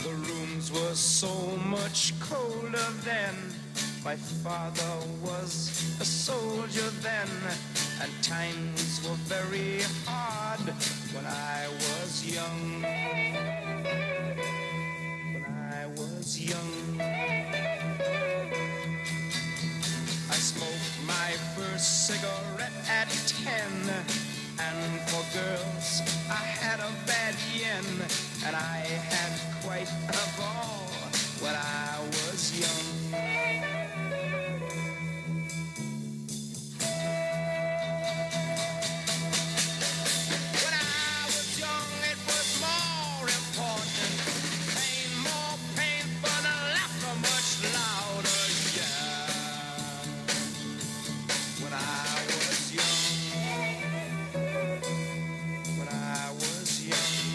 The rooms were so much colder then. My father was a soldier then, and times were very hard when I was young. When I was young, I smoked my first cigarette at 10, and for girls I had a bad yen, and I had quite a ball when I was young. When I was young, it was more important. Pain, more painful, and laughter much louder, yeah. When I was young, when I was young,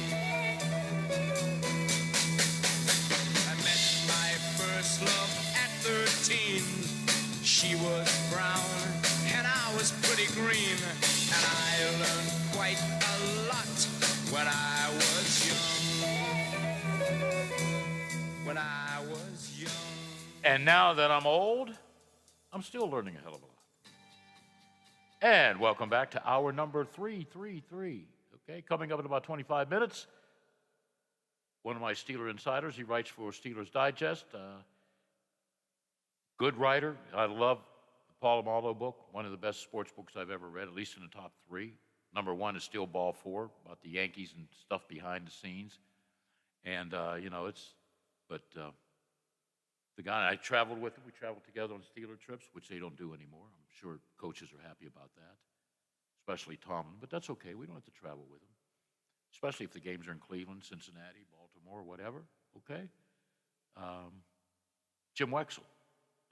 I met my first love at 13. She was brown and I was pretty green, and I learned quite a lot when I was young. When I was young. And now that I'm old, I'm still learning a hell of a lot. And welcome back to hour number 333. Okay, coming up in about 25 minutes, one of my Steeler insiders, he writes for Steelers Digest. Good writer. I love the Paul Amaldo book, one of the best sports books I've ever read, at least in the top 3. Number 1 is Steel Ball 4, about the Yankees and stuff behind the scenes. And, the guy I traveled with him, we traveled together on Steeler trips, which they don't do anymore. I'm sure coaches are happy about that, especially Tomlin. But that's okay. We don't have to travel with him, especially if the games are in Cleveland, Cincinnati, Baltimore, whatever. Okay? Jim Wexell.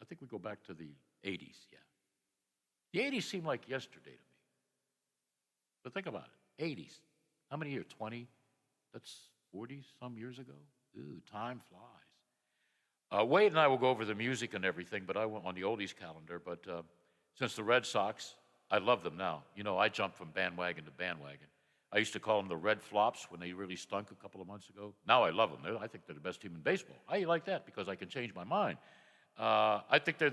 I think we go back to the 80s, yeah. The 80s seem like yesterday to me. But think about it. 80s. How many years? 20? That's 40-some years ago? Ooh, time flies. Wade and I will go over the music and everything, but I went on the oldies calendar. But since the Red Sox, I love them now. You know, I jumped from bandwagon to bandwagon. I used to call them the Red Flops when they really stunk a couple of months ago. Now I love them. I think they're the best team in baseball. I like that because I can change my mind. I think they're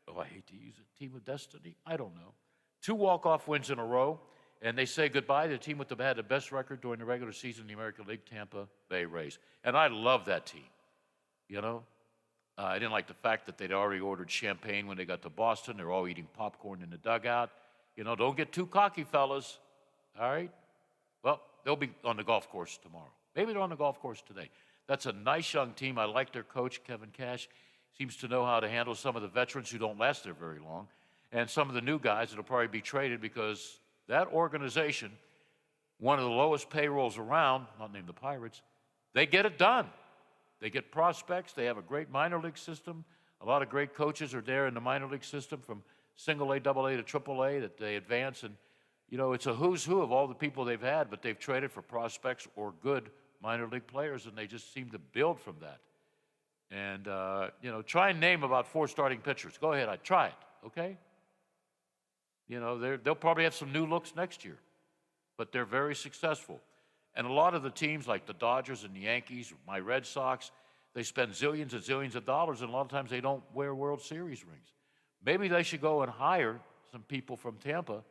I hate to use it, team of destiny? I don't know. 2 walk-off wins in a row, and they say goodbye to the team that had the best record during the regular season in the American League, Tampa Bay Rays. And I love that team, you know. I didn't like the fact that they'd already ordered champagne when they got to Boston. They're all eating popcorn in the dugout. You know, don't get too cocky, fellas, all right? Well, they'll be on the golf course tomorrow. Maybe they're on the golf course today. That's a nice young team. I like their coach, Kevin Cash. Seems to know how to handle some of the veterans who don't last there very long, and some of the new guys that will probably be traded because that organization, one of the lowest payrolls around, not named the Pirates, they get it done. They get prospects. They have a great minor league system. A lot of great coaches are there in the minor league system from single A, double A to triple A that they advance. And, you know, it's a who's who of all the people they've had, but they've traded for prospects or good minor league players, and they just seem to build from that. And, you know, try and name about 4 starting pitchers. Go ahead, try it, okay? You know, they'll probably have some new looks next year, but they're very successful. And a lot of the teams like the Dodgers and the Yankees, my Red Sox, they spend zillions and zillions of dollars, and a lot of times they don't wear World Series rings. Maybe they should go and hire some people from Tampa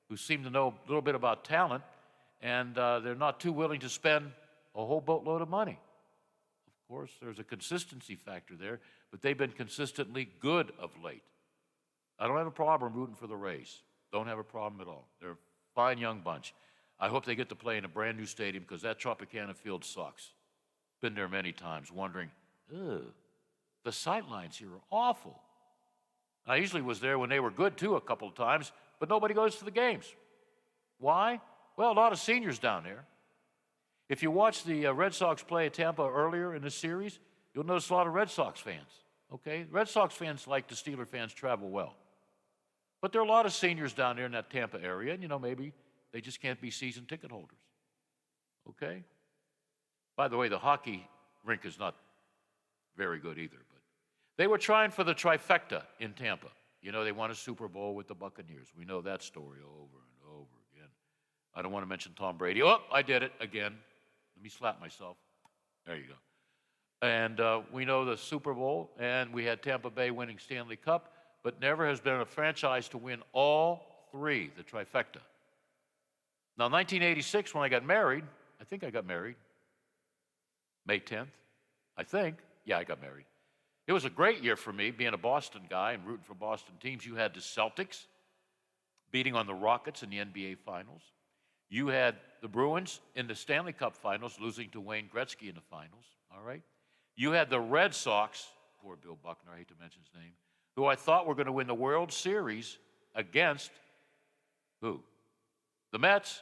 who seem to know a little bit about talent, and they're not too willing to spend a whole boatload of money. Of course, there's a consistency factor there, but they've been consistently good of late. I don't have a problem rooting for the Rays. Don't have a problem at all. They're a fine young bunch. I hope they get to play in a brand new stadium because that Tropicana field sucks. Been there many times wondering, the sightlines here are awful. I usually was there when they were good, too, a couple of times, but nobody goes to the games. Why? Well, a lot of seniors down there. If you watch the Red Sox play at Tampa earlier in the series, you'll notice a lot of Red Sox fans, okay? Red Sox fans like the Steeler fans travel well. But there are a lot of seniors down there in that Tampa area, and, maybe they just can't be season ticket holders, okay? By the way, the hockey rink is not very good either, but they were trying for the trifecta in Tampa. They won a Super Bowl with the Buccaneers. We know that story over and over again. I don't want to mention Tom Brady. Oh, I did it again. Let me slap myself. There you go. And we know the Super Bowl, and we had Tampa Bay winning Stanley Cup, but never has been a franchise to win all three, the trifecta. Now, 1986, when I got married, I think I got married, May 10th, I think. Yeah, I got married. It was a great year for me, being a Boston guy and rooting for Boston teams. You had the Celtics beating on the Rockets in the NBA Finals. You had the Bruins in the Stanley Cup Finals, losing to Wayne Gretzky in the finals, all right? You had the Red Sox, poor Bill Buckner, I hate to mention his name, who I thought were going to win the World Series against who? The Mets.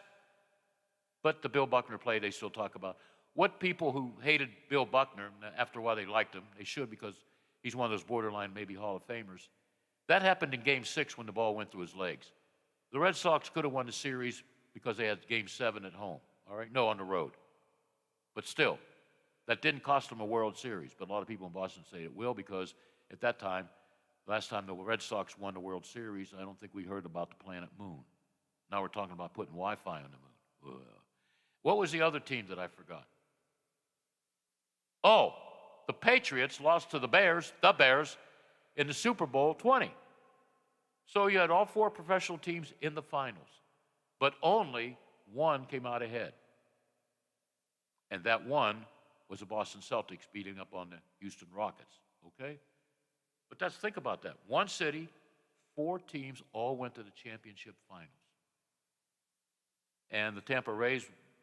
But the Bill Buckner play they still talk about. What people who hated Bill Buckner, after a while they liked him, they should because he's one of those borderline maybe Hall of Famers. That happened in Game 6 when the ball went through his legs. The Red Sox could have won the series because they had Game 7 at home, all right? No, on the road. But still, that didn't cost them a World Series. But a lot of people in Boston say it will because at that time, last time the Red Sox won the World Series, I don't think we heard about the planet Moon. Now we're talking about putting Wi-Fi on the moon. What was the other team that I forgot? Oh, the Patriots lost to the Bears, in the Super Bowl 20. So you had all four professional teams in the finals, but only one came out ahead. And that one was the Boston Celtics beating up on the Houston Rockets, okay? But think about that. One city, four teams all went to the championship finals. And the Tampa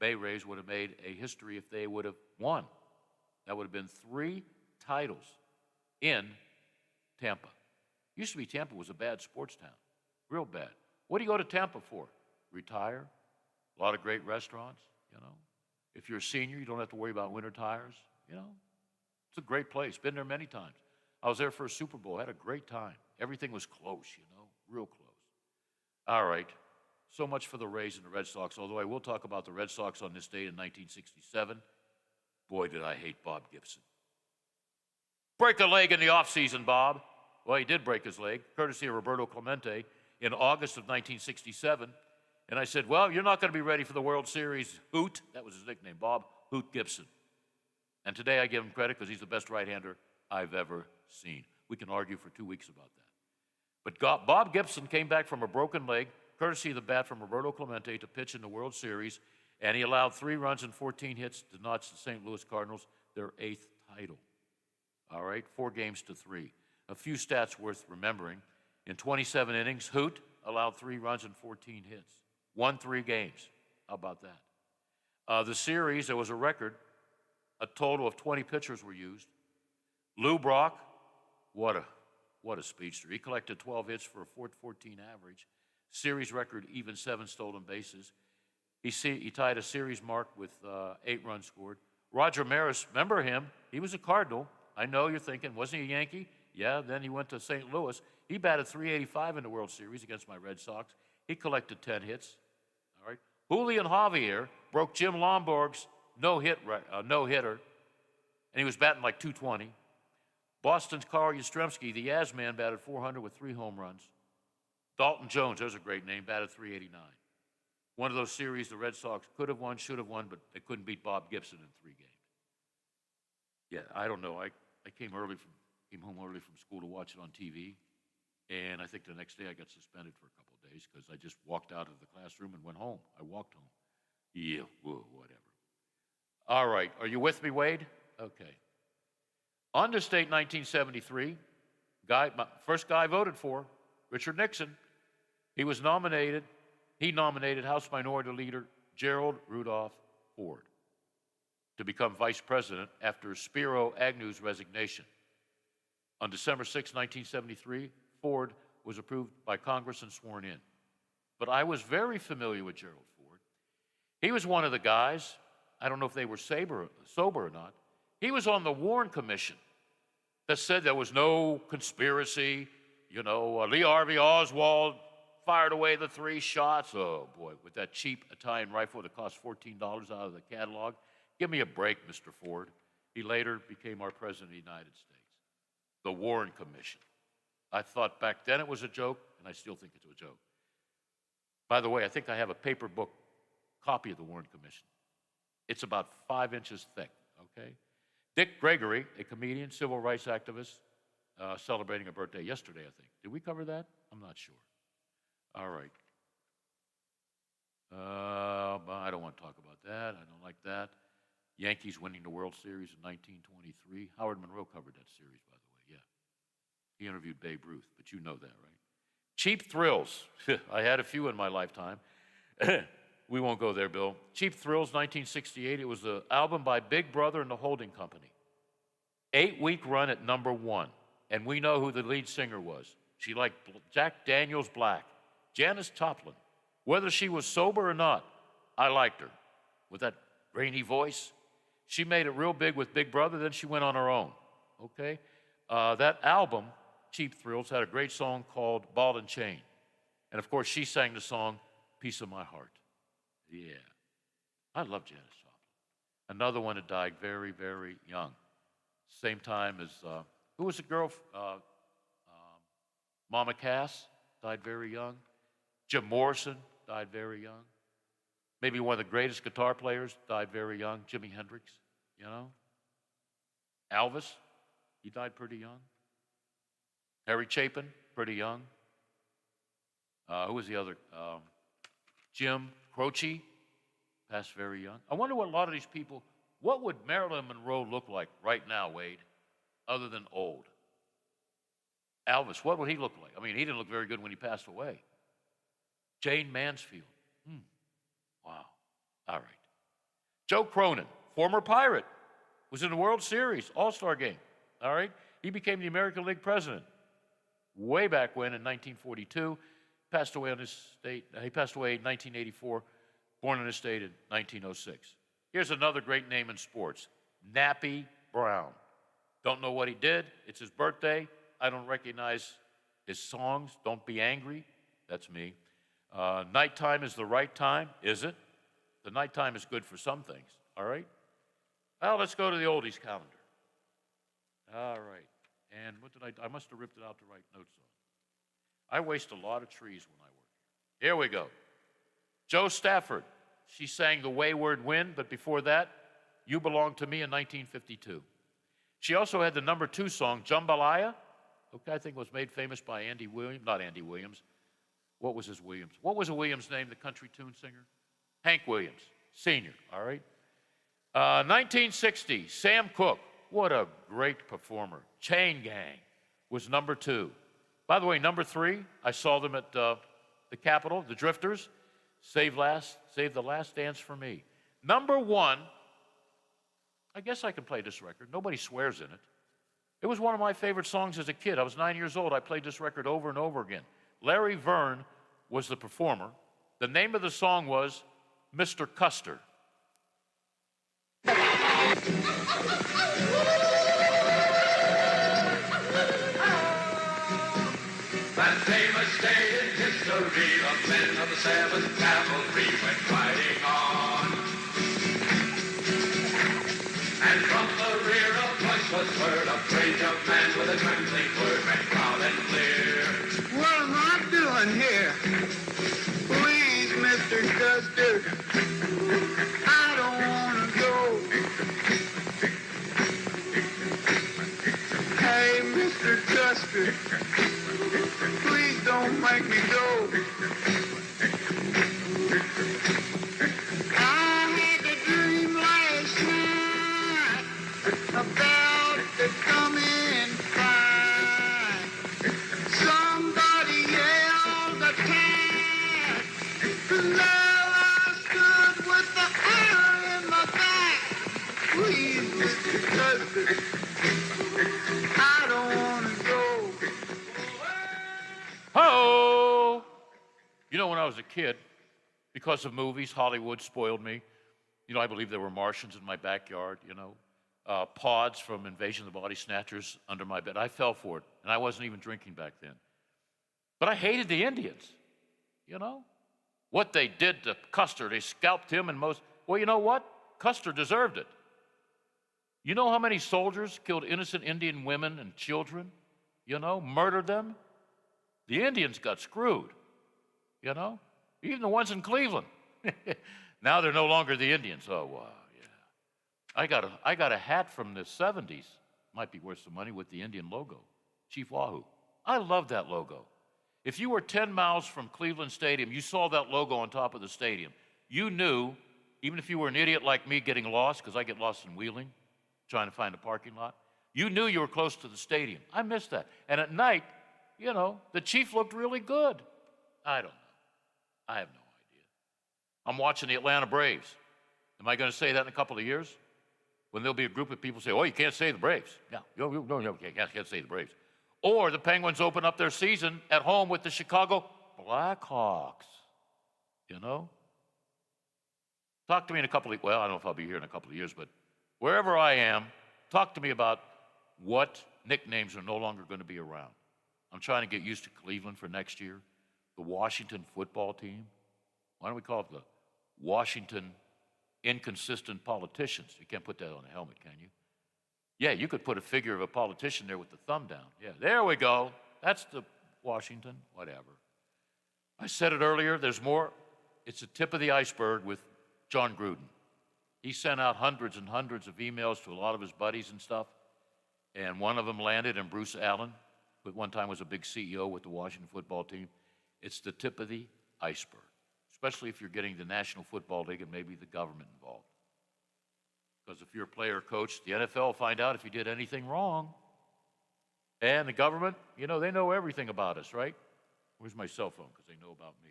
Bay Rays would have made a history if they would have won. That would have been 3 titles in Tampa. Used to be Tampa was a bad sports town, real bad. What do you go to Tampa for? Retire? A lot of great restaurants, If you're a senior, you don't have to worry about winter tires, It's a great place. Been there many times. I was there for a Super Bowl. Had a great time. Everything was close, real close. All right. So much for the Rays and the Red Sox, although I will talk about the Red Sox on this date in 1967. Boy, did I hate Bob Gibson. Break a leg in the offseason, Bob. Well, he did break his leg, courtesy of Roberto Clemente, in August of 1967. And I said, well, you're not going to be ready for the World Series, Hoot. That was his nickname, Bob Hoot Gibson. And today I give him credit because he's the best right-hander I've ever seen. We can argue for 2 weeks about that. But Bob Gibson came back from a broken leg, courtesy of the bat from Roberto Clemente, to pitch in the World Series, and he allowed 3 runs and 14 hits to notch the St. Louis Cardinals their 8th title. All right, 4 games to 3. A few stats worth remembering. In 27 innings, Hoot allowed 3 runs and 14 hits. Won 3 games. How about that? The series, there was a record. A total of 20 pitchers were used. Lou Brock, what a speedster. He collected 12 hits for a .414 average. Series record, even 7 stolen bases. He tied a series mark with 8 runs scored. Roger Maris, remember him? He was a Cardinal. I know you're thinking, wasn't he a Yankee? Yeah, then he went to St. Louis. He batted .385 in the World Series against my Red Sox. He collected 10 hits. All right. Julian Javier broke Jim Lomborg's no-hitter, and he was batting like .220. Boston's Carl Yastrzemski, the Yaz man, batted .400 with 3 home runs. Dalton Jones, there's a great name, batted .389. One of those series the Red Sox could have won, should have won, but they couldn't beat Bob Gibson in 3 games. Yeah, I don't know. I came home early from school to watch it on TV, and I think the next day I got suspended for a couple of days because I just walked out of the classroom and went home. I walked home. Yeah, whatever. All right, are you with me, Wade? Okay. On this date, 1973, first guy I voted for, Richard Nixon. He nominated House Minority Leader Gerald Rudolph Ford to become vice president after Spiro Agnew's resignation. On December 6, 1973, Ford was approved by Congress and sworn in. But I was very familiar with Gerald Ford. He was one of the guys, I don't know if they were sober or not, he was on the Warren Commission that said there was no conspiracy. You know, Lee Harvey Oswald fired away the 3 shots. Oh, boy, with that cheap Italian rifle that cost $14 out of the catalog. Give me a break, Mr. Ford. He later became our President of the United States. The Warren Commission. I thought back then it was a joke, and I still think it's a joke. By the way, I think I have a paper book copy of the Warren Commission. It's about 5 inches thick, okay? Dick Gregory, a comedian, civil rights activist, celebrating a birthday yesterday, I think. Did we cover that? I'm not sure. All right. I don't want to talk about that. I don't like that. Yankees winning the World Series in 1923. Howard Monroe covered that series, by the way, yeah. He interviewed Babe Ruth, but you know that, right? Cheap Thrills. I had a few in my lifetime. We won't go there, Bill. Cheap Thrills, 1968. It was the album by Big Brother and the Holding Company. 8-week run at #1. And we know who the lead singer was. She liked Jack Daniels Black, Janis Joplin. Whether she was sober or not, I liked her. With that rainy voice, she made it real big with Big Brother, then she went on her own, okay? That album, Cheap Thrills, had a great song called Ball and Chain. And of course, she sang the song, Piece of My Heart. Yeah, I love Janis Joplin. Another one that died very, very young. Same time as, who was the girl? Mama Cass died very young. Jim Morrison died very young. Maybe one of the greatest guitar players died very young, Jimi Hendrix, you know. Elvis, he died pretty young. Harry Chapin, pretty young. Who was the other? Jim Croce, passed very young. I wonder what a lot of these people, what would Marilyn Monroe look like right now, Wade, other than old? Elvis, what would he look like? I mean, he didn't look very good when he passed away. Jane Mansfield. Wow. All right. Joe Cronin, former Pirate, was in the World Series All-Star game. All right. He became the American League president way back when in 1942. Passed away on his state. He passed away in 1984. Born in his state in 1906. Here's another great name in sports, Nappy Brown. Don't know what he did. It's his birthday. I don't recognize his songs. Don't be angry. That's me. Nighttime is the right time, is it? The nighttime is good for some things, all right? Well, let's go to the oldies calendar. All right. And what did I must have ripped it out to write notes on. I waste a lot of trees when I work here. Here we go. Joe Stafford. She sang The Wayward Wind, but before that, You Belong to Me in 1952. She also had the #2 song, Jambalaya. Okay, I think it was made famous by Andy Williams. Not Andy Williams. What was his Williams? What was a Williams' name, the country tune singer? Hank Williams, Sr., all right? 1960, Sam Cooke. What a great performer. Chain Gang was #2. By the way, #3, I saw them at the Capitol, the Drifters. Save the Last Dance for Me. #1, I guess I can play this record. Nobody swears in it. It was one of my favorite songs as a kid. I was 9 years old. I played this record over and over again. Larry Verne was the performer. The name of the song was Mr. Custer. That famous day in history, the men of the 7th Cavalry went riding on. And from the rear a voice was heard, a brave young man with a trembling word ran loud and clear. What am I doing here? Please, Mr. Custer, I don't want to go. Hey, Mr. Custer, please don't make me go. I had a dream last night about the coming fight. Somebody yelled attack. Now I stood with the arrow in my back. Please, Mr. Custer, I don't want to go. when I was a kid, because of movies, Hollywood spoiled me. You know, I believe there were Martians in my backyard, you know. Pods from Invasion of the Body Snatchers under my bed. I fell for it, and I wasn't even drinking back then. But I hated the Indians, you know. What they did to Custer, they scalped him and most. Well, you know what? Custer deserved it. You know how many soldiers killed innocent Indian women and children? You know, murdered them? The Indians got screwed, you know? Even the ones in Cleveland. Now they're no longer the Indians. Oh, wow, yeah. I got a hat from the 70s. Might be worth some money with the Indian logo. Chief Wahoo. I love that logo. If you were 10 miles from Cleveland Stadium, you saw that logo on top of the stadium. You knew, even if you were an idiot like me getting lost, because I get lost in Wheeling, trying to find a parking lot, you knew you were close to the stadium. I miss that. And at night, you know, the Chief looked really good. I don't know. I have no idea. I'm watching the Atlanta Braves. Am I going to say that in a couple of years? When there'll be a group of people say, oh, you can't say the Braves. No, you can't say the Braves. Or the Penguins open up their season at home with the Chicago Blackhawks. You know? Talk to me in a couple of, well, I don't know if I'll be here in a couple of years, but wherever I am, talk to me about what nicknames are no longer going to be around. I'm trying to get used to Cleveland for next year. The Washington football team. Why don't we call it the Washington inconsistent politicians? You can't put that on a helmet, can you? Yeah, you could put a figure of a politician there with the thumb down. Yeah, there we go. That's the Washington, whatever. I said it earlier, there's more. It's the tip of the iceberg with John Gruden. He sent out hundreds and hundreds of emails to a lot of his buddies and stuff, and one of them landed in Bruce Allen, who at one time was a big CEO with the Washington football team. It's the tip of the iceberg, especially if you're getting the National Football League and maybe the government involved. Because if you're a player or coach, the NFL will find out if you did anything wrong. And the government, you know, they know everything about us, right? Where's my cell phone? Because they know about me.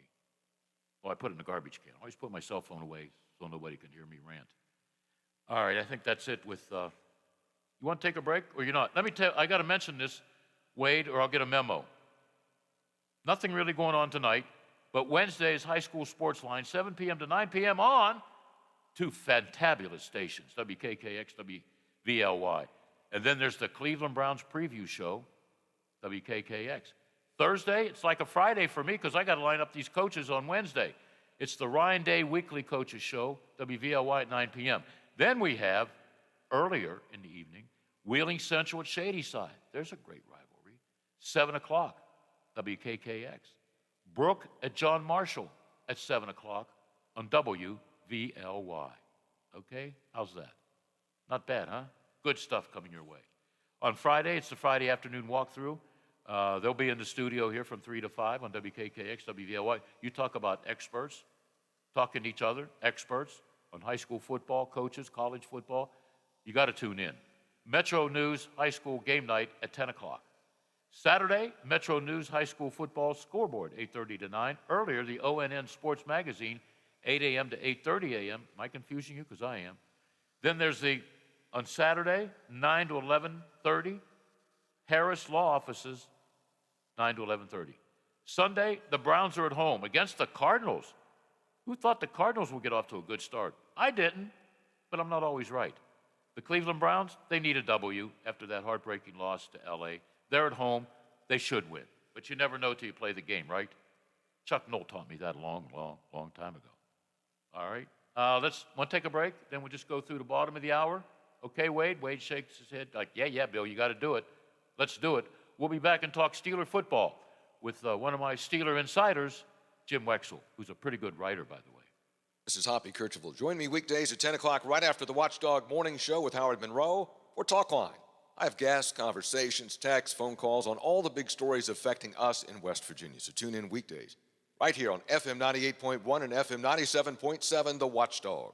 Well, I put it in the garbage can. I always put my cell phone away so nobody can hear me rant. All right, I think that's it with, you want to take a break or you're not? Let me tell you, I got to mention this, Wade, or I'll get a memo. Nothing really going on tonight, but Wednesday's High School Sports Line, 7 p.m. to 9 p.m. on two fantabulous stations, WKKX, WVLY. And then there's the Cleveland Browns preview show, WKKX. Thursday, it's like a Friday for me because I got to line up these coaches on Wednesday. It's the Ryan Day Weekly Coaches Show, WVLY at 9 p.m. Then we have, earlier in the evening, Wheeling Central at Shadyside. There's a great rivalry. 7 o'clock, WKKX. Brooke at John Marshall at 7 o'clock on WVLY. Okay? How's that? Not bad, huh? Good stuff coming your way. On Friday, it's the Friday afternoon walkthrough. They'll be in the studio here from 3 to 5 on WKKX, WVLY. You talk about experts, talking to each other, experts on high school football, coaches, college football. You got to tune in. Metro News High School Game Night at 10 o'clock. Saturday, Metro News High School Football Scoreboard, 8:30 to 9. Earlier, the ONN Sports Magazine, 8 a.m. to 8:30 a.m. Am I confusing you? Because I am. Then there's on Saturday, 9 to 11:30, Harris Law Offices, 9 to 11:30. Sunday, the Browns are at home against the Cardinals. Who thought the Cardinals would get off to a good start? I didn't, but I'm not always right. The Cleveland Browns, they need a W after that heartbreaking loss to L.A. They're at home. They should win. But you never know till you play the game, right? Chuck Noll taught me that a long time ago. All right. Want to take a break? Then we'll just go through the bottom of the hour. Okay, Wade? Wade shakes his head like, yeah, Bill, you got to do it. Let's do it. We'll be back and talk Steeler football with one of my Steeler insiders, Jim Wexell, who's a pretty good writer, by the way. This is Hoppy Kercheval. Join me weekdays at 10 o'clock right after the Watchdog Morning Show with Howard Monroe or Talkline. I have guests, conversations, texts, phone calls on all the big stories affecting us in West Virginia. So tune in weekdays right here on FM 98.1 and FM 97.7, The Watchdog.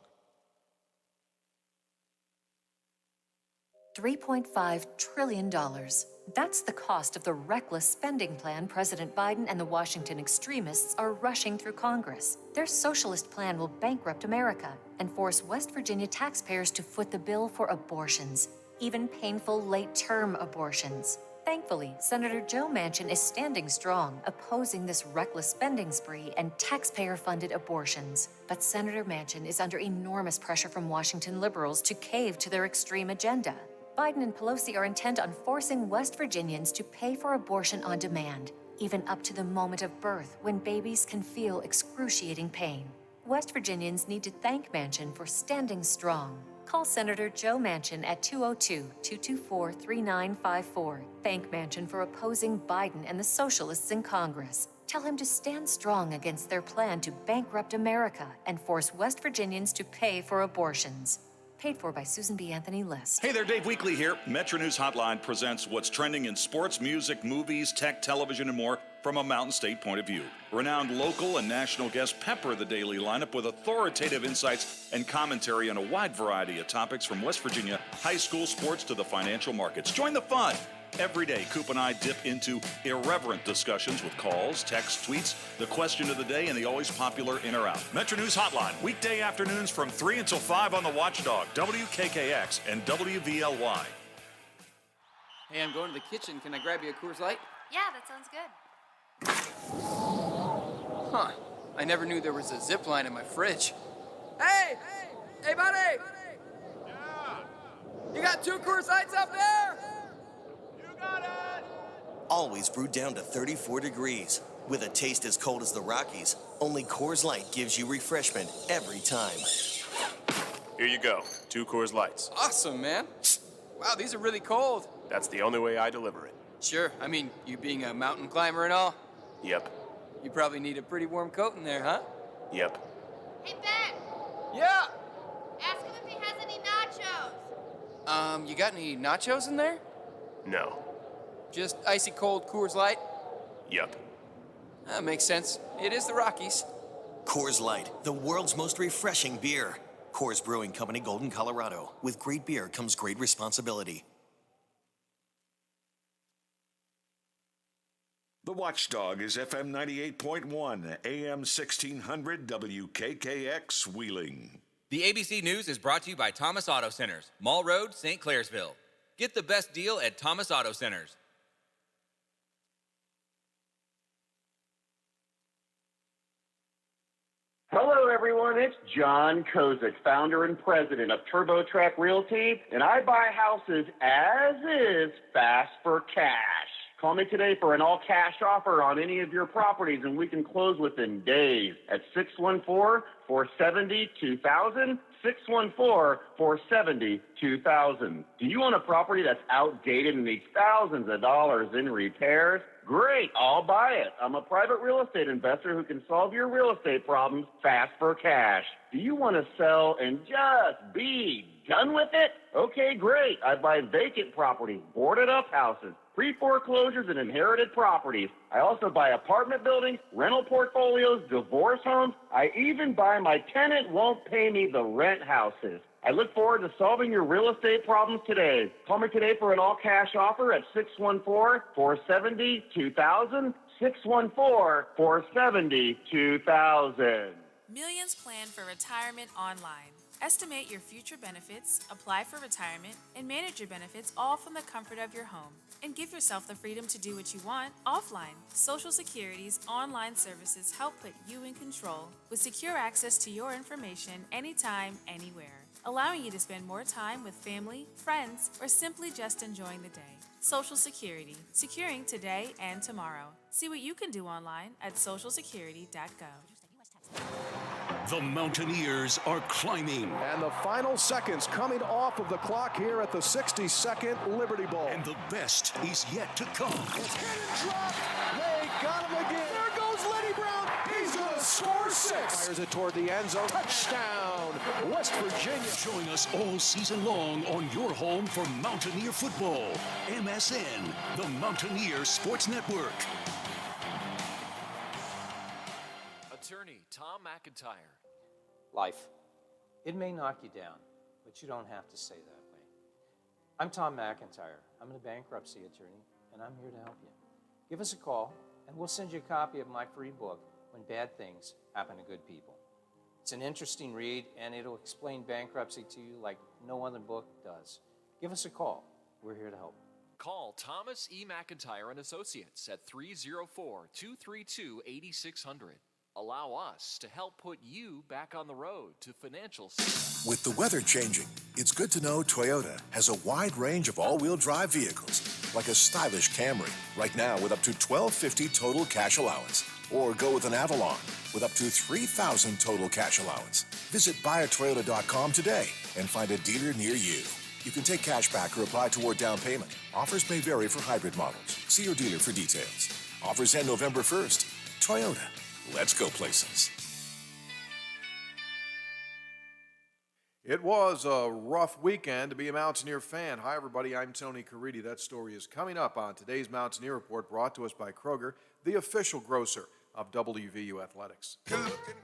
$3.5 trillion. That's the cost of the reckless spending plan President Biden and the Washington extremists are rushing through Congress. Their socialist plan will bankrupt America and force West Virginia taxpayers to foot the bill for abortions, even painful late-term abortions. Thankfully, Senator Joe Manchin is standing strong, opposing this reckless spending spree and taxpayer-funded abortions. But Senator Manchin is under enormous pressure from Washington liberals to cave to their extreme agenda. Biden and Pelosi are intent on forcing West Virginians to pay for abortion on demand, even up to the moment of birth when babies can feel excruciating pain. West Virginians need to thank Manchin for standing strong. Call Senator Joe Manchin at 202-224-3954. Thank Manchin for opposing Biden and the socialists in Congress. Tell him to stand strong against their plan to bankrupt America and force West Virginians to pay for abortions. Paid for by Susan B. Anthony List. Hey there, Dave Weekley here. Metro News Hotline presents what's trending in sports, music, movies, tech, television, and more from a Mountain State point of view. Renowned local and national guests pepper the daily lineup with authoritative insights and commentary on a wide variety of topics from West Virginia high school sports to the financial markets. Join the fun. Every day, Coop and I dip into irreverent discussions with calls, texts, tweets, the question of the day, and the always popular In or Out. Metro News Hotline, weekday afternoons from 3 until 5 on the Watchdog, WKKX and WVLY. Hey, I'm going to the kitchen. Can I grab you a Coors Light? Yeah, that sounds good. Huh. I never knew there was a zip line in my fridge. Hey! Hey, buddy! Yeah! You got 2 Coors Lights up there? Always brewed down to 34 degrees. With a taste as cold as the Rockies, only Coors Light gives you refreshment every time. Here you go, 2 Coors Lights. Awesome, man. Wow, these are really cold. That's the only way I deliver it. Sure, I mean, you being a mountain climber and all, Yep, you probably need a pretty warm coat in there, huh? yep. Hey, Ben! Yeah! Ask him if he has any nachos. You got any nachos in there? No. Just icy cold Coors Light? Yep. That makes sense. It is the Rockies. Coors Light, the world's most refreshing beer. Coors Brewing Company, Golden, Colorado. With great beer comes great responsibility. The Watchdog is FM 98.1, AM 1600, WKKX, Wheeling. The ABC News is brought to you by Thomas Auto Centers, Mall Road, St. Clairsville. Get the best deal at Thomas Auto Centers. Hello, everyone. It's John Kozik, founder and president of TurboTrack Realty, and I buy houses as is, fast for cash. Call me today for an all-cash offer on any of your properties, and we can close within days at 614-470-2000, 614-470-2000. Do you own a property that's outdated and needs thousands of dollars in repairs? Great, I'll buy it. I'm a private real estate investor who can solve your real estate problems fast for cash. Do you want to sell and just be done with it? Okay, great. I buy vacant properties, boarded up houses, pre-foreclosures, and inherited properties. I also buy apartment buildings, rental portfolios, divorce homes. I even buy my tenant won't pay me the rent houses. I look forward to solving your real estate problems today. Call me today for an all-cash offer at 614-470-2000, 614-470-2000. Millions plan for retirement online. Estimate your future benefits, apply for retirement, and manage your benefits all from the comfort of your home. And give yourself the freedom to do what you want offline. Social Security's online services help put you in control with secure access to your information anytime, anywhere, allowing you to spend more time with family, friends, or simply just enjoying the day. Social Security, securing today and tomorrow. See what you can do online at socialsecurity.gov. The Mountaineers are climbing. And the final seconds coming off of the clock here at the 62nd Liberty Bowl. And the best is yet to come. It's hit and dropped. They got him again. There goes Lenny Brown. He's going to score 6. Fires it toward the end zone. Touchdown, West Virginia. Join us all season long on your home for Mountaineer football. MSN, the Mountaineer Sports Network. Attorney Tom McIntyre. Life. It may knock you down, but you don't have to say that way. I'm Tom McIntyre. I'm a bankruptcy attorney, and I'm here to help you. Give us a call, and we'll send you a copy of my free book, When Bad Things Happen to Good People. It's an interesting read, and it'll explain bankruptcy to you like no other book does. Give us a call. We're here to help. Call Thomas E. McIntyre and Associates at 304-232-8600. Allow us to help put you back on the road to financial success. With the weather changing, it's good to know Toyota has a wide range of all-wheel drive vehicles, like a stylish Camry, right now with up to $1,250 total cash allowance. Or go with an Avalon with up to $3,000 total cash allowance. Visit buyatoyota.com today and find a dealer near you. You can take cash back or apply toward down payment. Offers may vary for hybrid models. See your dealer for details. Offers end November 1st. Toyota. Let's go places. It was a rough weekend to be a Mountaineer fan. Hi, everybody. I'm Tony Caridi. That story is coming up on today's Mountaineer Report, brought to us by Kroger, the official grocer of WVU Athletics.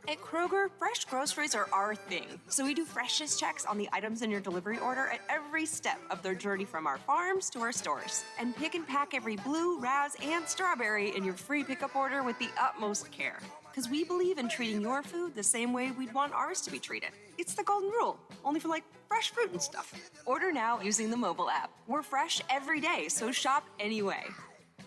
At Kroger, fresh groceries are our thing. So we do freshness checks on the items in your delivery order at every step of their journey from our farms to our stores. And pick and pack every blue, raz, and strawberry in your free pickup order with the utmost care. Because we believe in treating your food the same way we'd want ours to be treated. It's the golden rule, only for like fresh fruit and stuff. Order now using the mobile app. We're fresh every day, so shop anyway.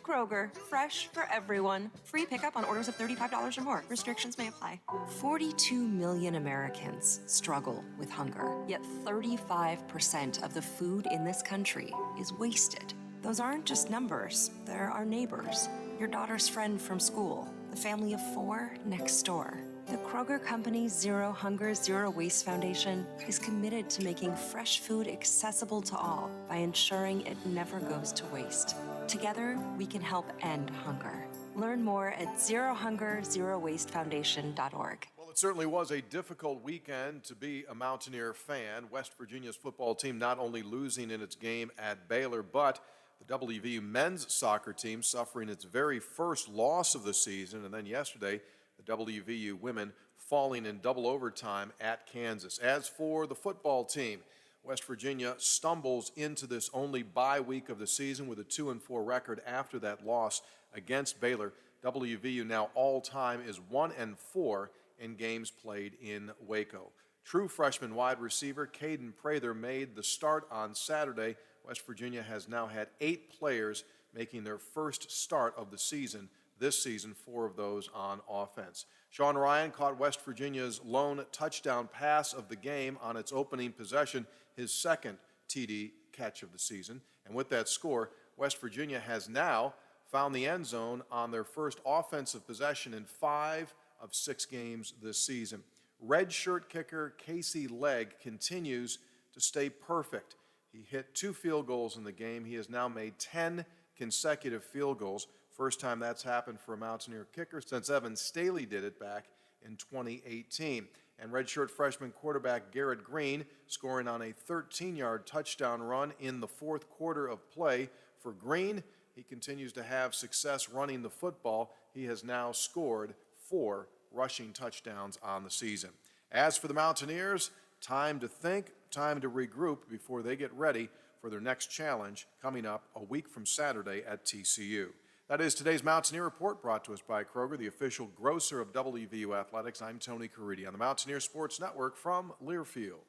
Kroger, fresh for everyone. Free pickup on orders of $35 or more. Restrictions may apply. 42 million Americans struggle with hunger, yet 35% of the food in this country is wasted. Those aren't just numbers, they're our neighbors, your daughter's friend from school, the family of 4 next door. The Kroger Company's Zero Hunger, Zero Waste Foundation is committed to making fresh food accessible to all by ensuring it never goes to waste. Together, we can help end hunger. Learn more at zerohungerzerowastefoundation.org. Well, it certainly was a difficult weekend to be a Mountaineer fan. West Virginia's football team not only losing in its game at Baylor, but the WVU men's soccer team suffering its very first loss of the season. And then yesterday, the WVU women falling in double overtime at Kansas. As for the football team, West Virginia stumbles into this only bye week of the season with a 2-4 record after that loss against Baylor. WVU now all-time is 1-4 in games played in Waco. True freshman wide receiver Caden Prather made the start on Saturday. West Virginia has now had 8 players making their first start of the season. This season, 4 of those on offense. Sean Ryan caught West Virginia's lone touchdown pass of the game on its opening possession, his second TD catch of the season. And with that score, West Virginia has now found the end zone on their first offensive possession in 5 of 6 games this season. Red shirt kicker Casey Legg continues to stay perfect. He hit 2 field goals in the game. He has now made 10 consecutive field goals. First time that's happened for a Mountaineer kicker since Evan Staley did it back in 2018. And redshirt freshman quarterback Garrett Green scoring on a 13-yard touchdown run in the fourth quarter of play. For Green, he continues to have success running the football. He has now scored 4 rushing touchdowns on the season. As for the Mountaineers, time to think, time to regroup before they get ready for their next challenge coming up a week from Saturday at TCU. That is today's Mountaineer Report, brought to us by Kroger, the official grocer of WVU Athletics. I'm Tony Caridi on the Mountaineer Sports Network from Learfield.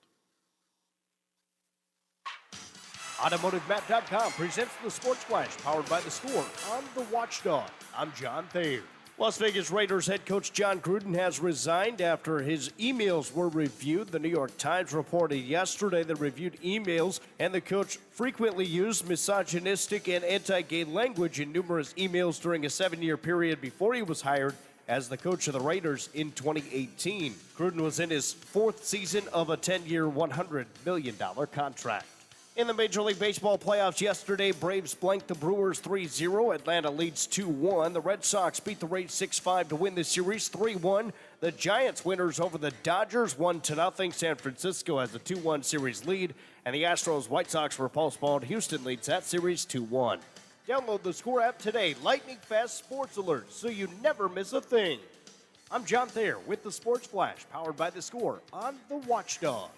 AutomotiveMap.com presents the Sports Flash, powered by the score on the Watchdog. I'm John Thayer. Las Vegas Raiders head coach John Gruden has resigned after his emails were reviewed. The New York Times reported yesterday the reviewed emails and the coach frequently used misogynistic and anti-gay language in numerous emails during a 7-year period before he was hired as the coach of the Raiders in 2018. Gruden was in his 4th season of a 10-year, $100 million contract. In the Major League Baseball playoffs yesterday, Braves blanked the Brewers 3-0. Atlanta leads 2-1. The Red Sox beat the Rays 6-5 to win the series 3-1. The Giants winners over the Dodgers 1-0. San Francisco has a 2-1 series lead. And the Astros White Sox were postponed. Houston leads that series 2-1. Download the Score app today. Lightning fast sports alerts so you never miss a thing. I'm John Thayer with the Sports Flash, powered by the Score on the Watchdog.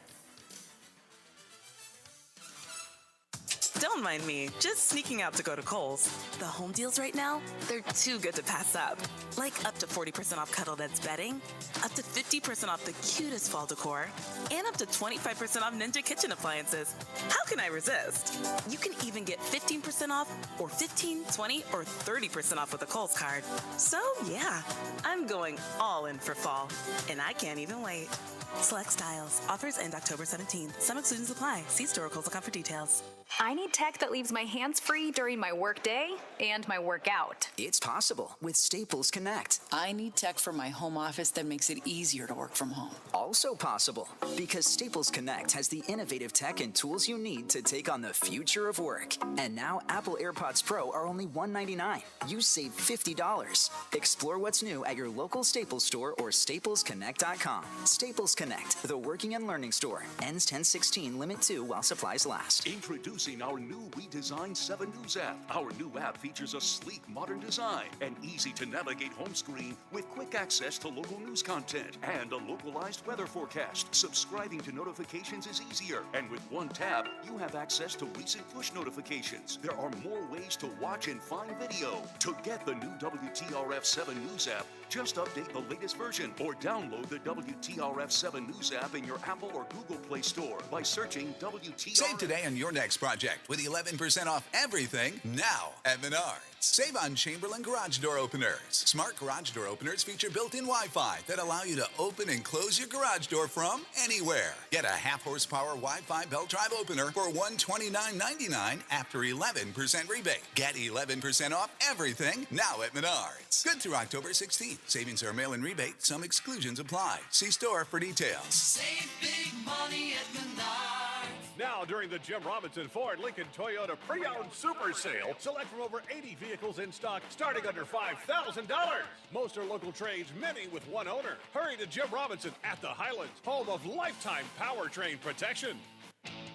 Don't mind me, just sneaking out to go to Kohl's. The home deals right now, they're too good to pass up. Like up to 40% off Cuddle Beds bedding, up to 50% off the cutest fall decor, and up to 25% off Ninja kitchen appliances. How can I resist? You can even get 15% off, or 15, 20, or 30% off with a Kohl's card. So yeah, I'm going all in for fall, and I can't even wait. Select styles. Offers end October 17th. Some exclusions apply. See store or Kohl's.com for details. I need tech that leaves my hands free during my work day and my workout. It's possible with Staples Connect. I need tech for my home office that makes it easier to work from home. Also possible because Staples Connect has the innovative tech and tools you need to take on the future of work. And now Apple AirPods Pro are only $199. You save $50. Explore what's new at your local Staples store or staplesconnect.com. Staples Connect, the working and learning store. Ends 10/16, limit 2 while supplies last. Introducing our new redesigned 7 News app. Our new app features a sleek, modern design, an easy-to-navigate home screen with quick access to local news content, and a localized weather forecast. Subscribing to notifications is easier, and with one tap, you have access to recent push notifications. There are more ways to watch and find video. To get the new WTRF 7 News app, just update the latest version or download the WTRF 7 News app in your Apple or Google Play Store by searching WTRF. Save today on your next project with 11% off everything now at Menards. Save on Chamberlain garage door openers. Smart garage door openers feature built-in Wi-Fi that allow you to open and close your garage door from anywhere. Get a half-horsepower Wi-Fi belt drive opener for $129.99 after 11% rebate. Get 11% off everything now at Menards. Good through October 16th. Savings are mail-in rebate. Some exclusions apply. See store for details. Save big money at Menards. Now, during the Jim Robinson Ford Lincoln Toyota Pre-Owned Super Sale, select from over 80 vehicles in stock starting under $5,000. Most are local trades, many with one owner. Hurry to Jim Robinson at the Highlands, home of lifetime powertrain protection.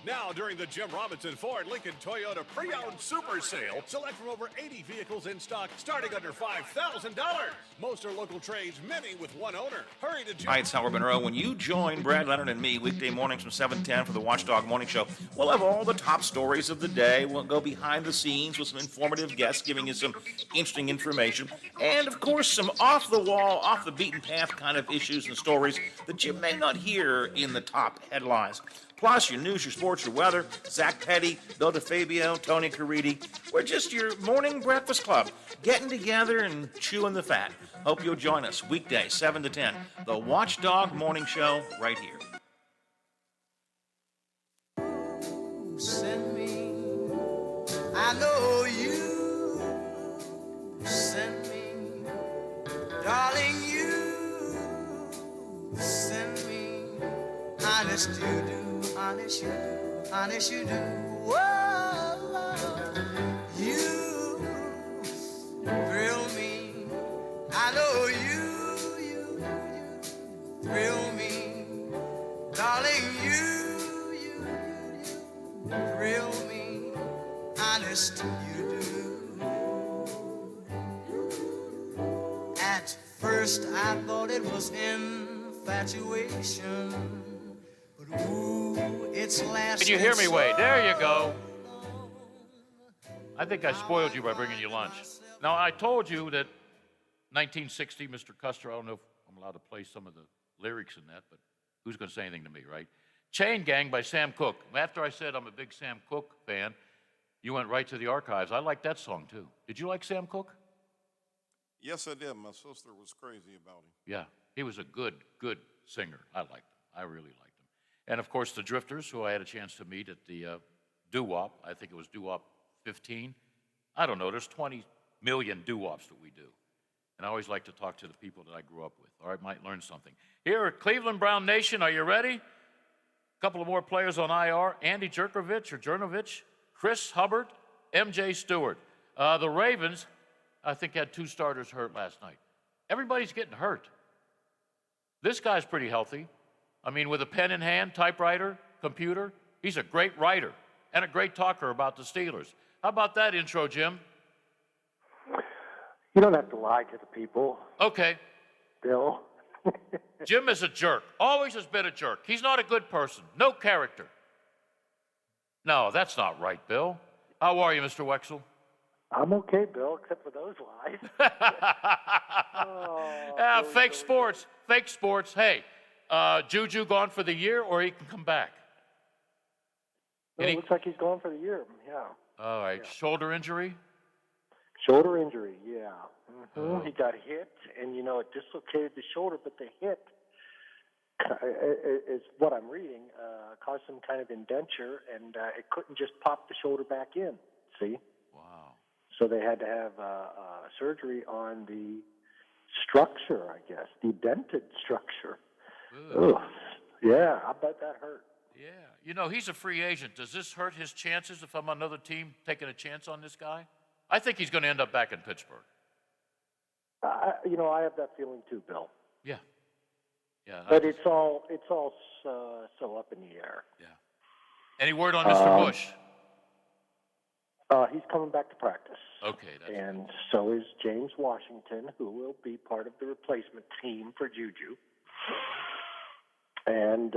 Now, during the Jim Robinson Ford Lincoln Toyota Pre-Owned Super Sale, select from over 80 vehicles in stock starting under $5,000. Most are local trades, many with one owner. Hurry to Jim. Hi, it's Howard Monroe. When you join Brad Leonard and me weekday mornings from 7 to 10 for the Watchdog Morning Show, we'll have all the top stories of the day. We'll go behind the scenes with some informative guests giving you some interesting information. And, of course, some off-the-wall, off-the-beaten-path kind of issues and stories that you may not hear in the top headlines. Plus, your news, your sports, your weather, Zach Petty, Bill DeFabio, Tony Caridi. We're just your morning breakfast club, getting together and chewing the fat. Hope you'll join us weekday, 7 to 10, the Watchdog Morning Show right here. Send me, I know you send me, darling, you send me, honest you do. Honest you do, honest you do. Whoa, you thrill me. I know you thrill me, darling. You thrill me. Honest you do. At first I thought it was infatuation. Ooh, it's Can you hear me, Wade? There you go. I think I spoiled you by bringing you lunch. Now, I told you that 1960, Mr. Custer, I don't know if I'm allowed to play some of the lyrics in that, but who's going to say anything to me, right? Chain Gang by Sam Cooke. After I said I'm a big Sam Cooke fan, you went right to the archives. I like that song, too. Did you like Sam Cooke? Yes, I did. My sister was crazy about him. Yeah, he was a good singer. I liked him. I really liked him. And, of course, the Drifters, who I had a chance to meet at the doo-wop. I think it was doo-wop 15. I don't know. There's 20 million doo-wops that we do. And I always like to talk to the people that I grew up with, or I might learn something. Here at Cleveland Brown Nation, are you ready? A couple of more players on IR. Andy Jernovich, Chris Hubbard, M.J. Stewart. The Ravens, I think, had 2 starters hurt last night. Everybody's getting hurt. This guy's pretty healthy. I mean, with a pen in hand, typewriter, computer, he's a great writer and a great talker about the Steelers. How about that intro, Jim? You don't have to lie to the people. Okay. Bill. Jim is a jerk. Always has been a jerk. He's not a good person. No character. No, that's not right, Bill. How are you, Mr. Wexel? I'm okay, Bill, except for those lies. Fake sports. Fake sports. Hey, Juju gone for the year, or he can come back? Well, it looks like he's gone for the year. Yeah. All right. Yeah. Shoulder injury? Shoulder injury, yeah. Oh. He got hit, and, it dislocated the shoulder, but the hit, is what I'm reading, caused some kind of indenture, and it couldn't just pop the shoulder back in, see? Wow. So they had to have surgery on the structure, I guess, the dented structure. Ugh. Yeah, I bet that hurt. Yeah. He's a free agent. Does this hurt his chances if I'm on another team taking a chance on this guy? I think he's going to end up back in Pittsburgh. I have that feeling too, Bill. Yeah. Yeah. But it's all so up in the air. Yeah. Any word on Mr. Bush? He's coming back to practice. Okay. And so is James Washington, who will be part of the replacement team for Juju. And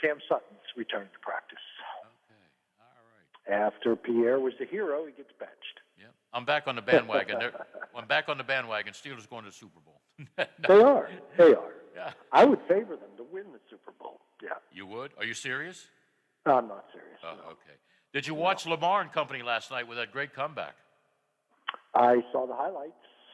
Cam Sutton's returned to practice. Okay. All right. After Pierre was the hero, he gets benched. Yeah. I'm back on the bandwagon. I'm back on the bandwagon. Steelers going to the Super Bowl. No. They are. Yeah. I would favor them to win the Super Bowl. Yeah. You would? Are you serious? I'm not serious. Oh, okay. Did you watch Lamar and company last night with that great comeback? I saw the highlights.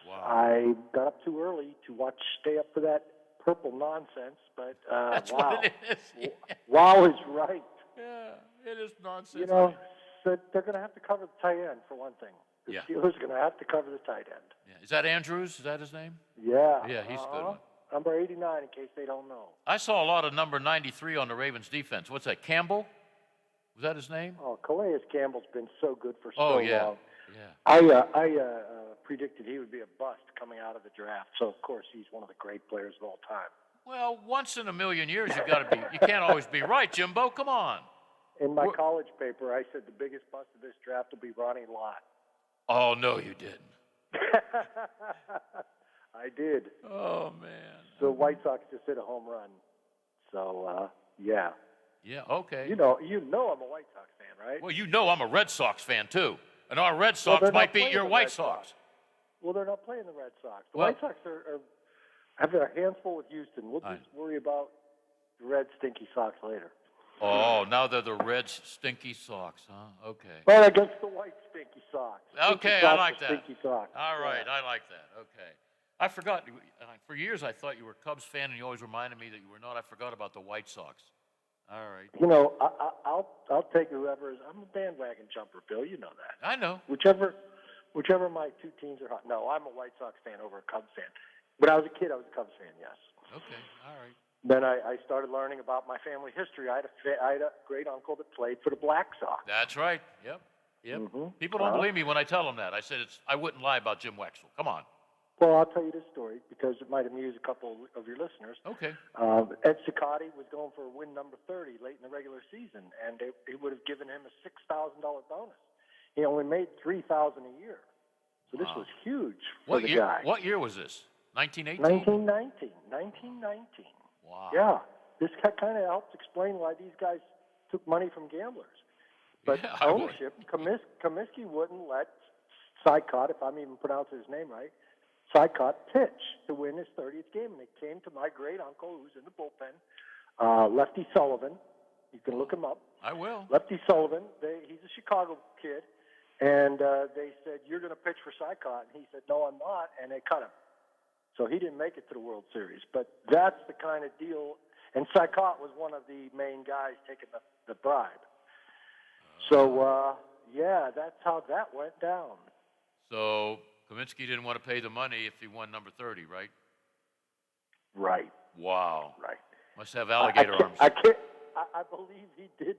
Wow. I got up too early to stay up for that purple nonsense, but That's wow. what it is. Wow is right. Yeah, it is nonsense. So they're going to have to cover the tight end for one thing. The Steelers are going to have to cover the tight end. Yeah. Is that Andrews? Is that his name? Yeah. Yeah, he's a good one. Number 89, in case they don't know. I saw a lot of number 93 on the Ravens defense. What's that, Campbell? Was that his name? Oh, Calais Campbell's been so good for so long. Yeah. I predicted he would be a bust coming out of the draft. So, of course, he's one of the great players of all time. Well, once in a million years, you can't always be right, Jimbo. Come on. In my college paper, I said the biggest bust of this draft will be Ronnie Lott. Oh, no, you didn't. I did. Oh, man. The White Sox just hit a home run. So, yeah. Yeah, okay. You know I'm a White Sox fan, right? Well, I'm a Red Sox fan, too. And our Red Sox might beat your White Sox. Well, they're not playing the Red Sox. The Well- White Sox have their hands full with Houston. We'll just worry about the Red Stinky Sox later. Oh, now they're the Red Stinky Sox, huh? Okay. But against the White Stinky Sox. Okay, Stinky I Sox like are that. Stinky Sox. All right, I like that. Okay. I forgot. For years, I thought you were a Cubs fan, and you always reminded me that you were not. I forgot about the White Sox. All right. I'll take whoever is. I'm a bandwagon jumper, Bill. You know that. I know. Whichever my two teams are hot. No, I'm a White Sox fan over a Cubs fan. When I was a kid, I was a Cubs fan. Yes. Okay. All right. Then I started learning about my family history. I had a great uncle that played for the Black Sox. That's right. Yep. Mm-hmm. People don't believe me when I tell them that. I said I wouldn't lie about Jim Wexel. Come on. Well, I'll tell you this story because it might amuse a couple of your listeners. Okay. Ed Cicotti was going for win number 30 late in the regular season, and they would have given him a $6,000 bonus. He only made $3,000 a year, so this was huge for the guy. What year was this? 1918? 1919. Wow. Yeah, this kind of helps explain why these guys took money from gamblers. But ownership, Comiskey wouldn't let Cicotte, if I'm even pronouncing his name right, Cicotte pitch to win his 30th game. And it came to my great uncle, who's in the bullpen, Lefty Sullivan. You can look him up. I will. Lefty Sullivan. He's a Chicago kid. And they said, "You're going to pitch for Cicotte." And he said, "No, I'm not." And they cut him. So he didn't make it to the World Series. But that's the kind of deal. And Cicotte was one of the main guys taking the bribe. So, that's how that went down. So Comiskey didn't want to pay the money if he won number 30, right? Right. Wow. Right. Must have alligator arms. I believe he did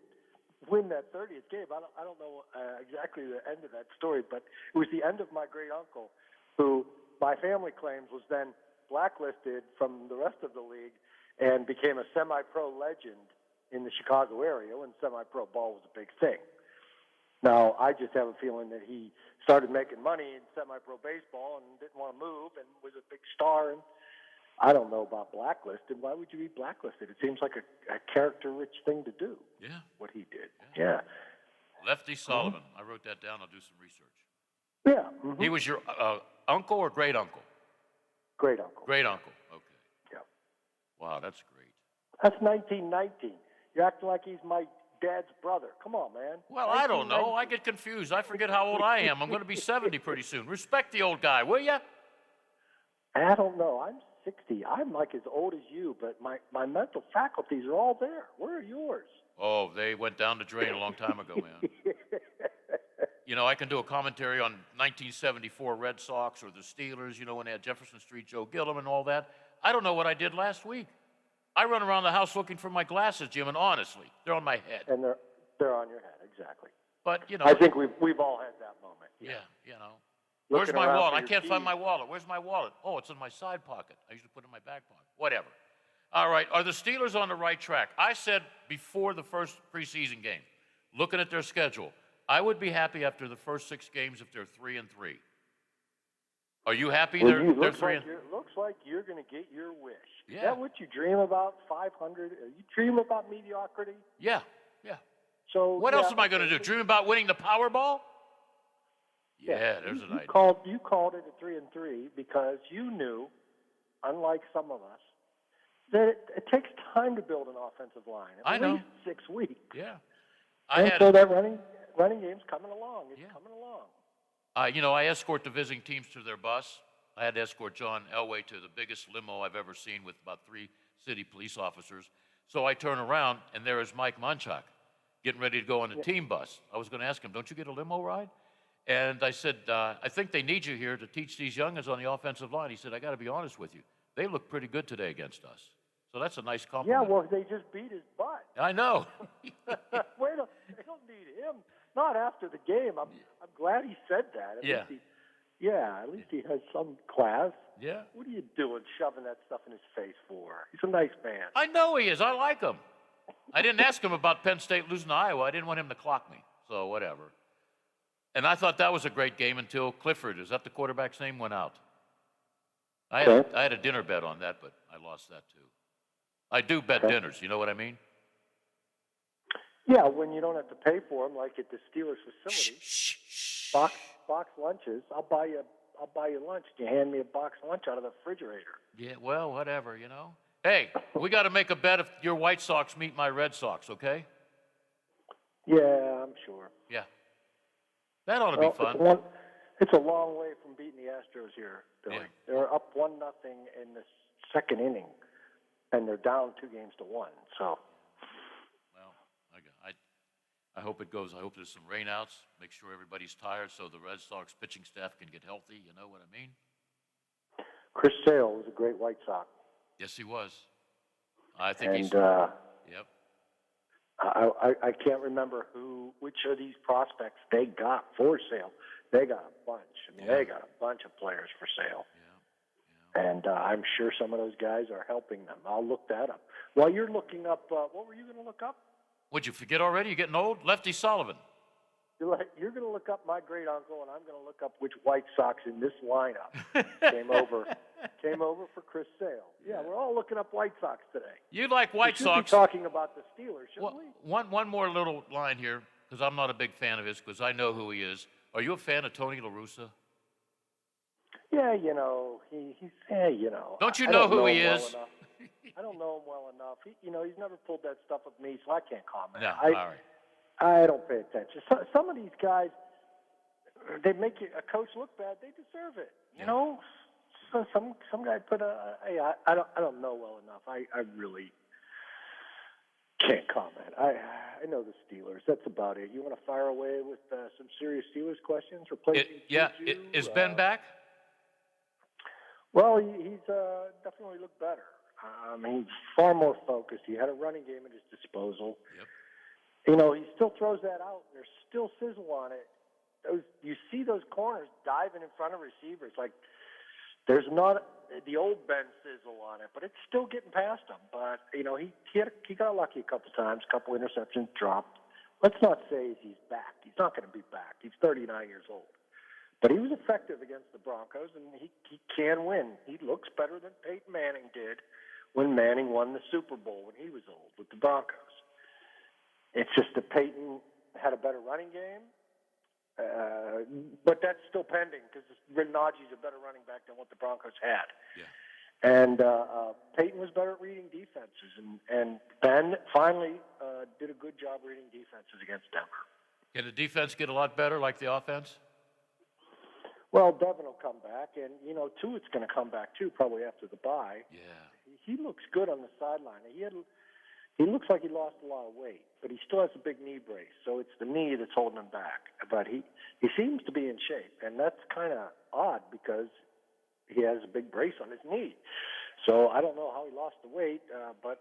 win that 30th game. I don't know exactly the end of that story, but it was the end of my great uncle, who my family claims was then blacklisted from the rest of the league and became a semi-pro legend in the Chicago area when semi-pro ball was a big thing. Now, I just have a feeling that he started making money in semi-pro baseball and didn't want to move and was a big star. And I don't know about blacklisted. Why would you be blacklisted? It seems like a character-rich thing to do. Yeah. What he did. Yeah. Lefty Sullivan. I wrote that down. I'll do some research. Yeah. He was your uncle or great uncle? Great uncle. Great uncle. Okay. Yeah. Wow, that's great. That's 1919. You're acting like he's my dad's brother. Come on, man. Well, I don't know. I get confused. I forget how old I am. I'm going to be 70 pretty soon. Respect the old guy, will you? I don't know. I'm 60. I'm like as old as you, but my mental faculties are all there. Where are yours? Oh, they went down the drain a long time ago, man. You know, I can do a commentary on 1974 Red Sox or the Steelers, you know, when they had Jefferson Street Joe Gillum and all that. I don't know what I did last week. I run around the house looking for my glasses, Jim, and honestly, they're on my head. And they're on your head, exactly. But, you know. I think we've all had that moment. Yeah, you know. Looking Where's my around wallet? for I your can't find keys. my wallet. Where's my wallet? Oh, it's in my side pocket. I usually put it in my back pocket. Whatever. All right, are the Steelers on the right track? I said before the first preseason game, looking at their schedule, I would be happy after the first 6 games if they're 3-3. Are you happy they're 3 and Looks like you're going to get your wish. Yeah. Is that what you dream about? 500? You dream about mediocrity? Yeah, yeah. So What else am I going to do? Dream about winning the Powerball? Yeah, there's an you idea. called it a 3-3 because you knew, unlike some of us, that it takes time to build an offensive line. At least 6 weeks. Yeah. So that running game's coming along. It's coming along. You know, I escort the visiting teams to their bus. I had to escort John Elway to the biggest limo I've ever seen with about 3 city police officers. So I turn around, and there is Mike Munchak getting ready to go on the team bus. I was going to ask him, don't you get a limo ride? And I said, I think they need you here to teach these youngins on the offensive line. He said, I got to be honest with you. They look pretty good today against us. So that's a nice compliment. Yeah, well, they just beat his butt. I know. They don't need him. Not after the game. I'm glad he said that. At least he has some class. Yeah. What are you doing shoving that stuff in his face for? He's a nice man. I know he is. I like him. I didn't ask him about Penn State losing to Iowa. I didn't want him to clock me. So whatever. And I thought that was a great game until Clifford, is that the quarterback's name, went out. I had a dinner bet on that, but I lost that too. I do bet dinners. You know what I mean? Yeah, when you don't have to pay for them, like at the Steelers facility. Box lunches. I'll buy you lunch. You hand me a box lunch out of the refrigerator. Yeah, well, whatever, you know. Hey, we got to make a bet if your White Sox meet my Red Sox, okay? Yeah, I'm sure. Yeah. That ought to be fun. It's a long way from beating the Astros here, Billy. Yeah. They're up 1-0 in the second inning, and they're down 2-1. So. Well, I hope it goes. I hope there's some rainouts. Make sure everybody's tired so the Red Sox pitching staff can get healthy. You know what I mean? Chris Sale was a great White Sox. Yes, he was. I think he's. Yep. I can't remember which of these prospects they got for Sale. They got a bunch. I mean, they got a bunch of players for Sale. Yeah. And I'm sure some of those guys are helping them. I'll look that up. While you're looking up, what were you going to look up? Would you forget already? You're getting old? Lefty Sullivan. You're going to look up my great uncle, and I'm going to look up which White Sox in this lineup came over for Chris Sale. Yeah, we're all looking up White Sox today. You like White we Sox? Be talking about the Steelers, shouldn't we? One more little line here, because I'm not a big fan of his, because I know who he is. Are you a fan of Tony La Russa? Yeah, you know, he's you know. Don't you know who he is? Well I don't know him well enough. He's never pulled that stuff with me, so I can't comment. No, all right. I don't pay attention. Some of these guys, they make a coach look bad. They deserve it. You know, so some guy put I don't know well enough. I really can't comment. I know the Steelers. That's about it. You want to fire away with some serious Steelers questions? Is Ben back? Well, he's definitely looked better. He's far more focused. He had a running game at his disposal. Yep. You know, he still throws that out. There's still sizzle on it. You see those corners diving in front of receivers. Like, there's not the old Ben sizzle on it, but it's still getting past him. But, you know, he got lucky a couple times, a couple interceptions dropped. Let's not say he's back. He's not going to be back. He's 39 years old. But he was effective against the Broncos, and he can win. He looks better than Peyton Manning did when Manning won the Super Bowl when he was old with the Broncos. It's just that Peyton had a better running game, but that's still pending because Najee's a better running back than what the Broncos had. Yeah. And Peyton was better at reading defenses, and Ben finally did a good job reading defenses against Denver. Can the defense get a lot better like the offense? Well, Devin will come back, and, Tuitt's going to come back, too, probably after the bye. Yeah. He looks good on the sideline. He looks like he lost a lot of weight, but he still has a big knee brace, so it's the knee that's holding him back. But he seems to be in shape, and that's kind of odd because he has a big brace on his knee. So I don't know how he lost the weight, but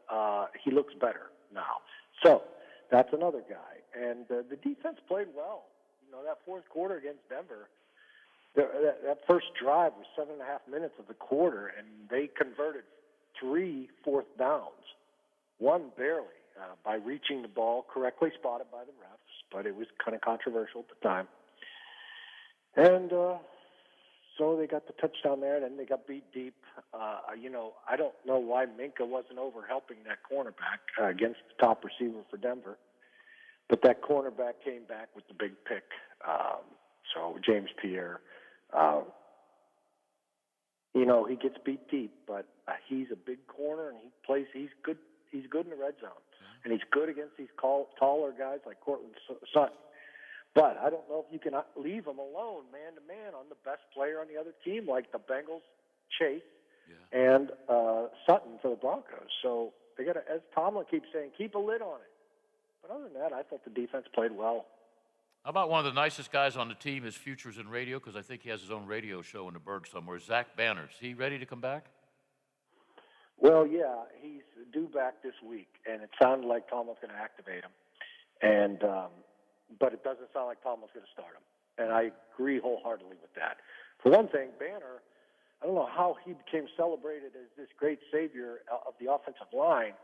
he looks better now. So that's another guy. And the defense played well. That fourth quarter against Denver, that first drive was 7.5 minutes of the quarter, and they converted 3 fourth downs, one barely, by reaching the ball correctly spotted by the refs, but it was kind of controversial at the time. And so they got the touchdown there, and then they got beat deep. I don't know why Minka wasn't over helping that cornerback against the top receiver for Denver, but that cornerback came back with the big pick. So James Pierre, he gets beat deep, but he's a big corner, and he's good. He's good in the red zone, and he's good against these taller guys like Cortland Sutton. But I don't know if you can leave him alone man-to-man on the best player on the other team, like the Bengals, Chase, and Sutton for the Broncos. So they got to, as Tomlin keeps saying, keep a lid on it. But other than that, I thought the defense played well. How about one of the nicest guys on the team, his future's in radio, because I think he has his own radio show in the Berg somewhere, Zach Banner. Is he ready to come back? Well, yeah, he's due back this week, and it sounded like Tomlin's going to activate him. And but it doesn't sound like Tomlin's going to start him. And I agree wholeheartedly with that. For one thing, Banner, I don't know how he became celebrated as this great savior of the offensive line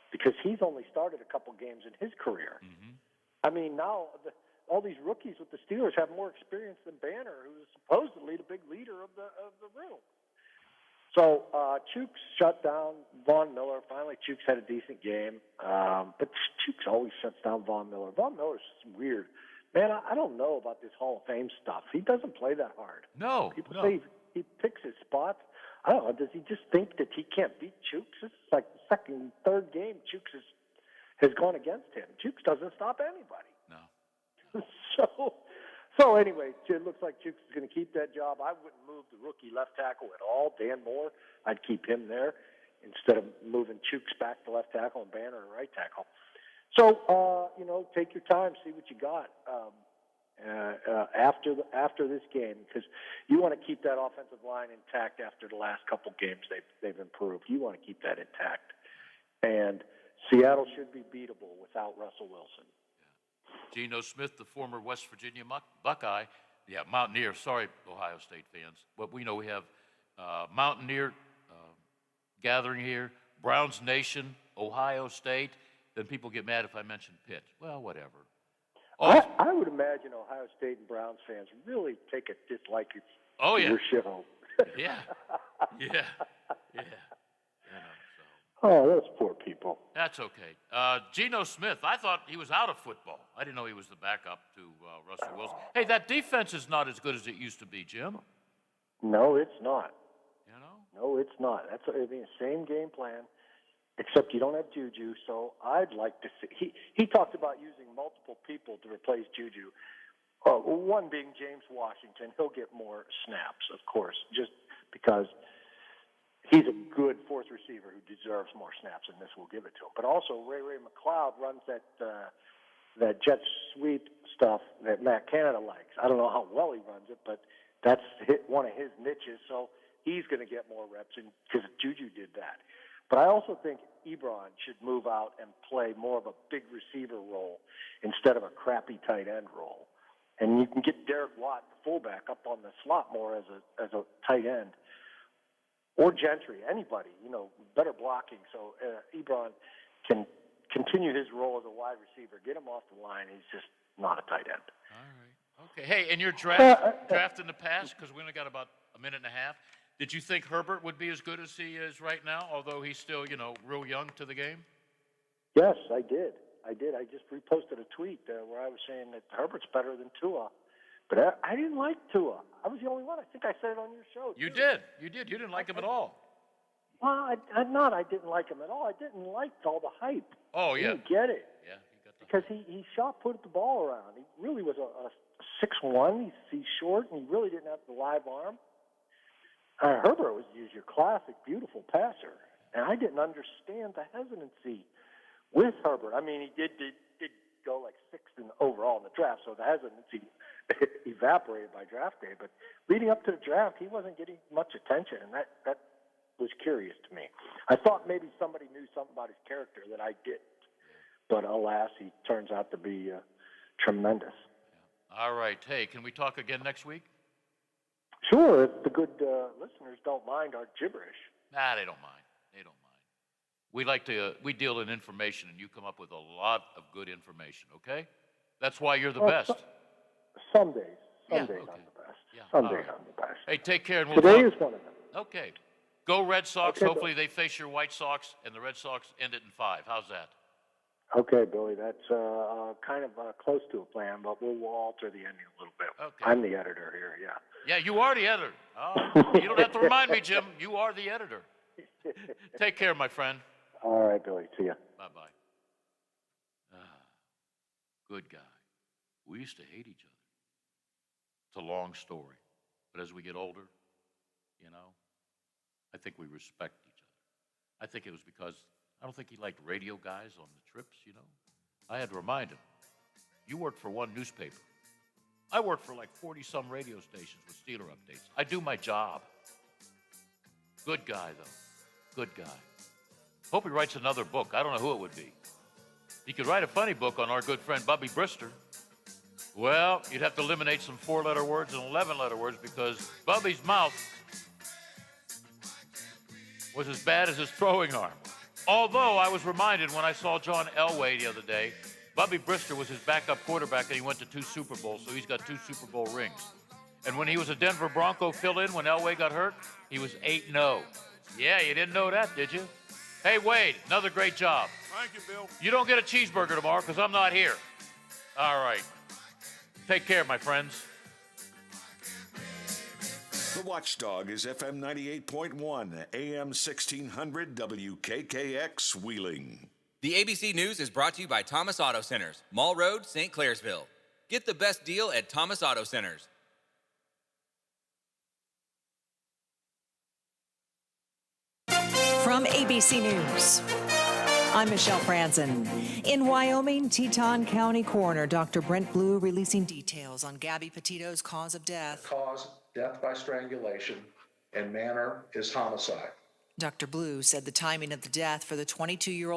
because he's only started a couple games in his career. Mm-hmm. I mean, now all these rookies with the Steelers have more experience than Banner, who is supposedly the big leader of the room. So Chooks shut down Von Miller. Finally, Chooks had a decent game. But Chooks always shuts down Von Miller. Von Miller's weird. Man, I don't know about this Hall of Fame stuff. He doesn't play that hard. No. People say he picks his spots. I don't know. Does he just think that he can't beat Chooks? This is like the second, third game Chooks has gone against him. Chooks doesn't stop anybody. No. So anyway, it looks like Chooks is going to keep that job. I wouldn't move the rookie left tackle at all, Dan Moore. I'd keep him there instead of moving Chooks back to left tackle and Banner to right tackle. So, take your time, see what you got after this game, because you want to keep that offensive line intact after the last couple games they've improved. You want to keep that intact. And Seattle should be beatable without Russell Wilson. Geno Smith, the former West Virginia Buckeye, Mountaineer, sorry, Ohio State fans, but we know we have Mountaineer gathering here, Browns Nation, Ohio State, then people get mad if I mention Pitt. Well, whatever. I would imagine Ohio State and Browns fans really take a dislike to your show. Yeah. Oh, those poor people. That's okay. Geno Smith, I thought he was out of football. I didn't know he was the backup to Russell Wilson. Hey, that defense is not as good as it used to be, Jim. No, it's not. No, it's not. That's the same game plan, except you don't have Juju. So I'd like to see. He talked about using multiple people to replace Juju. One being James Washington. He'll get more snaps, of course, just because he's a good fourth receiver who deserves more snaps, and this will give it to him. But also, Ray McLeod runs that jet sweep stuff that Matt Canada likes. I don't know how well he runs it, but that's one of his niches, so he's going to get more reps because Juju did that. But I also think Ebron should move out and play more of a big receiver role instead of a crappy tight end role. And you can get Derek Watt, the fullback, up on the slot more as a tight end. Or Gentry, anybody, better blocking. So Ebron can continue his role as a wide receiver, get him off the line. He's just not a tight end. All right. Okay. Hey, in your draft in the past, because we only got about a minute and a half, did you think Herbert would be as good as he is right now, although he's still, real young to the game? Yes, I did. I just reposted a tweet where I was saying that Herbert's better than Tua. But I didn't like Tua. I was the only one. I think I said it on your show. You did. You didn't like him at all. Well, I didn't like him at all. I didn't like all the hype. Oh, I yeah. didn't get it. Yeah, he got because he shot-put the ball around. He really was a 6'1". He's short, and he really didn't have the live arm. Herbert was your classic, beautiful passer. And I didn't understand the hesitancy with Herbert. I mean, he did go like sixth overall in the draft, so the hesitancy evaporated by draft day. But leading up to the draft, he wasn't getting much attention, and that was curious to me. I thought maybe somebody knew something about his character that I didn't. But alas, he turns out to be tremendous. All right. Hey, can we talk again next week? Sure, if the good listeners don't mind our gibberish. Nah, they don't mind. They don't mind. We deal in information, and you come up with a lot of good information, okay? That's why you're the best. Some days. Some days okay. I'm the best. Yeah, Some all days right. I'm the best. Hey, take care, and we'll Today talk. is one of them. Okay. Go Red Sox. Okay, Hopefully they face your White Sox, and the Red Sox end it in 5. How's that? Okay, Billy, that's kind of close to a plan, but we'll alter the ending a little bit. Okay. I'm the editor here, yeah. Yeah, you are the editor. Oh, you don't have to remind me, Jim. You are the editor. Take care, my friend. All right, Billy. See ya. Bye-bye. Good guy. We used to hate each other. It's a long story. But as we get older, I think we respect each other. I think it was because I don't think he liked radio guys on the trips, I had to remind him, you work for one newspaper. I work for like 40-some radio stations with Steeler updates. I do my job. Good guy, though. Good guy. Hope he writes another book. I don't know who it would be. He could write a funny book on our good friend Bubby Brister. Well, you'd have to eliminate some 4-letter words and 11-letter words because Bubby's mouth was as bad as his throwing arm. Although I was reminded when I saw John Elway the other day, Bubby Brister was his backup quarterback and he went to 2 Super Bowls, so he's got 2 Super Bowl rings. And when he was a Denver Bronco fill-in when Elway got hurt, he was 8-0. Yeah, you didn't know that, did you? Hey, Wade, another great job. Thank you, Bill. You don't get a cheeseburger tomorrow because I'm not here. All right. Take care, my friends. The Watchdog is FM 98.1, AM 1600, WKKX, Wheeling. The ABC News is brought to you by Thomas Auto Centers, Mall Road, St. Clairsville. Get the best deal at Thomas Auto Centers. From ABC News, I'm Michelle Franzen. In Wyoming, Teton County Coroner Dr. Brent Blue releasing details on Gabby Petito's cause of death. Cause, death by strangulation, and manner is homicide. Dr. Blue said the timing of the death for the 22-year-old